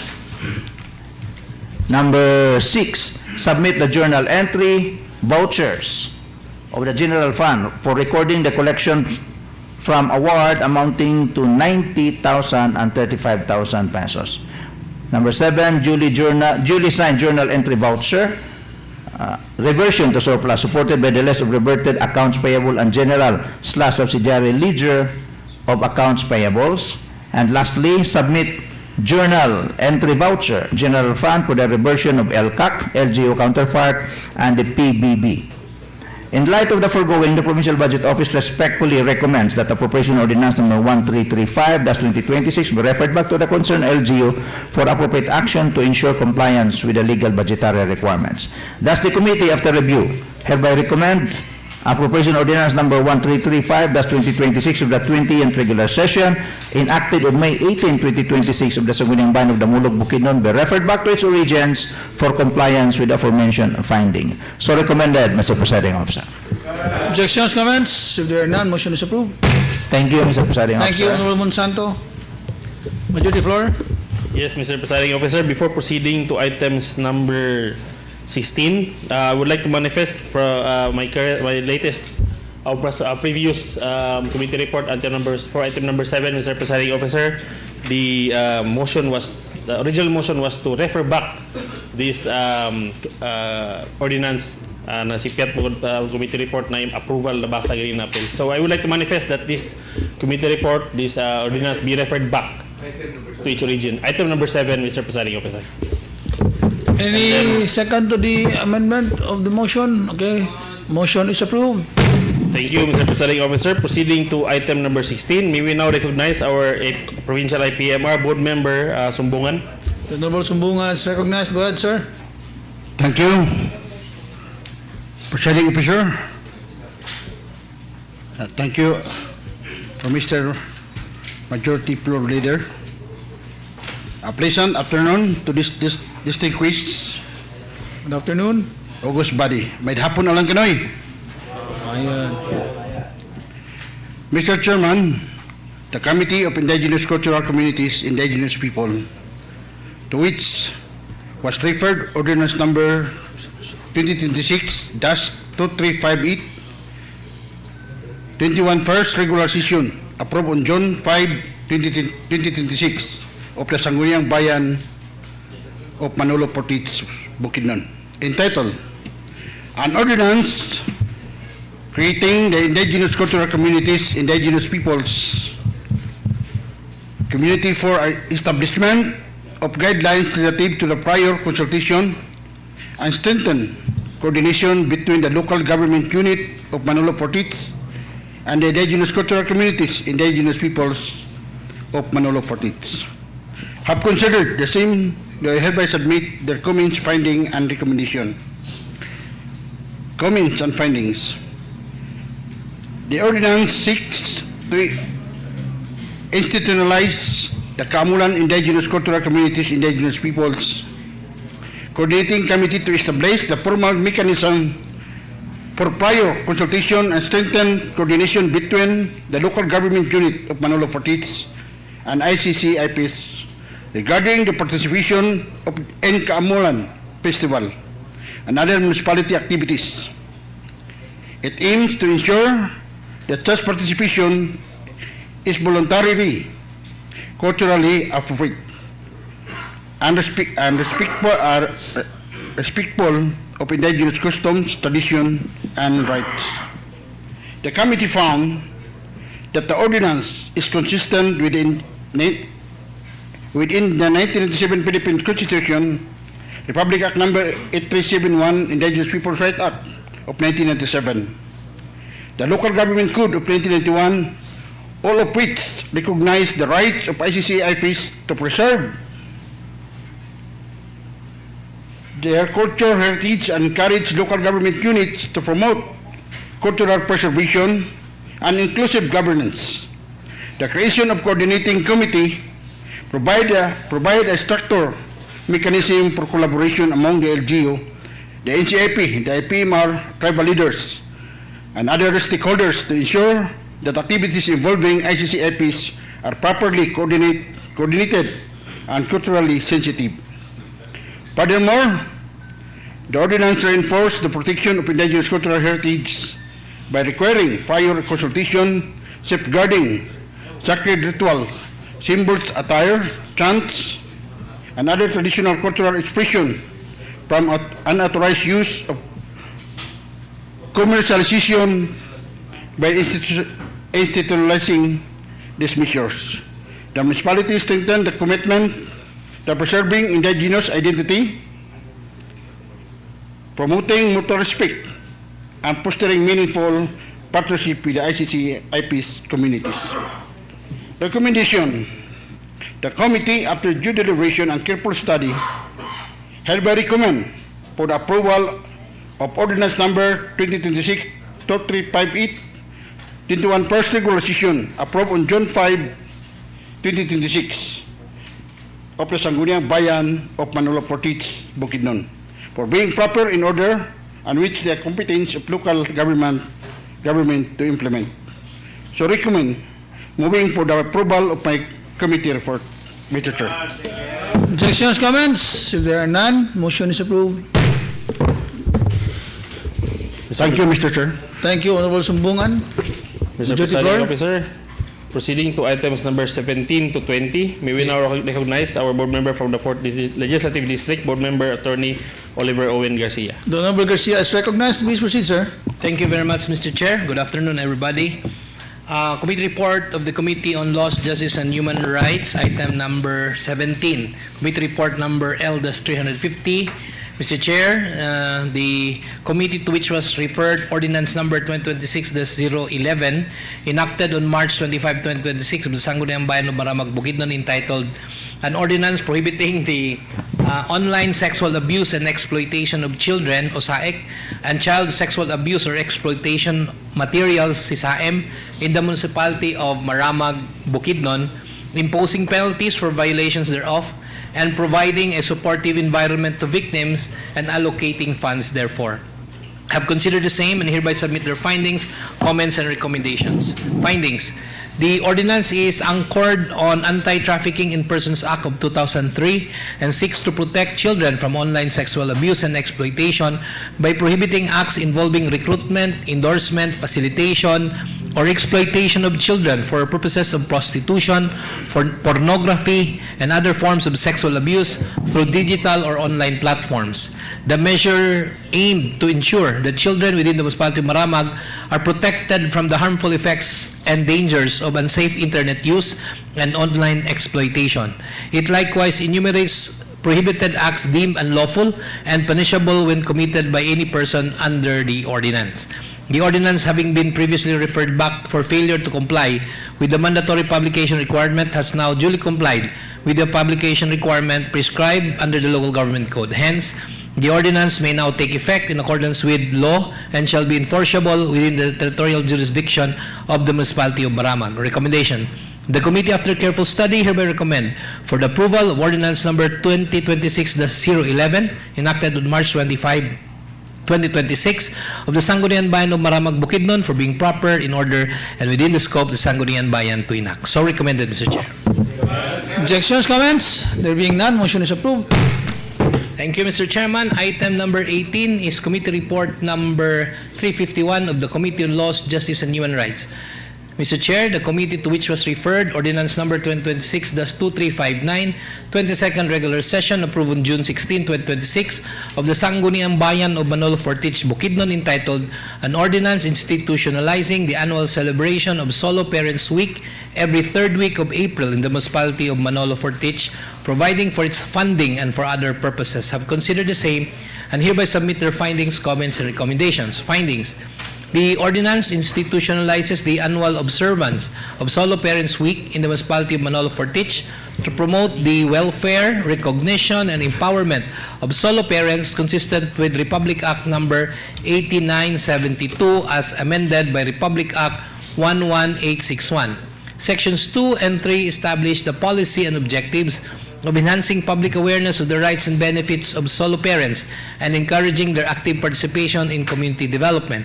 Number 6, submit the journal entry vouchers of the general fund for recording the collection from award amounting to 90,000 and 35,000 pesos. Number 7, duly signed journal entry voucher, reversion to surplus supported by the list of reverted accounts payable and general / subsidiary ledger of accounts payables. And lastly, submit journal entry voucher, general fund for the reversion of LCAC, LGU counterpart, and the PBB. In light of the foregoing, the Provincial Budget Office respectfully recommends that Appropriation Ordinance Number 1335-2026 be referred back to the concerned LGU for appropriate action to ensure compliance with the legal budgetary requirements. Thus, the committee, after review, hereby recommend Appropriation Ordinance Number 1335-2026 of the 20th regular session, enacted on May 18, 2026 of the Sangguniang Bayan of Damulog, Bukidnon, be referred back to its origins for compliance with the aforementioned finding. So recommended, Mr. Presiding Officer. Objections, comments? If there are none, motion is approved. Thank you, Mr. Presiding Thank you, Officer. Honorable Monsanto. Majority Floor. Yes, Mr. Presiding Officer, before proceeding to items number 16, I would like to manifest for my latest previous committee report for item number 7, Mr. Presiding Officer. The original motion was to refer back this ordinance na si Piat committee report na yung approval na basta ganyan na appeal. So I would like to manifest that this committee report, this ordinance be referred back to its origin. Item number 7, Mr. Presiding Officer. Any second to the amendment of the motion? Okay. Motion is approved. Thank you, Mr. Presiding Officer. Proceeding to item number 16, may we now recognize our provincial IPMR board member, Sumbungan. Honorable Sumbungan is recognized. Go ahead, sir. Thank you, Presiding Officer. Thank you to Mr. Majority Floor Leader. A pleasant afternoon to this distinguished Good afternoon. August body. May hapon na lang kanoy. Ayan. Mr. Chairman, the Committee of Indigenous Cultural Communities, Indigenous People, to which was referred Ordinance Number 2026-2358, 21 first regular session, approved on June 5, 2026 of the Sangguniang Bayan of Manolo Portage, Bukidnon, entitled An Ordinance Creating the Indigenous Cultural Communities, Indigenous Peoples Community for Establishment of Guidelines relative to the prior consultation and strengthen coordination between the local government unit of Manolo Portage and the Indigenous Cultural Communities, Indigenous Peoples of Manolo Portage. Have considered the same, they hereby submit their comments, finding, and recommendation. Comments and findings. The ordinance seeks to institutionalize the Kamulan Indigenous Cultural Communities, Indigenous Peoples Coordinating Committee to establish the formal mechanism for prior consultation and strengthen coordination between the local government unit of Manolo Portage and ICC-IPS regarding the participation of Kamulan Festival and other municipality activities. It aims to ensure that such participation is voluntarily, culturally appropriate. and respectful of indigenous customs, tradition, and rights. The committee found that the ordinance is consistent within the 1997 Philippine Constitution, Republic Act Number 8371, Indigenous Peoples' Rights Act of 1997, the Local Government Code of 1991, all of which recognize the rights of ICC-IPs to preserve their cultural heritage and encourage local government units to promote cultural preservation and inclusive governance. The creation of coordinating committee provide a structure mechanism for collaboration among the LGU, the NCIP, the IPMR, tribal leaders, and other stakeholders to ensure that activities involving ICC-IPs are properly coordinated and culturally sensitive. Furthermore, the ordinance reinforced the protection of indigenous cultural heritage by requiring prior consultation, safeguarding sacred ritual, symbols, attire, chants, and other traditional cultural expression from unauthorized use of commercialization by institutionalizing these measures. The municipality strengthened the commitment to preserving indigenous identity, promoting mutual respect, and fostering meaningful partnership with the ICC-IPs communities. Recommendation: the committee, after due deliberation and careful study, hereby recommend for the approval of ordinance number 2026-2358, 21 first regular session, approved on June 5, 2026, of the Sangguniang Bayan of Manolo Portage, Bukidnon, for being proper in order and which the competence of local government to implement. So recommend moving for the approval of my committee report, Mr. Chair. Objections, comments? If there are none, motion is approved. Thank you, Mr. Chair. Thank you, Honorable Sumbungan. Mr. Presiding Officer, proceeding to items number 17 to 20, may we now recognize our board member from the 4th Legislative District, Board Member Attorney Oliver Owen Garcia. The Honorable Garcia is recognized. Please proceed, sir. Thank you very much, Mr. Chair. Good afternoon, everybody. Committee report of the Committee on Laws, Justice, and Human Rights, item number 17. Committee report number L-350. Mr. Chair, the committee to which was referred ordinance number 2026-011, enacted on March 25, 2026 of the Sangguniang Bayan of Maramag, Bukidnon, entitled An Ordinance Prohibiting the Online Sexual Abuse and Exploitation of Children, o SAEC, and Child Sexual Abuse or Exploitation Materials, SISAEM, in the municipality of Maramag, Bukidnon, imposing penalties for violations thereof, and providing a supportive environment to victims and allocating funds therefore. Have considered the same and hereby submit their findings, comments, and recommendations. Findings. The ordinance is anchored on Anti-Trafficking in Persons Act of 2003 and seeks to protect children from online sexual abuse and exploitation by prohibiting acts involving recruitment, endorsement, facilitation, or exploitation of children for purposes of prostitution, for pornography, and other forms of sexual abuse through digital or online platforms. The measure aimed to ensure that children within the municipality of Maramag are protected from the harmful effects and dangers of unsafe internet use and online exploitation. It likewise enumerates prohibited acts deemed unlawful and punishable when committed by any person under the ordinance. The ordinance, having been previously referred back for failure to comply with the mandatory publication requirement, has now duly complied with the publication requirement prescribed under the Local Government Code. Hence, the ordinance may now take effect in accordance with law and shall be enforceable within the territorial jurisdiction of the municipality of Maramag. Recommendation. The committee, after careful study, hereby recommend for the approval of ordinance number 2026-011, enacted on March 25, 2026 of the Sangguniang Bayan of Maramag, Bukidnon, for being proper, in order, and within the scope of the Sangguniang Bayan to enact. So recommended, Mr. Chair. Objections, comments? There being none, motion is approved. Thank you, Mr. Chairman. Item number 18 is Committee Report number 351 of the Committee on Laws, Justice, and Human Rights. Mr. Chair, the committee to which was referred, Ordinance Number 2026-2359, 22nd Regular Session, approved on June 16, 2026, of the Sangguniang Bayan of Manolo Fortich, Bukidnon, entitled An Ordinance Institutionalizing the Annual Celebration of Solo Parents Week every third week of April in the municipality of Manolo Fortich, providing for its funding and for other purposes, have considered the same and hereby submit their findings, comments, and recommendations. Findings. The ordinance institutionalizes the annual observance of Solo Parents Week in the municipality of Manolo Fortich to promote the welfare, recognition, and empowerment of solo parents consistent with Republic Act Number 8972 as amended by Republic Act 11861. Sections 2 and 3 establish the policy and objectives of enhancing public awareness of the rights and benefits of solo parents and encouraging their active participation in community development.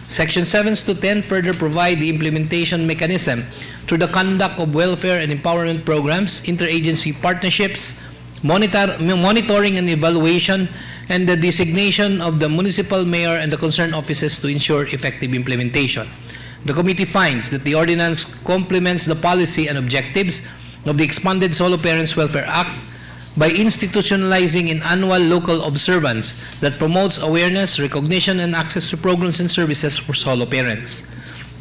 Section 7 to 10 further provide the implementation mechanism through the conduct of welfare and empowerment programs, interagency partnerships, monitoring and evaluation, and the designation of the municipal mayor and the concerned offices to ensure effective implementation. The committee finds that the ordinance complements the policy and objectives of the expanded Solo Parents Welfare Act by institutionalizing an annual local observance that promotes awareness, recognition, and access to programs and services for solo parents.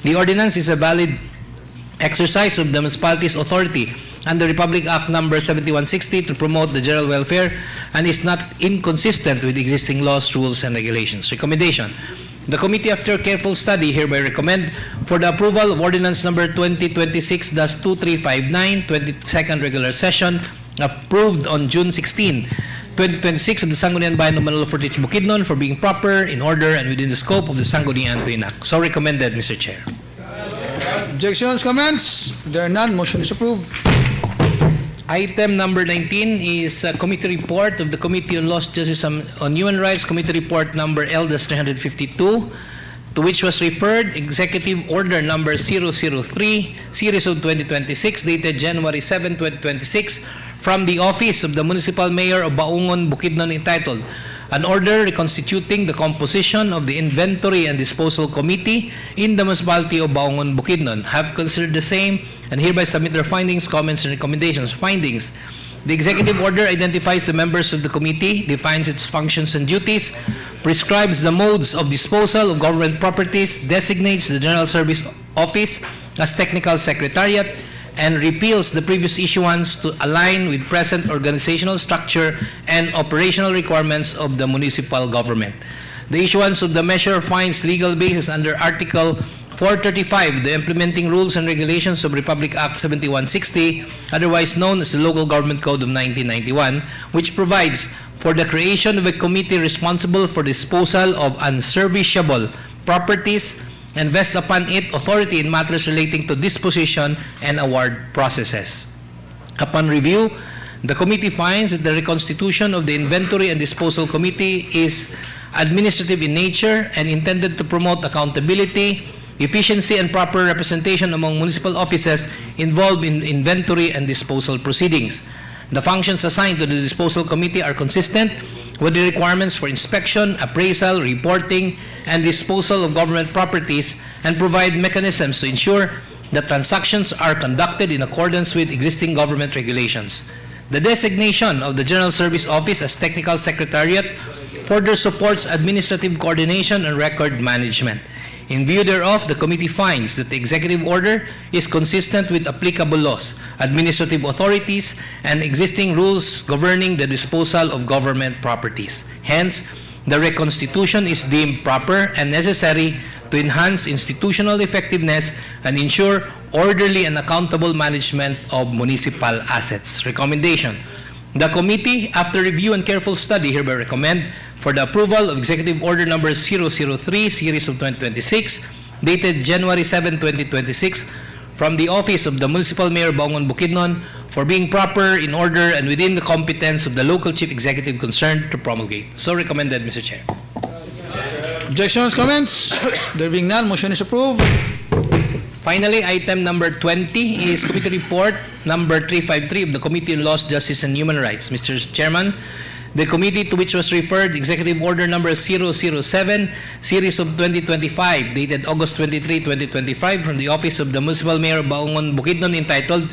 The ordinance is a valid exercise of the municipality's authority under Republic Act Number 7160 to promote the general welfare and is not inconsistent with existing laws, rules, and regulations. Recommendation. The committee, after careful study, hereby recommend for the approval of Ordinance Number 2026-2359, 22nd Regular Session, approved on June 16, 2026 of the Sangguniang Bayan of Manolo Fortich, Bukidnon for being proper, in order, and within the scope of the Sangguniang Act. So recommended, Mr. Chair. Objections, comments? There are none. Motion is approved. Item number 19 is a committee report of the Committee on Laws, Justice, on Human Rights, Committee Report number LDAS-352, to which was referred Executive Order number 003, Series of 2026, dated January 7, 2026, from the Office of the Municipal Mayor of Baungon, Bukidnon, entitled An Order Reconstituting the Composition of the Inventory and Disposal Committee in the Municipality of Baungon, Bukidnon, have considered the same and hereby submit their findings, comments, and recommendations. Findings. The executive order identifies the members of the committee, defines its functions and duties, prescribes the modes of disposal of government properties, designates the General Service Office as Technical Secretariat, and repeals the previous issuance to align with present organizational structure and operational requirements of the municipal government. The issuance of the measure finds legal basis under Article 435, the Implementing Rules and Regulations of Republic Act 7160, otherwise known as the Local Government Code of 1991, which provides for the creation of a committee responsible for disposal of unserviceable properties and vests upon it authority in matters relating to disposition and award processes. Upon review, the committee finds that the reconstitution of the Inventory and Disposal Committee is administrative in nature and intended to promote accountability, efficiency, and proper representation among municipal offices involved in inventory and disposal proceedings. The functions assigned to the Disposal Committee are consistent with the requirements for inspection, appraisal, reporting, and disposal of government properties and provide mechanisms to ensure that transactions are conducted in accordance with existing government regulations. The designation of the General Service Office as Technical Secretariat further supports administrative coordination and record management. In view thereof, the committee finds that the executive order is consistent with applicable laws, administrative authorities, and existing rules governing the disposal of government properties. Hence, the reconstitution is deemed proper and necessary to enhance institutional effectiveness and ensure orderly and accountable management of municipal assets. Recommendation. The committee, after review and careful study, hereby recommend for the approval of Executive Order number 003, Series of 2026, dated January 7, 2026, from the Office of the Municipal Mayor Baungon, Bukidnon, for being proper, in order, and within the competence of the local chief executive concerned to promulgate. So recommended, Mr. Chair. Objections, comments? There being none, motion is approved. Finally, item number 20 is Committee Report number 353 of the Committee on Laws, Justice, and Human Rights. Mr. Chairman, The committee to which was referred, Executive Order number 007, Series of 2025, dated August 23, 2025, from the Office of the Municipal Mayor of Baungon, Bukidnon, entitled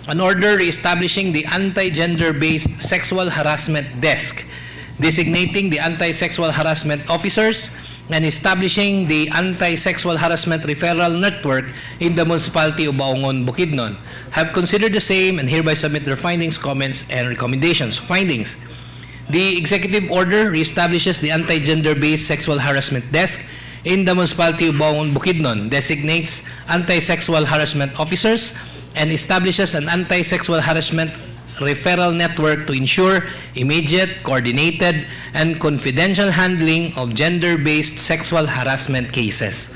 An Order Reestablishing the Anti-Gender-Based Sexual Harassment Desk, designating the anti-sexual harassment officers, and establishing the Anti-Sexual Harassment Referral Network in the Municipality of Baungon, Bukidnon, have considered the same and hereby submit their findings, comments, and recommendations. Findings. The Executive Order reestablishes the Anti-Gender-Based Sexual Harassment Desk in the Municipality of Baungon, Bukidnon, designates anti-sexual harassment officers, and establishes an anti-sexual harassment referral network to ensure immediate, coordinated, and confidential handling of gender-based sexual harassment cases.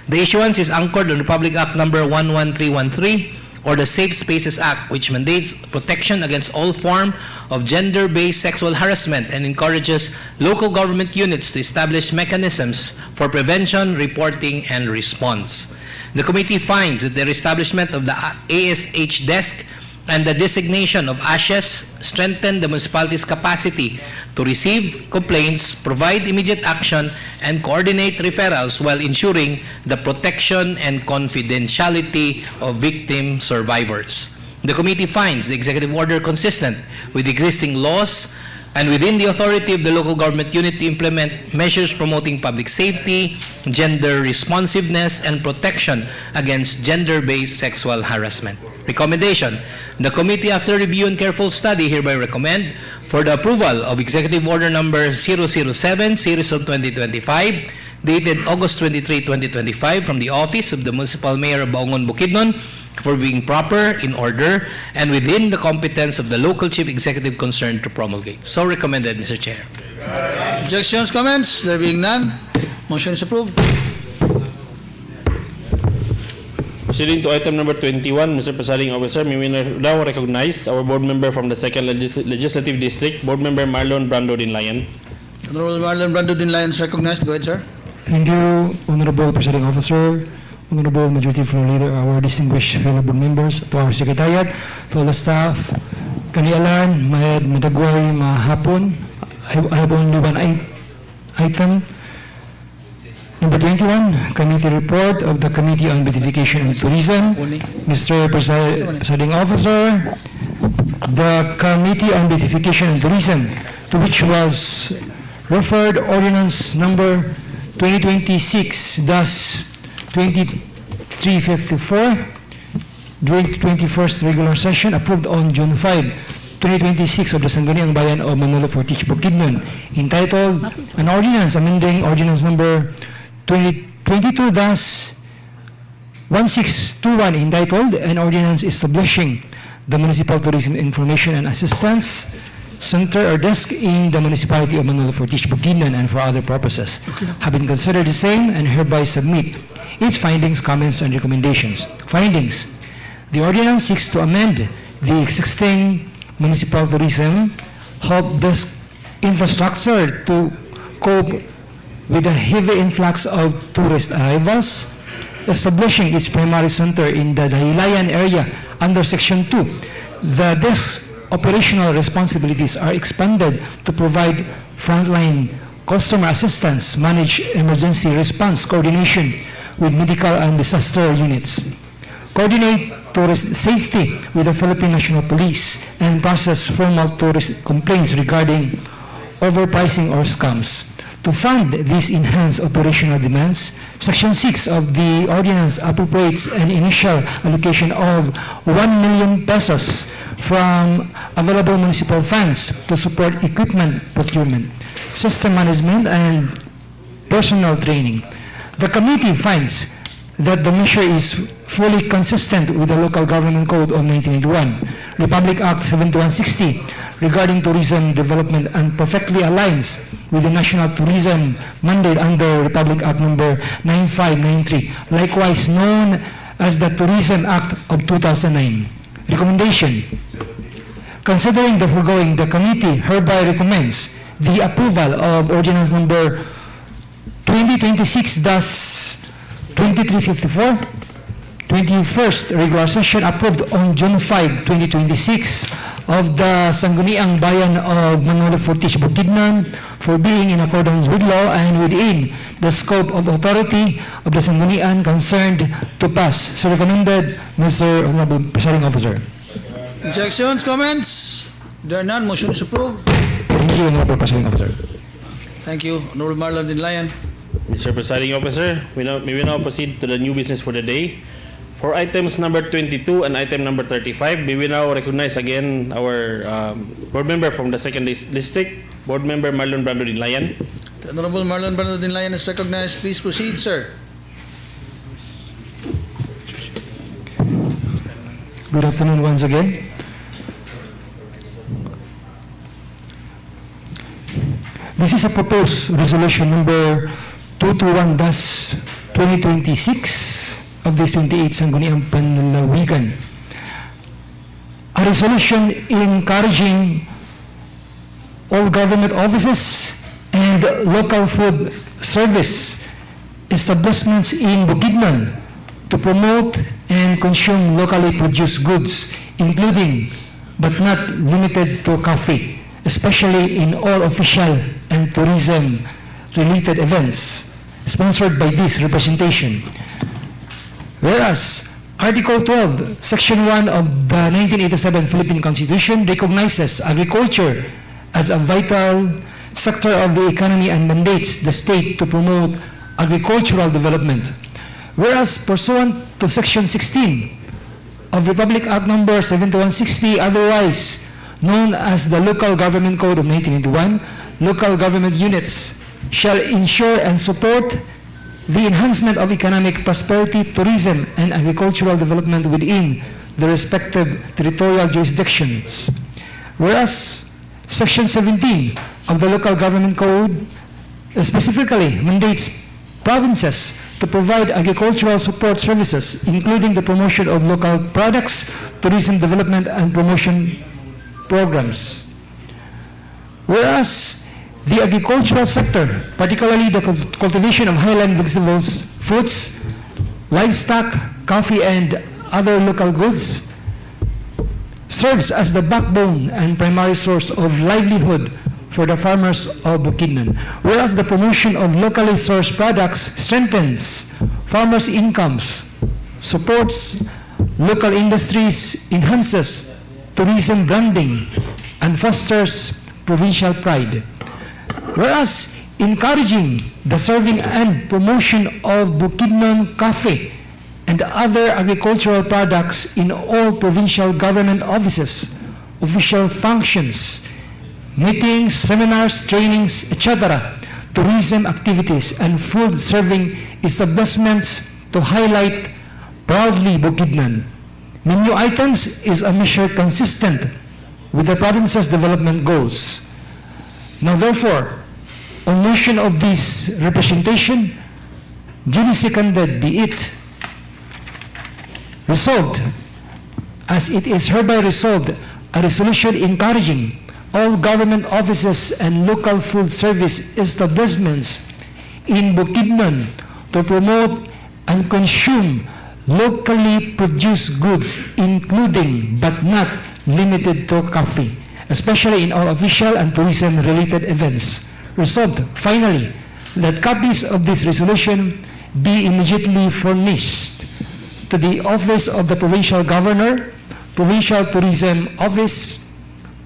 The issuance is anchored on Republic Act number 11313, or the Safe Spaces Act, which mandates protection against all form of gender-based sexual harassment and encourages local government units to establish mechanisms for prevention, reporting, and response. The committee finds that the establishment of the ASH desk and the designation of ASHES strengthen the municipality's capacity to receive complaints, provide immediate action, and coordinate referrals while ensuring the protection and confidentiality of victim survivors. The committee finds the executive order consistent with existing laws and within the authority of the local government unit to implement measures promoting public safety, gender responsiveness, and protection against gender-based sexual harassment. Recommendation: the committee, after review and careful study, hereby recommend for the approval of Executive Order number 007, Series of 2025, dated August 23, 2025, from the Office of the Municipal Mayor of Baungon, Bukidnon, for being proper, in order, and within the competence of the local chief executive concerned to promulgate. So recommended, Mr. Chair. Objections, comments? There being none, motion is approved. Proceeding to item number 21, Mr. Presiding Officer, may we now recognize our board member from the 2nd Legislative District, Board Member Marlon Brando Dinlayan. Honorable Marlon Brando Dinlayan is recognized. Go ahead, sir. Thank you, Honorable Presiding Officer, Honorable Majority Floor Leader, our distinguished fellow board members, to our Secretariat, to all the staff. Kanialan, madagway, mahapon. I have only one item. Number 21, Committee Report of the Committee on Beautification and Tourism. Mr. Presiding Officer, the Committee on Beautification and Tourism, to which was referred Ordinance Number 2026-2354 during the 21st regular session, approved on June 5, 2026 of the Sangguniang Bayan of Manolo Fortich, Bukidnon, entitled An Ordinance Amending Ordinance Number 2022-1621, entitled An Ordinance Establishing the Municipal Tourism Information and Assistance Center or Desk in the Municipality of Manolo Fortich, Bukidnon, and for other purposes. Having considered the same and hereby submit its findings, comments, and recommendations. Findings. The ordinance seeks to amend the existing municipal tourism help desk infrastructure to cope with the heavy influx of tourist arrivals, establishing its primary center in the Dahilayan area under Section 2. The desk's operational responsibilities are expanded to provide frontline customer assistance, manage emergency response coordination with medical and disaster units, coordinate tourist safety with the Philippine National Police, and process formal tourist complaints regarding overpricing or scams. To fund these enhanced operational demands, Section 6 of the ordinance appropriates an initial allocation of 1 million pesos from available municipal funds to support equipment procurement, system management, and personnel training. The committee finds that the measure is fully consistent with the Local Government Code of 1991, Republic Act 7160 regarding tourism development, and perfectly aligns with the National Tourism Mandate under Republic Act number 9593, likewise known as the Tourism Act of 2009. Recommendation. Considering the foregoing, the committee hereby recommends the approval of ordinance number 2026-2354, 21st regular session, approved on June 5, 2026 of the Sangguniang Bayan of Manolo Fortis Bukidnon for being in accordance with law and within the scope of authority of the Sanggunian concerned to pass. So recommended, Mr. Honorable Presiding Officer. Objections, comments? There are none. Motion is approved. Thank you, Honorable Presiding Officer. Thank you, Honorable Marlon Dinlayan. Mr. Presiding Officer, may we now proceed to the new business for the day. For items number 22 and item number 35, we will now recognize again our board member from the second district, Board Member Marlon Brando Dinlayan. The Honorable Marlon Brando Dinlayan is recognized. Please proceed, sir. Good afternoon once again. This is a proposed resolution number 221-2026 of this 28 Sangguniang Panlalawigan. A resolution encouraging all government offices and local food service establishments in Bukidnon to promote and consume locally produced goods, including but not limited to coffee, especially in all official and tourism-related events sponsored by this representation. Whereas Article 12, Section 1 of the 1987 Philippine Constitution recognizes agriculture as a vital sector of the economy and mandates the state to promote agricultural development. Whereas pursuant to Section 16 of Republic Act Number 7160, otherwise known as the Local Government Code of 1981, local government units shall ensure and support the enhancement of economic prosperity, tourism, and agricultural development within the respective territorial jurisdictions. Whereas Section 17 of the Local Government Code specifically mandates provinces to provide agricultural support services, including the promotion of local products, tourism development, and promotion programs. Whereas the agricultural sector, particularly the cultivation of highland vegetables, fruits, livestock, coffee, and other local goods, serves as the backbone and primary source of livelihood for the farmers of Bukidnon. Whereas the promotion of locally sourced products strengthens farmers' incomes, supports local industries, enhances tourism branding, and fosters provincial pride. Whereas encouraging the serving and promotion of Bukidnon coffee and other agricultural products in all provincial government offices, official functions, meetings, seminars, trainings, etc., tourism activities, and food serving establishments to highlight proudly Bukidnon. Menu items is a measure consistent with the province's development goals. Now therefore, on motion of this representation, duly seconded be it resolved, as it is hereby resolved, a resolution encouraging all government offices and local food service establishments in Bukidnon to promote and consume locally produced goods, including but not limited to coffee, especially in all official and tourism-related events. Resolved, finally, that copies of this resolution be immediately furnished to the Office of the Provincial Governor, Provincial Tourism Office,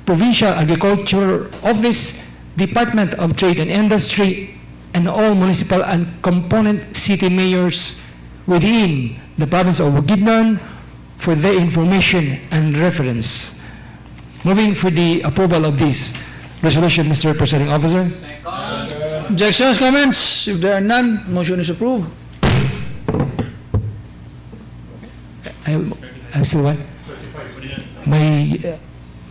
Provincial Agriculture Office, Department of Trade and Industry, and all municipal and component city mayors within the province of Bukidnon for their information and reference. Moving for the approval of this resolution, Mr. Presiding Officer. Objections, comments? If there are none, motion is approved. I still want my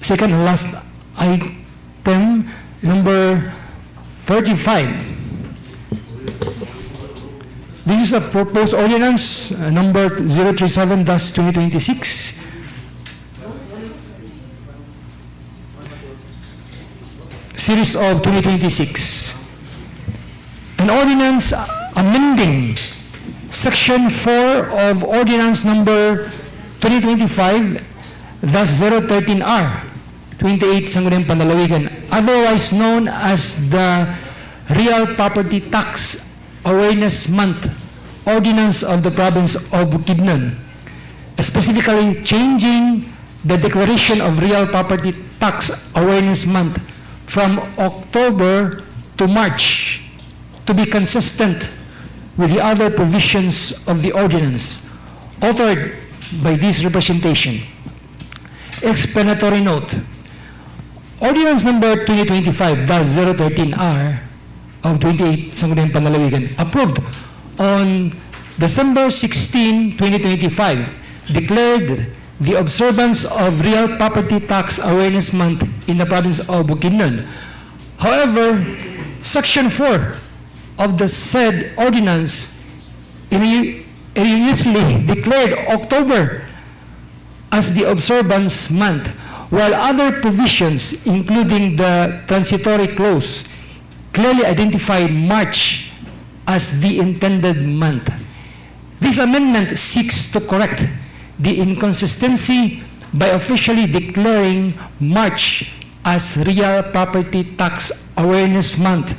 second and last item, number 35. This is a proposed ordinance, number 037-2026. Series of 2026. An ordinance amending Section 4 of Ordinance number 2025-013R 28 Sangguniang Panlalawigan, otherwise known as the Real Property Tax Awareness Month Ordinance of the Province of Bukidnon, specifically changing the declaration of Real Property Tax Awareness Month from October to March to be consistent with the other provisions of the ordinance authored by this representation. Explanatory note. Ordinance number 2025-013R of 28 Sangguniang Panlalawigan, approved on December 16, 2025, declared the observance of Real Property Tax Awareness Month in the province of Bukidnon. However, Section 4 of the said ordinance erroneously declared October as the observance month, while other provisions, including the transitory clause, clearly identified March as the intended month. This amendment seeks to correct the inconsistency by officially declaring March as Real Property Tax Awareness Month,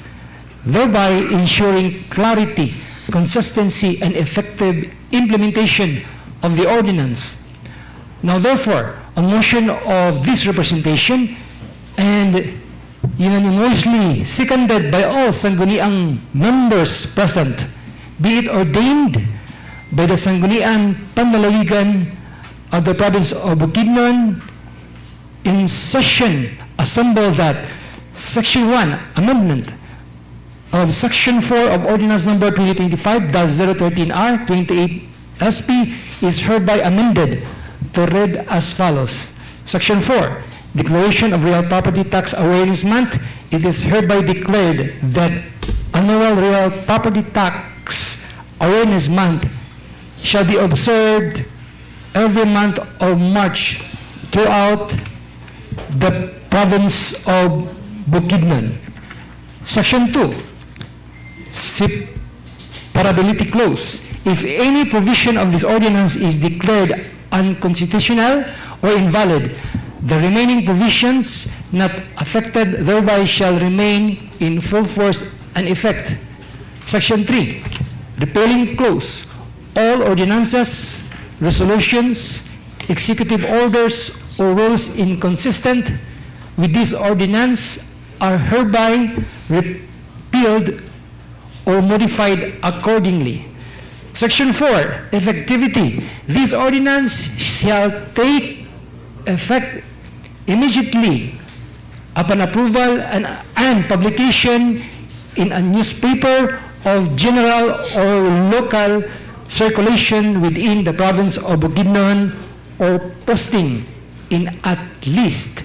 thereby ensuring clarity, consistency, and effective implementation of the ordinance. Now, therefore, on motion of this representation and unanimously seconded by all Sangguniang members present, be it ordained by the Sangguniang Panlalawigan of the province of Bukidnon in session assembled that Section 1 Amendment of Section 4 of Ordinance Number 2025-013R 28 SP is hereby amended to read as follows. Section 4, Declaration of Real Property Tax Awareness Month. It is hereby declared that annual Real Property Tax Awareness Month shall be observed every month of March throughout the province of Bukidnon. Section 2, Separability Clause. If any provision of this ordinance is declared unconstitutional or invalid, the remaining provisions not affected thereby shall remain in full force and effect. Section 3, Repealing Clause. All ordinances, resolutions, executive orders, or rules inconsistent with this ordinance are hereby repealed or modified accordingly. Section 4, Effectivity. This ordinance shall take effect immediately upon approval and publication in a newspaper of general or local circulation within the province of Bukidnon or posting in at least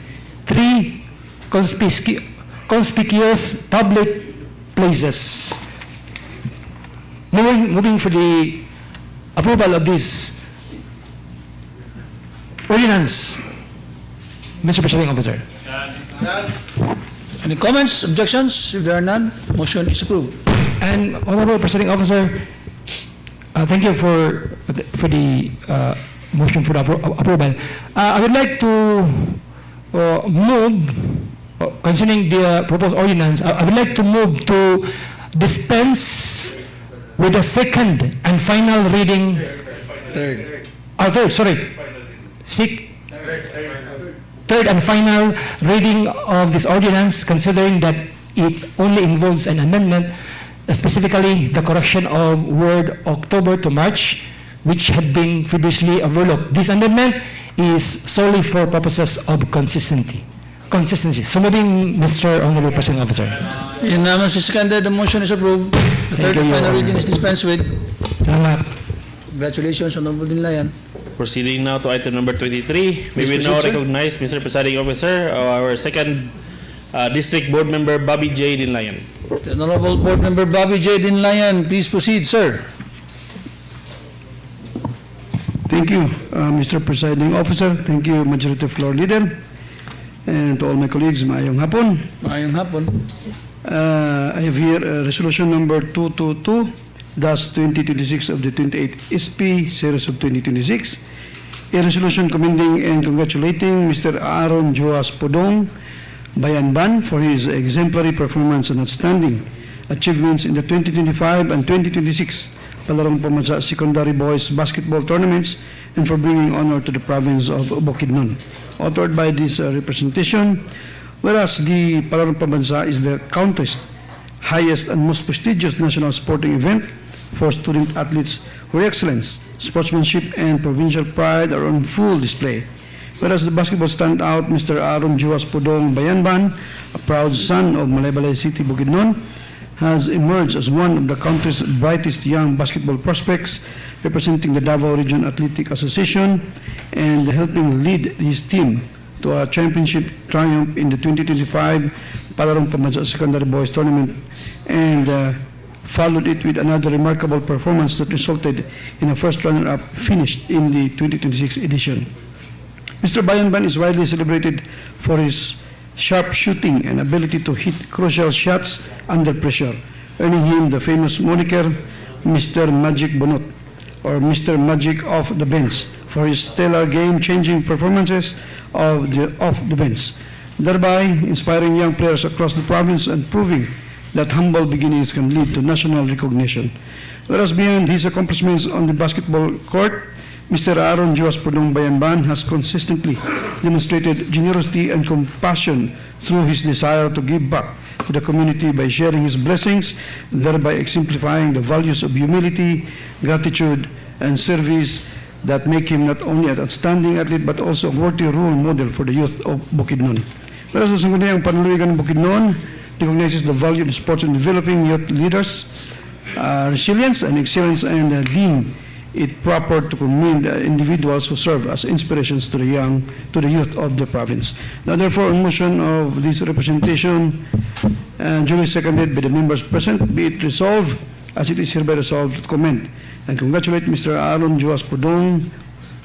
3 conspicuous public places. Moving for the approval of this ordinance, Mr. Presiding Officer. Any comments, objections? If there are none, motion is approved. And Honorable Presiding Officer, thank you for the motion for the approval. I would like to move, concerning the proposed ordinance, I would like to move to dispense with the second and final reading. Third and final reading of this ordinance, considering that it only involves an amendment, specifically the correction of word October to March, which had been previously overlooked. This amendment is solely for purposes of consistency. So moving, Mr. Honorable Presiding Officer. Unanimously seconded, the motion is approved. The third and final reading is dispensed with. Salamat. Congratulations, Honorable Dinlayan. Proceeding now to item number 23. May we now recognize, Mr. Presiding Officer, our second District Board Member, Bobby J. Dinlayan. The Honorable Board Member Bobby J. Dinlayan, please proceed, sir. Thank you, Mr. Presiding Officer. Thank you, Majority Floor Leader. And to all my colleagues, maayong hapon. Maayong hapon. I have here resolution number 222-2026 of the 28th SP series of 2026, A resolution commending and congratulating Mr. Aaron Joas Podong Bayanban for his exemplary performance and outstanding achievements in the 2025 and 2026 Palarong Pambansa Secondary Boys Basketball Tournaments and for bringing honor to the province of Bukidnon. Authored by this representation, whereas the Palarong Pambansa is the country's highest and most prestigious national sporting event for student athletes where excellence, sportsmanship, and provincial pride are on full display. Whereas the basketball standout, Mr. Aaron Joas Podong Bayanban, a proud son of Malaybalay City, Bukidnon, has emerged as one of the country's brightest young basketball prospects, representing the Davao Region Athletic Association and helping lead his team to a championship triumph in the 2025 Palarong Pambansa Secondary Boys Tournament, and followed it with another remarkable performance that resulted in a first runner-up finish in the 2026 edition. Mr. Bayanban is widely celebrated for his sharp shooting and ability to hit crucial shots under pressure, earning him the famous moniker Mr. Magic Bonot, or Mr. Magic off the bench, for his stellar game-changing performances off the bench, thereby inspiring young players across the province and proving that humble beginnings can lead to national recognition. Whereas beyond his accomplishments on the basketball court, Mr. Aaron Joas Podong Bayanban has consistently demonstrated generosity and compassion through his desire to give back to the community by sharing his blessings, thereby exemplifying the values of humility, gratitude, and service that make him not only an outstanding athlete but also a worthy role model for the youth of Bukidnon. Whereas the Sangguniang Panlalawigan Bukidnon recognizes the value of sports in developing youth leaders, resilience and excellence, and deem it proper to commend individuals who serve as inspirations to the youth of the province. Now, therefore, on motion of this representation, duly seconded by the members present, be it resolved as it is hereby resolved to commend and congratulate Mr. Aaron Joas Podong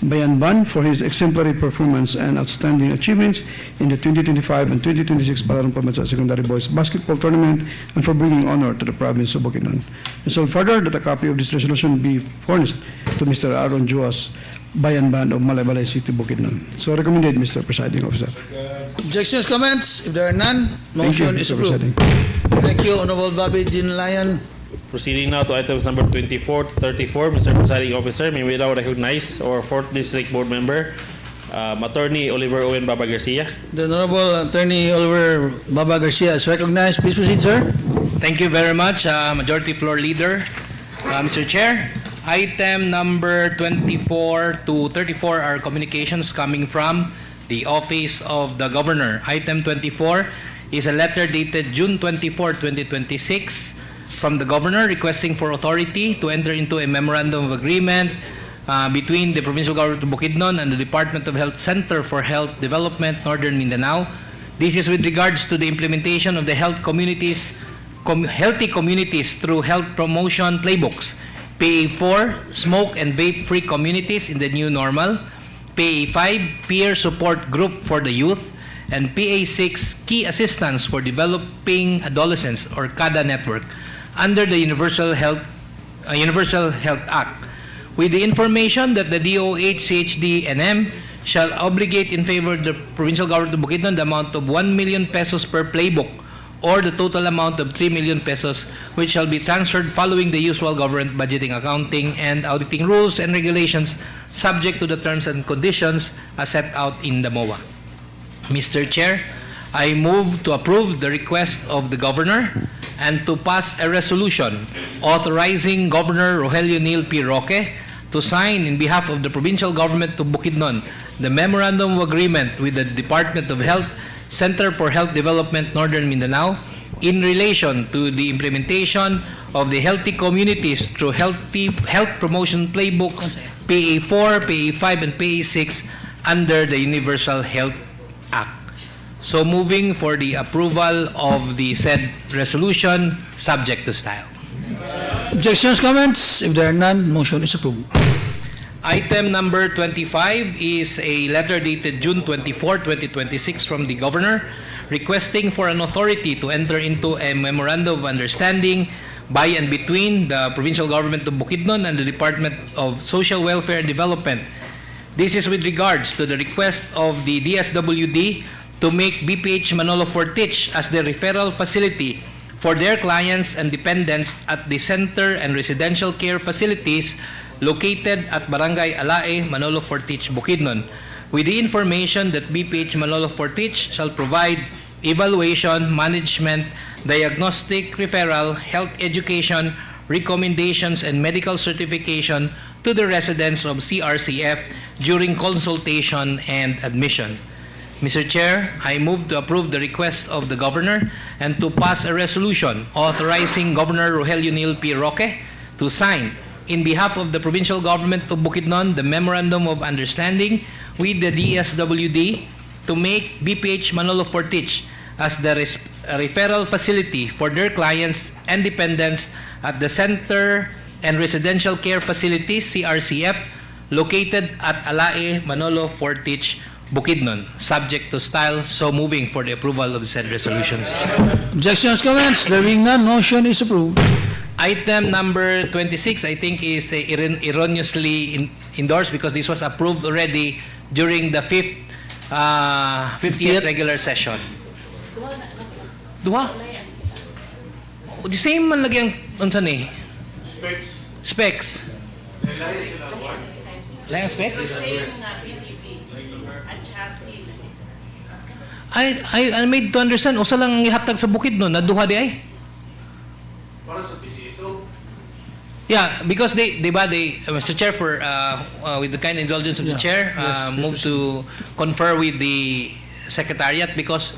Bayanban for his exemplary performance and outstanding achievements in the 2025 and 2026 Palarong Pambansa Secondary Boys Basketball Tournament and for bringing honor to the province of Bukidnon. Resolved further that a copy of this resolution be furnished to Mr. Aaron Joas Bayanban of Malaybalay City, Bukidnon. So recommended, Mr. Presiding Officer. Objections, comments? If there are none, motion is approved. Thank you, Honorable Bobby Dinlayan. Proceeding now to items number 24 to 34, Mr. Presiding Officer, may we now recognize our 4th District Board Member, Attorney Oliver Owen Baba Garcia. The Honorable Attorney Oliver Baba Garcia is recognized. Please proceed, sir. Thank you very much, Majority Floor Leader. Mr. Chair, item number 24 to 34 are communications coming from the Office of the Governor. Item 24 is a letter dated June 24, 2026 from the Governor requesting for authority to enter into a memorandum of agreement between the Provincial Government of Bukidnon and the Department of Health Center for Health Development, Northern Mindanao. This is with regards to the implementation of the healthy communities through health promotion playbooks. PA4, smoke and vape-free communities in the new normal. PA5, peer support group for the youth. And PA6, key assistance for developing adolescents, or CADA network, under the Universal Health Act, with the information that the DOH, CHD, and M shall obligate in favor of the Provincial Government of Bukidnon the amount of 1 million pesos per playbook, or the total amount of 3 million pesos, which shall be transferred following the usual government budgeting, accounting, and auditing rules and regulations, subject to the terms and conditions as set out in the MOA. Mr. Chair, I move to approve the request of the Governor and to pass a resolution authorizing Governor Rogelio Neil P. Roque to sign in behalf of the Provincial Government of Bukidnon the Memorandum of Agreement with the Department of Health Center for Health Development, Northern Mindanao, in relation to the implementation of the healthy communities through health promotion playbooks PA4, PA5, and PA6 under the Universal Health Act. So moving for the approval of the said resolution, subject to style. Objections, comments? If there are none, motion is approved. Item number 25 is a letter dated June 24, 2026 from the Governor requesting for an authority to enter into a memorandum of understanding by and between the Provincial Government of Bukidnon and the Department of Social Welfare and Development This is with regards to the request of the DSWD to make BPH Manolo Fortich as the referral facility for their clients and dependents at the center and residential care facilities located at Barangay Alae, Manolo Fortich, Bukidnon, with the information that BPH Manolo Fortich shall provide evaluation, management, diagnostic, referral, health education, recommendations, and medical certification to the residents of CRCF during consultation and admission. Mr. Chair, I move to approve the request of the Governor and to pass a resolution authorizing Governor Rogelio Neal P. Roque to sign, in behalf of the Provincial Government of Bukidnon, the Memorandum of Understanding with the DSWD to make BPH Manolo Fortich as the referral facility for their clients and dependents at the Center and Residential Care Facilities, CRCF, located at Alae, Manolo Fortich, Bukidnon, subject to style, so moving for the approval of said resolutions. Objections, comments? There being none, motion is approved. Item number 26, I think, is erroneously endorsed because this was approved already during the 50th regular session. Duha? The same man lagi ang unsan eh? Specs. Lain specs? I made to understand, usa lang ihatag sa Bukidnon, naduha di ay? Para sa PCSO? Yeah, because Mr. Chair, for with the kind indulgence of the chair, move to confer with the Secretariat because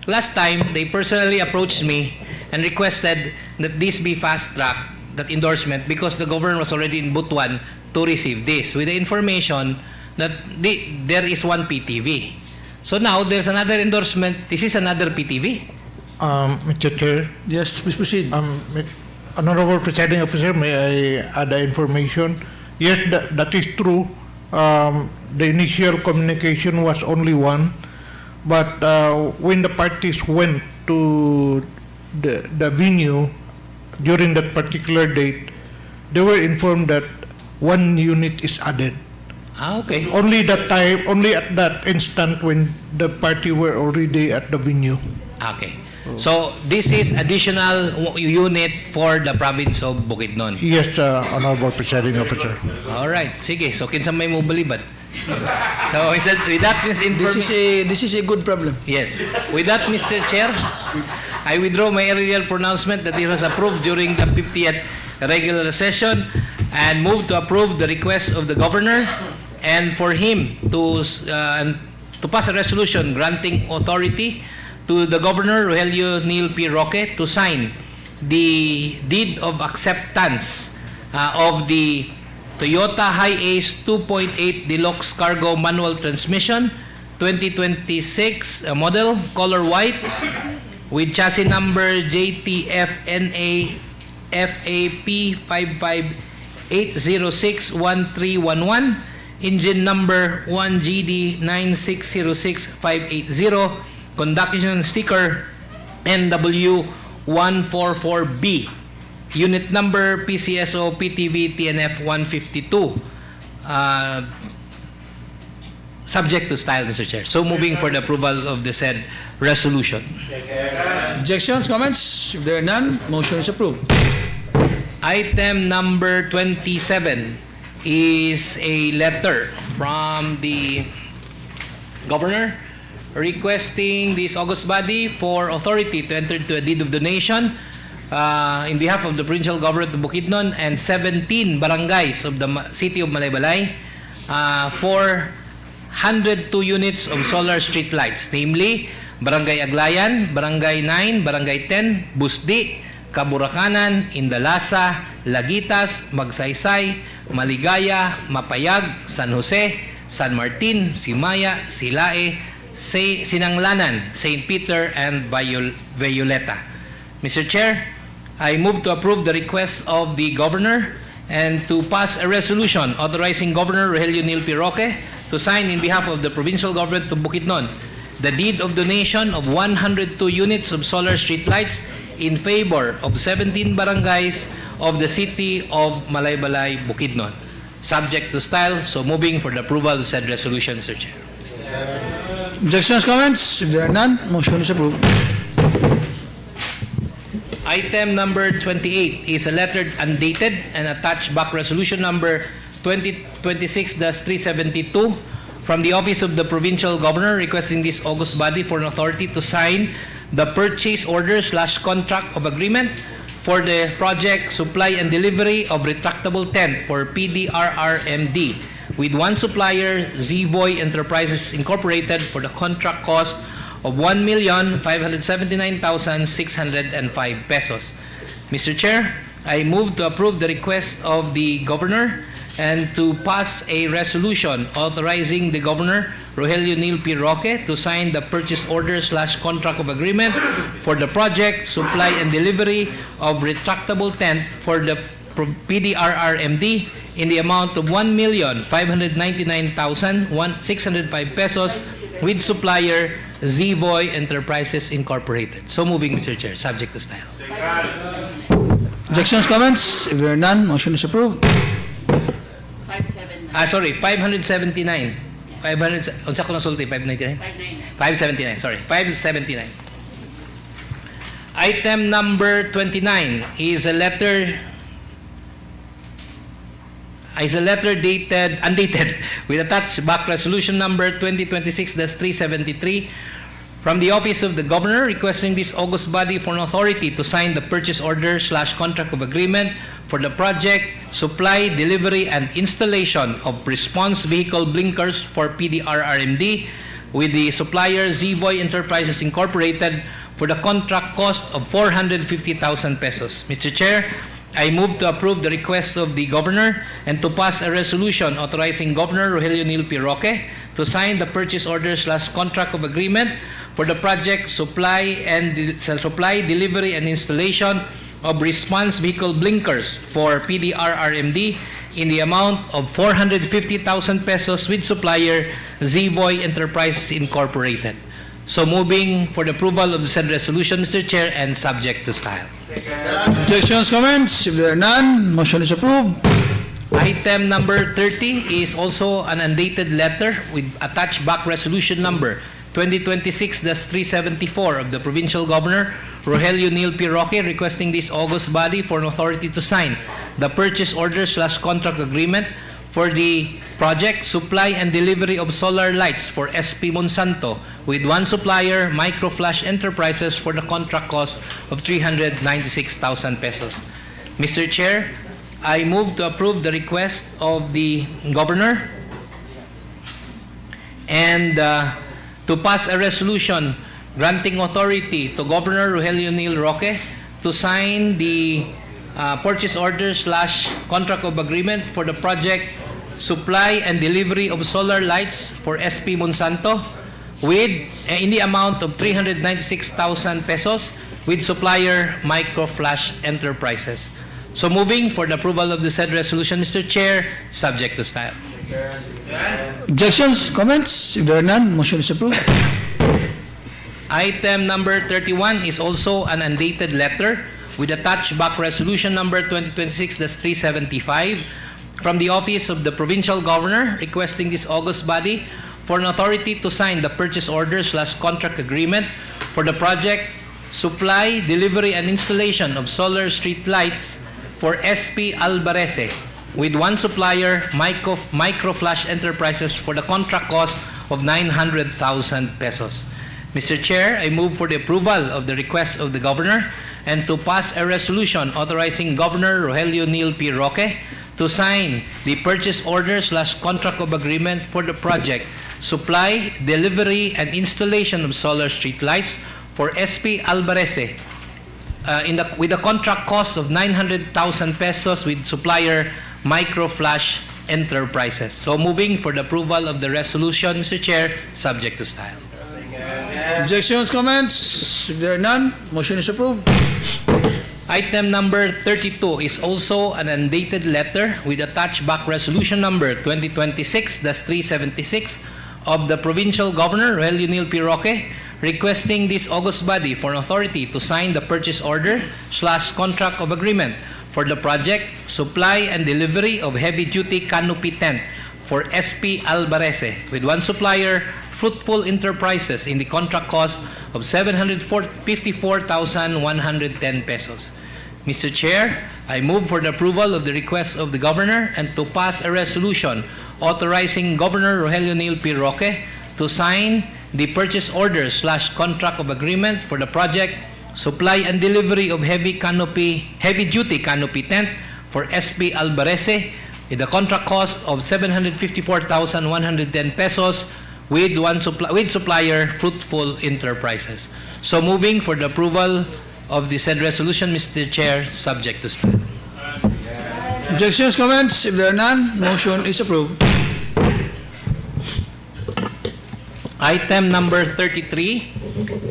last time they personally approached me and requested that this be fast-tracked, that endorsement, because the governor was already in Butuan to receive this with the information that there is one PTV. So now there's another endorsement. This is another PTV. Mr. Chair. Yes, please proceed. Honorable Presiding Officer, may I add the information? Yes, that is true. The initial communication was only one, but when the parties went to the venue during that particular date, they were informed that one unit is added. Okay. Only that time, only at that instant when the party were already at the venue. Okay. So this is additional unit for the province of Bukidnon. Yes, Honorable Presiding Officer. All right. Sige. So kinsa may mo balibad. So with that, this is a good problem. Yes. With that, Mr. Chair, I withdraw my earlier pronouncement that it was approved during the 50th regular session and move to approve the request of the governor and for him to pass a resolution granting authority to the Governor Rogelio Neal P. Roque to sign the deed of acceptance of the Toyota Hi-Ace 2.8 Deluxe Cargo Manual Transmission 2026 model, color white, with chassis number JTF-NA FAP 558061311, engine number 1GD9606580, conduction sticker NW144B, unit number PCSO PTV TNF 152, subject to style, Mr. Chair. So moving for the approval of the said resolution. Objections, comments? If there are none, motion is approved. Item number 27 is a letter from the governor requesting this august body for authority to enter into a deed of donation in behalf of the provincial government of Bukidnon and 17 barangays of the city of Malaybalay for 102 units of solar street lights, namely Barangay Aglayan, Barangay 9, Barangay 10, Busdi, Kaburakanan, Indalasa, Lagitas, Magsaysay, Maligaya, Mapayag, San Jose, San Martin, Simaya, Silae, Sinanglanan, St. Peter, and Violeta. Mr. Chair, I move to approve the request of the governor and to pass a resolution authorizing Governor Rogelio Neal P. Roque to sign in behalf of the provincial government of Bukidnon the deed of donation of 102 units of solar street lights in favor of 17 barangays of the city of Malaybalay, Bukidnon. subject to style. So moving for the approval of said resolution, Mr. Chair. Objections, comments? If there are none, motion is approved. Item number 28 is a letter undated and attached back resolution number 2026-372 from the Office of the Provincial Governor requesting this August body for an authority to sign the purchase order/contract of agreement for the project supply and delivery of retractable tent for PDRRMD with one supplier, Zvoy Enterprises Incorporated, for the contract cost of 1,579,605 pesos. Mr. Chair, I move to approve the request of the Governor and to pass a resolution authorizing the Governor, Rogelio Neil P. Roque, to sign the purchase order/contract of agreement for the project supply and delivery of retractable tent for the PDRRMD in the amount of 1,599,605 pesos with supplier Zvoy Enterprises Incorporated. So moving, Mr. Chair, subject to style. Objections, comments? If there are none, motion is approved. 579. 500, unsa ko nasulti? 599? 579, sorry. 579. Item number 29 is a letter undated with attached back resolution number 2026-373 from the Office of the Governor requesting this August body for an authority to sign the purchase order/contract of agreement for the project supply, delivery, and installation of response vehicle blinkers for PDRRMD with the supplier Zvoy Enterprises Incorporated for the contract cost of 450,000 pesos. Mr. Chair, I move to approve the request of the Governor and to pass a resolution authorizing Governor Rogelio Neil P. Roque to sign the purchase order/contract of agreement for the project supply, delivery, and installation of response vehicle blinkers for PDRRMD in the amount of 450,000 pesos with supplier Zvoy Enterprises Incorporated. So moving for the approval of the said resolution, Mr. Chair, and subject to style. Objections, comments? If there are none, motion is approved. Item number 30 is also an undated letter with attached back resolution number 2026-374 of the Provincial Governor, Rogelio Neil P. Roque, requesting this August body for an authority to sign the purchase order/contract agreement for the project supply and delivery of solar lights for SP Monsanto with one supplier, Microflash Enterprises, for the contract cost of 396,000 pesos. Mr. Chair, I move to approve the request of the Governor and to pass a resolution granting authority to Governor Rogelio Neil Roque to sign the purchase order/contract of agreement for the project supply and delivery of solar lights for SP Monsanto with in the amount of 396,000 pesos with supplier Microflash Enterprises. So moving for the approval of the said resolution, Mr. Chair, subject to style. Objections, comments? If there are none, motion is approved. Item number 31 is also an undated letter with attached back resolution number 2026-375 from the Office of the Provincial Governor requesting this August body for an authority to sign the purchase order/contract agreement for the project supply, delivery, and installation of solar street lights for SP Albarese with one supplier, Microflash Enterprises, for the contract cost of 900,000 pesos. Mr. Chair, I move for the approval of the request of the Governor and to pass a resolution authorizing Governor Rogelio Neil P. Roque to sign the purchase order/contract of agreement for the project supply, delivery, and installation of solar street lights for SP Albarese with a contract cost of 900,000 pesos with supplier Microflash Enterprises. So moving for the approval of the resolution, Mr. Chair, subject to style. Objections, comments? If there are none, motion is approved. Item number 32 is also an undated letter with attached back resolution number 2026-376 of the Provincial Governor, Rogelio Neil P. Roque, requesting this August body for an authority to sign the purchase order/contract of agreement for the project supply and delivery of heavy-duty canopy tent for SP Albarese with one supplier, Fruitful Enterprises, in the contract cost of 754,110 pesos. Mr. Chair, I move for the approval of the request of the Governor and to pass a resolution authorizing Governor Rogelio Neal P. Roque to sign the purchase order / contract of agreement for the project supply and delivery of heavy-duty canopy tent for SP Albarese with the contract cost of 754,110 pesos with supplier Fruitful Enterprises. So moving for the approval of the said resolution, Mr. Chair, subject to staff. Objections, comments? If there are none, motion is approved. Item number 33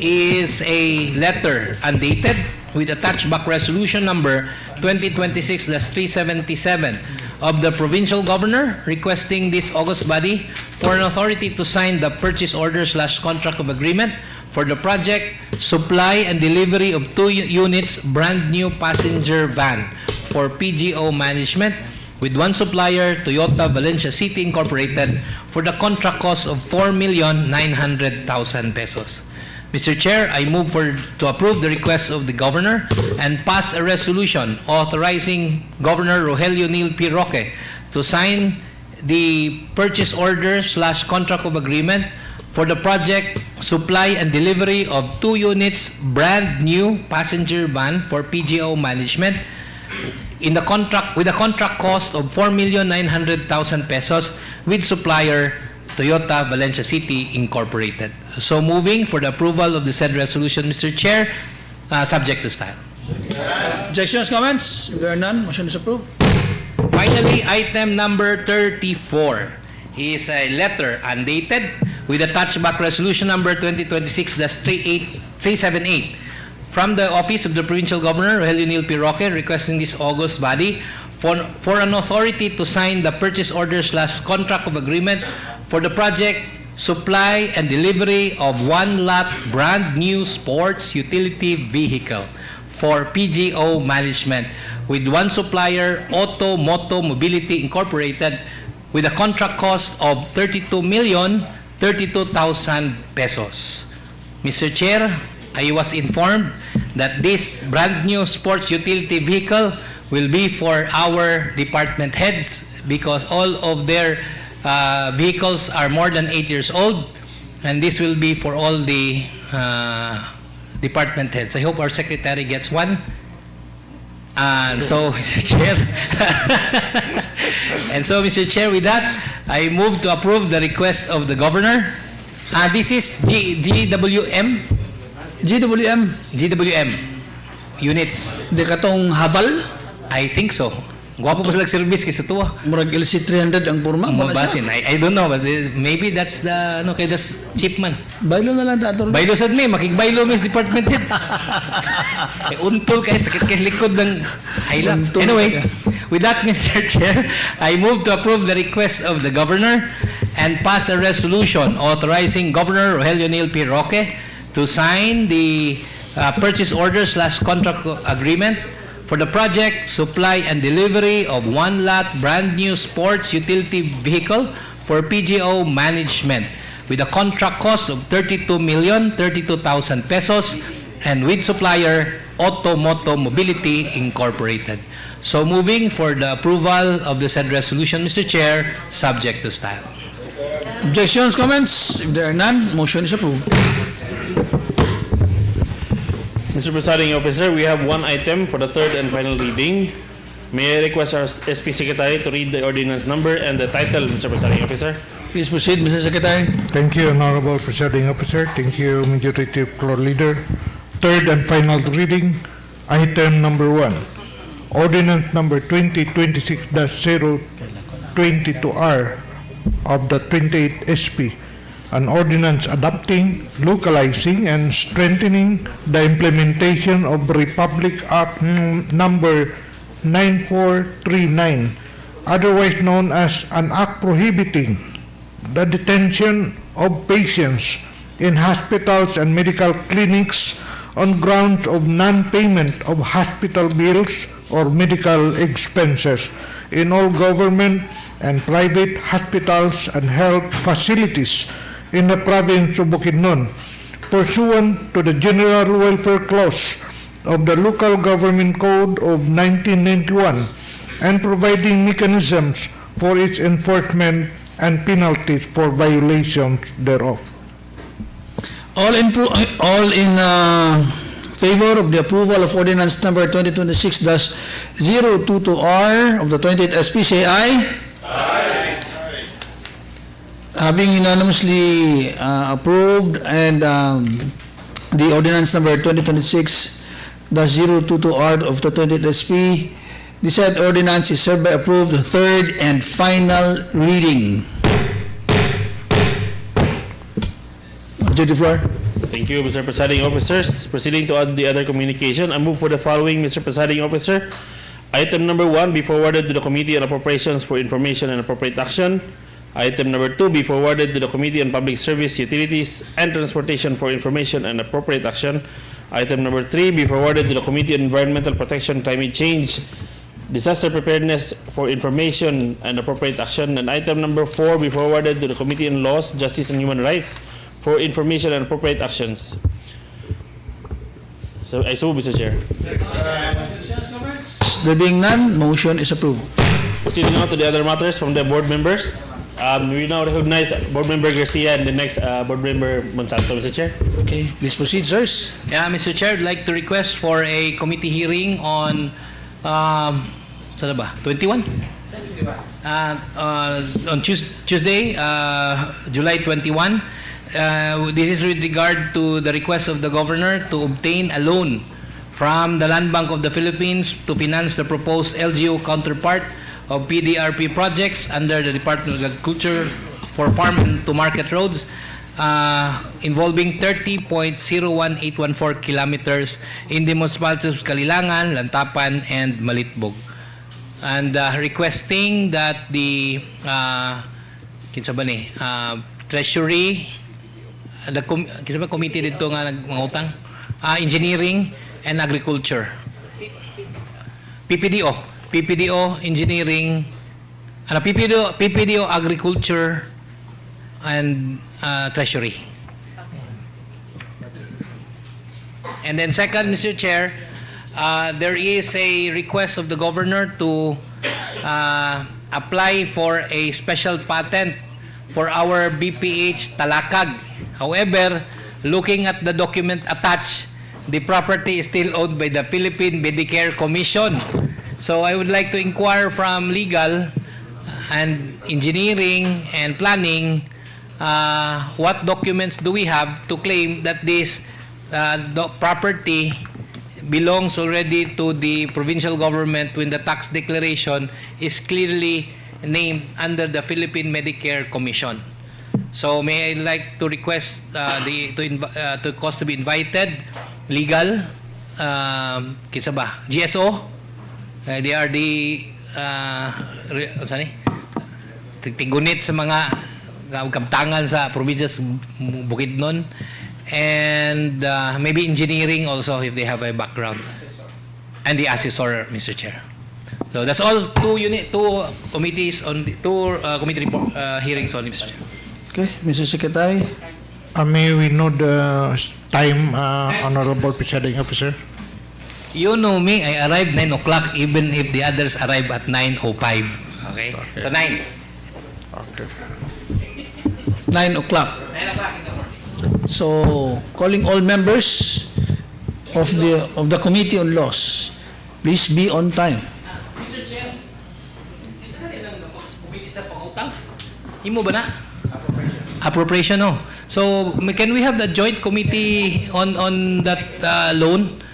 is a letter undated with attached back resolution number 2026-377 of the provincial governor requesting this august body for an authority to sign the purchase order / contract of agreement for the project supply and delivery of 2 units brand new passenger van for PGO management with one supplier, Toyota Valencia City Incorporated, for the contract cost of 4,900,000 pesos. Mr. Chair, I move to approve the request of the Governor and pass a resolution authorizing Governor Rogelio Neal P. Roque to sign the purchase order / contract of agreement for the project supply and delivery of 2 units brand new passenger van for PGO management with a contract cost of 4,900,000 pesos with supplier Toyota Valencia City Incorporated. So moving for the approval of the said resolution, Mr. Chair, subject to style. Objections, comments? If there are none, motion is approved. Finally, item number 34 is a letter undated with attached back resolution number 2026-378 from the Office of the Provincial Governor, Rogelio Neal P. Roque, requesting this august body for an authority to sign the purchase order / contract of agreement for the project supply and delivery of 1 lot brand new sports utility vehicle for PGO management with one supplier, Auto Moto Mobility Incorporated, with a contract cost of 32,032,000 pesos. Mr. Chair, I was informed that this brand new sports utility vehicle will be for our department heads because all of their vehicles are more than 8 years old, and this will be for all the department heads. I hope our secretary gets one. And so, Mr. Chair, Mr. Chair, with that, I move to approve the request of the Governor. This is GWM units. Di katong Haval? I think so. Gwapo pa sila service kaysa tuwa. Murag LC 300 ang purma. Mabasin. I don't know, but maybe that's the that's cheap man. Baylo na lang dato. Baylo sad me, makigbaylo mis department head. Untol kay sakit kay likod ng highlands. Anyway, with that, Mr. Chair, I move to approve the request of the Governor and pass a resolution authorizing Governor Rogelio Neal P. Roque to sign the purchase order / contract agreement for the project supply and delivery of 1 lot brand new sports utility vehicle for PGO management with a contract cost of 32,032,000 pesos and with supplier Auto Moto Mobility Incorporated. So moving for the approval of the said resolution, Mr. Chair, subject to style. Objections, comments? If there are none, motion is approved. Mr. Presiding Officer, we have one item for the third and final reading. May I request our SP Secretary to read the ordinance number and the title, Mr. Presiding Officer? Please proceed, Mr. Secretary. Thank you, Honorable Presiding Officer. Thank you, Majority Floor Leader. Third and final reading, item number 1. Ordinance number 2026-022R of the 28th SP. An ordinance adopting, localizing, and strengthening the implementation of Republic Act number 9439, otherwise known as an act prohibiting the detention of patients in hospitals and medical clinics on grounds of non-payment of hospital bills or medical expenses in all government and private hospitals and health facilities in the province of Bukidnon, pursuant to the General Welfare Clause of the Local Government Code of 1991 and providing mechanisms for its enforcement and penalties for violations thereof. All in favor of the approval of ordinance number 2026-022R of the 20th SP, say aye. Aye. Having unanimously approved and the ordinance number 2026-022R of the 20th SP, the said ordinance is hereby approved the third and final reading. Majority floor. Thank you, Mr. Presiding Officers. Proceeding to add the other communication, I move for the following, Mr. Presiding Officer. Item number 1 be forwarded to the Committee on Appropriations for information and appropriate action. Item number 2 be forwarded to the Committee on Public Service, Utilities, and Transportation for information and appropriate action. Item number 3 be forwarded to the Committee on Environmental Protection, Climate Change, Disaster Preparedness for information and appropriate action. And item number 4 be forwarded to the Committee on Laws, Justice, and Human Rights for information and appropriate actions. So I so, Mr. Chair. There being none, motion is approved. Proceeding on to the other matters from the board members. We now recognize Board Member Garcia and the next Board Member Monsanto, Mr. Chair. Okay, please proceed, sirs. Yeah, Mr. Chair, I'd like to request for a committee hearing on, saan ba? 21? On Tuesday, July 21. This is with regard to the request of the governor to obtain a loan from the Land Bank of the Philippines to finance the proposed LGU counterpart of PDRP projects under the Department of Agriculture for farm and to market roads involving 30.01814 kilometers in the municipalities of Kalilangan, Lantapan, and Malitbog. And requesting that the kinsa ba ni Treasury, the committee dito nga nagmangutang, engineering and agriculture, PPDO engineering, PPDO agriculture and treasury. And then second, Mr. Chair, there is a request of the governor to apply for a special patent for our BPH Talakag. However, looking at the document attached, the property is still owned by the Philippine Medicare Commission. So I would like to inquire from legal and engineering and planning, what documents do we have to claim that this property belongs already to the provincial government when the tax declaration is clearly named under the Philippine Medicare Commission. So may I like to request to cause to be invited legal, kinsa ba? GSO. They are the tinggunit sa mga kabtangan sa provinces Bukidnon, and maybe engineering also if they have a background, and the assessor, Mr. Chair. So that's all. Two committees on committee report, hearings on, Mr. Chair. Okay, Mr. Secretary. May we know the time, Honorable Presiding Officer? You know me, I arrived 9 o'clock even if the others arrive at 9:05. Okay? So 9. Okay. 9 o'clock. 9 o'clock in the morning. So, calling all members of the Committee on Laws, please be on time. Mr. Chair, isa na rin ang committee sa pangutang? Imo ba na? Appropriation, no? So, can we have the joint committee on that loan?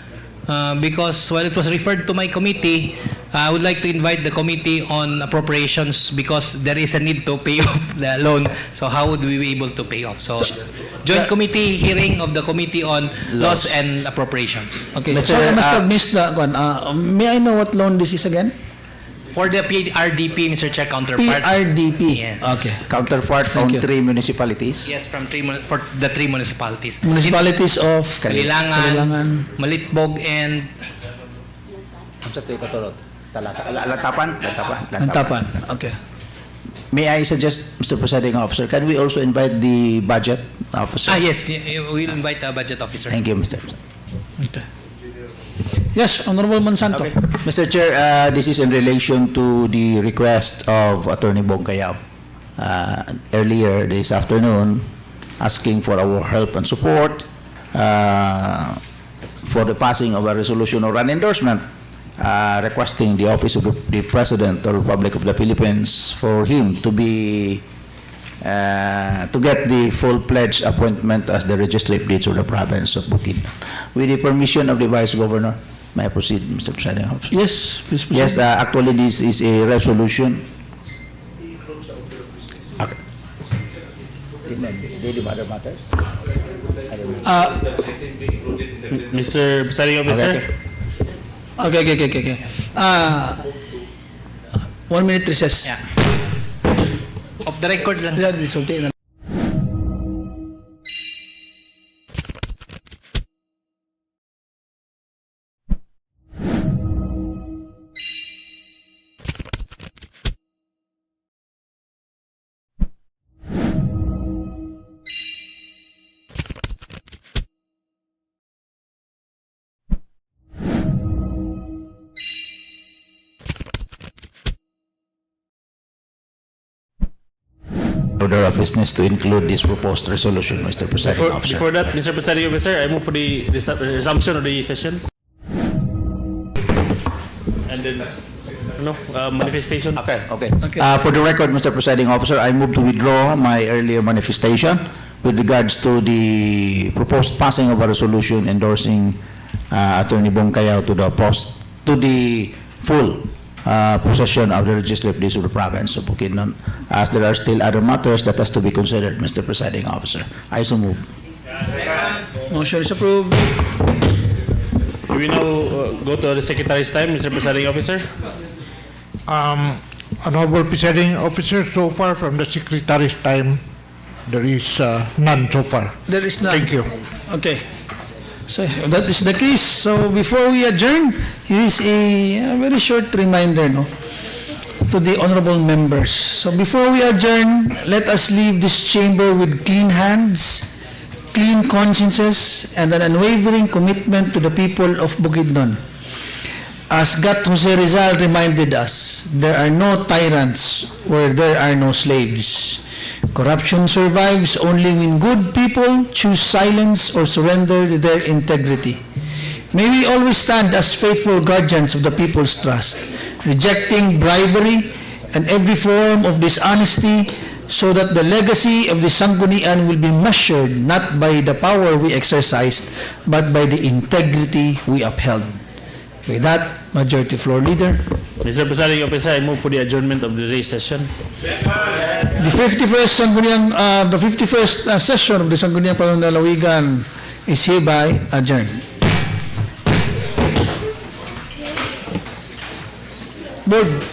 Because while it was referred to my committee, I would like to invite the committee on appropriations because there is a need to pay off the loan. So how would we be able to pay off? So joint committee hearing of the committee on laws and appropriations. Okay. Sorry, I must have missed that one. May I know what loan this is again? For the PRDP, Mr. Chair, counterpart. PRDP. Yes. Okay. Counterpart on 3 municipalities. Yes, for the 3 municipalities. Municipalities of Kalilangan, Malitbog, and Sa tuyo katulad. Latapan. Antapan. Okay. May I suggest, Mr. Presiding Officer, can we also invite the budget officer? Yes, we'll invite the budget officer. Thank you, Mr. President. Okay. Yes, Honorable Monsanto. Okay. Mr. Chair, this is in relation to the request of Attorney Bongkayao earlier this afternoon, asking for our help and support for the passing of a resolution or an endorsement requesting the Office of the President of the Republic of the Philippines for him to be to get the full-pledged appointment as the Registry of Deeds of the Province of Bukidnon. With the permission of the Vice Governor, may I proceed, Mr. Presiding Officer? Yes, please proceed. Yes, actually this is a resolution. Okay. Did the other matters? Mr. Presiding Officer? Okay. 1 minute recess. Yeah. Off the record lang. Yeah, resulti na. Order of business to include this proposed resolution, Mr. Presiding Officer. Before that, Mr. Presiding Officer, I move for the resumption of the session. And then, manifestation. Okay. For the record, Mr. Presiding Officer, I move to withdraw my earlier manifestation with regards to the proposed passing of a resolution endorsing Attorney Bongkayao to the full possession of the Registry of Deeds of the Province of Bukidnon, as there are still other matters that has to be considered, Mr. Presiding Officer. I so move. Motion is approved. We now go to the Secretary's time, Mr. Presiding Officer. Honorable Presiding Officer, so far from the Secretary's time, there is none so far. There is none. Thank you. Okay. So that is the case. So before we adjourn, here is a very short reminder, to the honorable members. So before we adjourn, let us leave this chamber with clean hands, clean consciences, and an unwavering commitment to the people of Bukidnon. As Gat Jose Rizal reminded us, there are no tyrants where there are no slaves. Corruption survives only when good people choose silence or surrender their integrity. May we always stand as faithful guardians of the people's trust, rejecting bribery and every form of dishonesty, so that the legacy of the Sangguniang will be measured not by the power we exercised, but by the integrity we upheld. With that, Majority Floor Leader. Mr. Presiding Officer, I move for the adjournment of the today's session. The 51st session of the Sangguniang Panlalawigan is hereby adjourned. Board.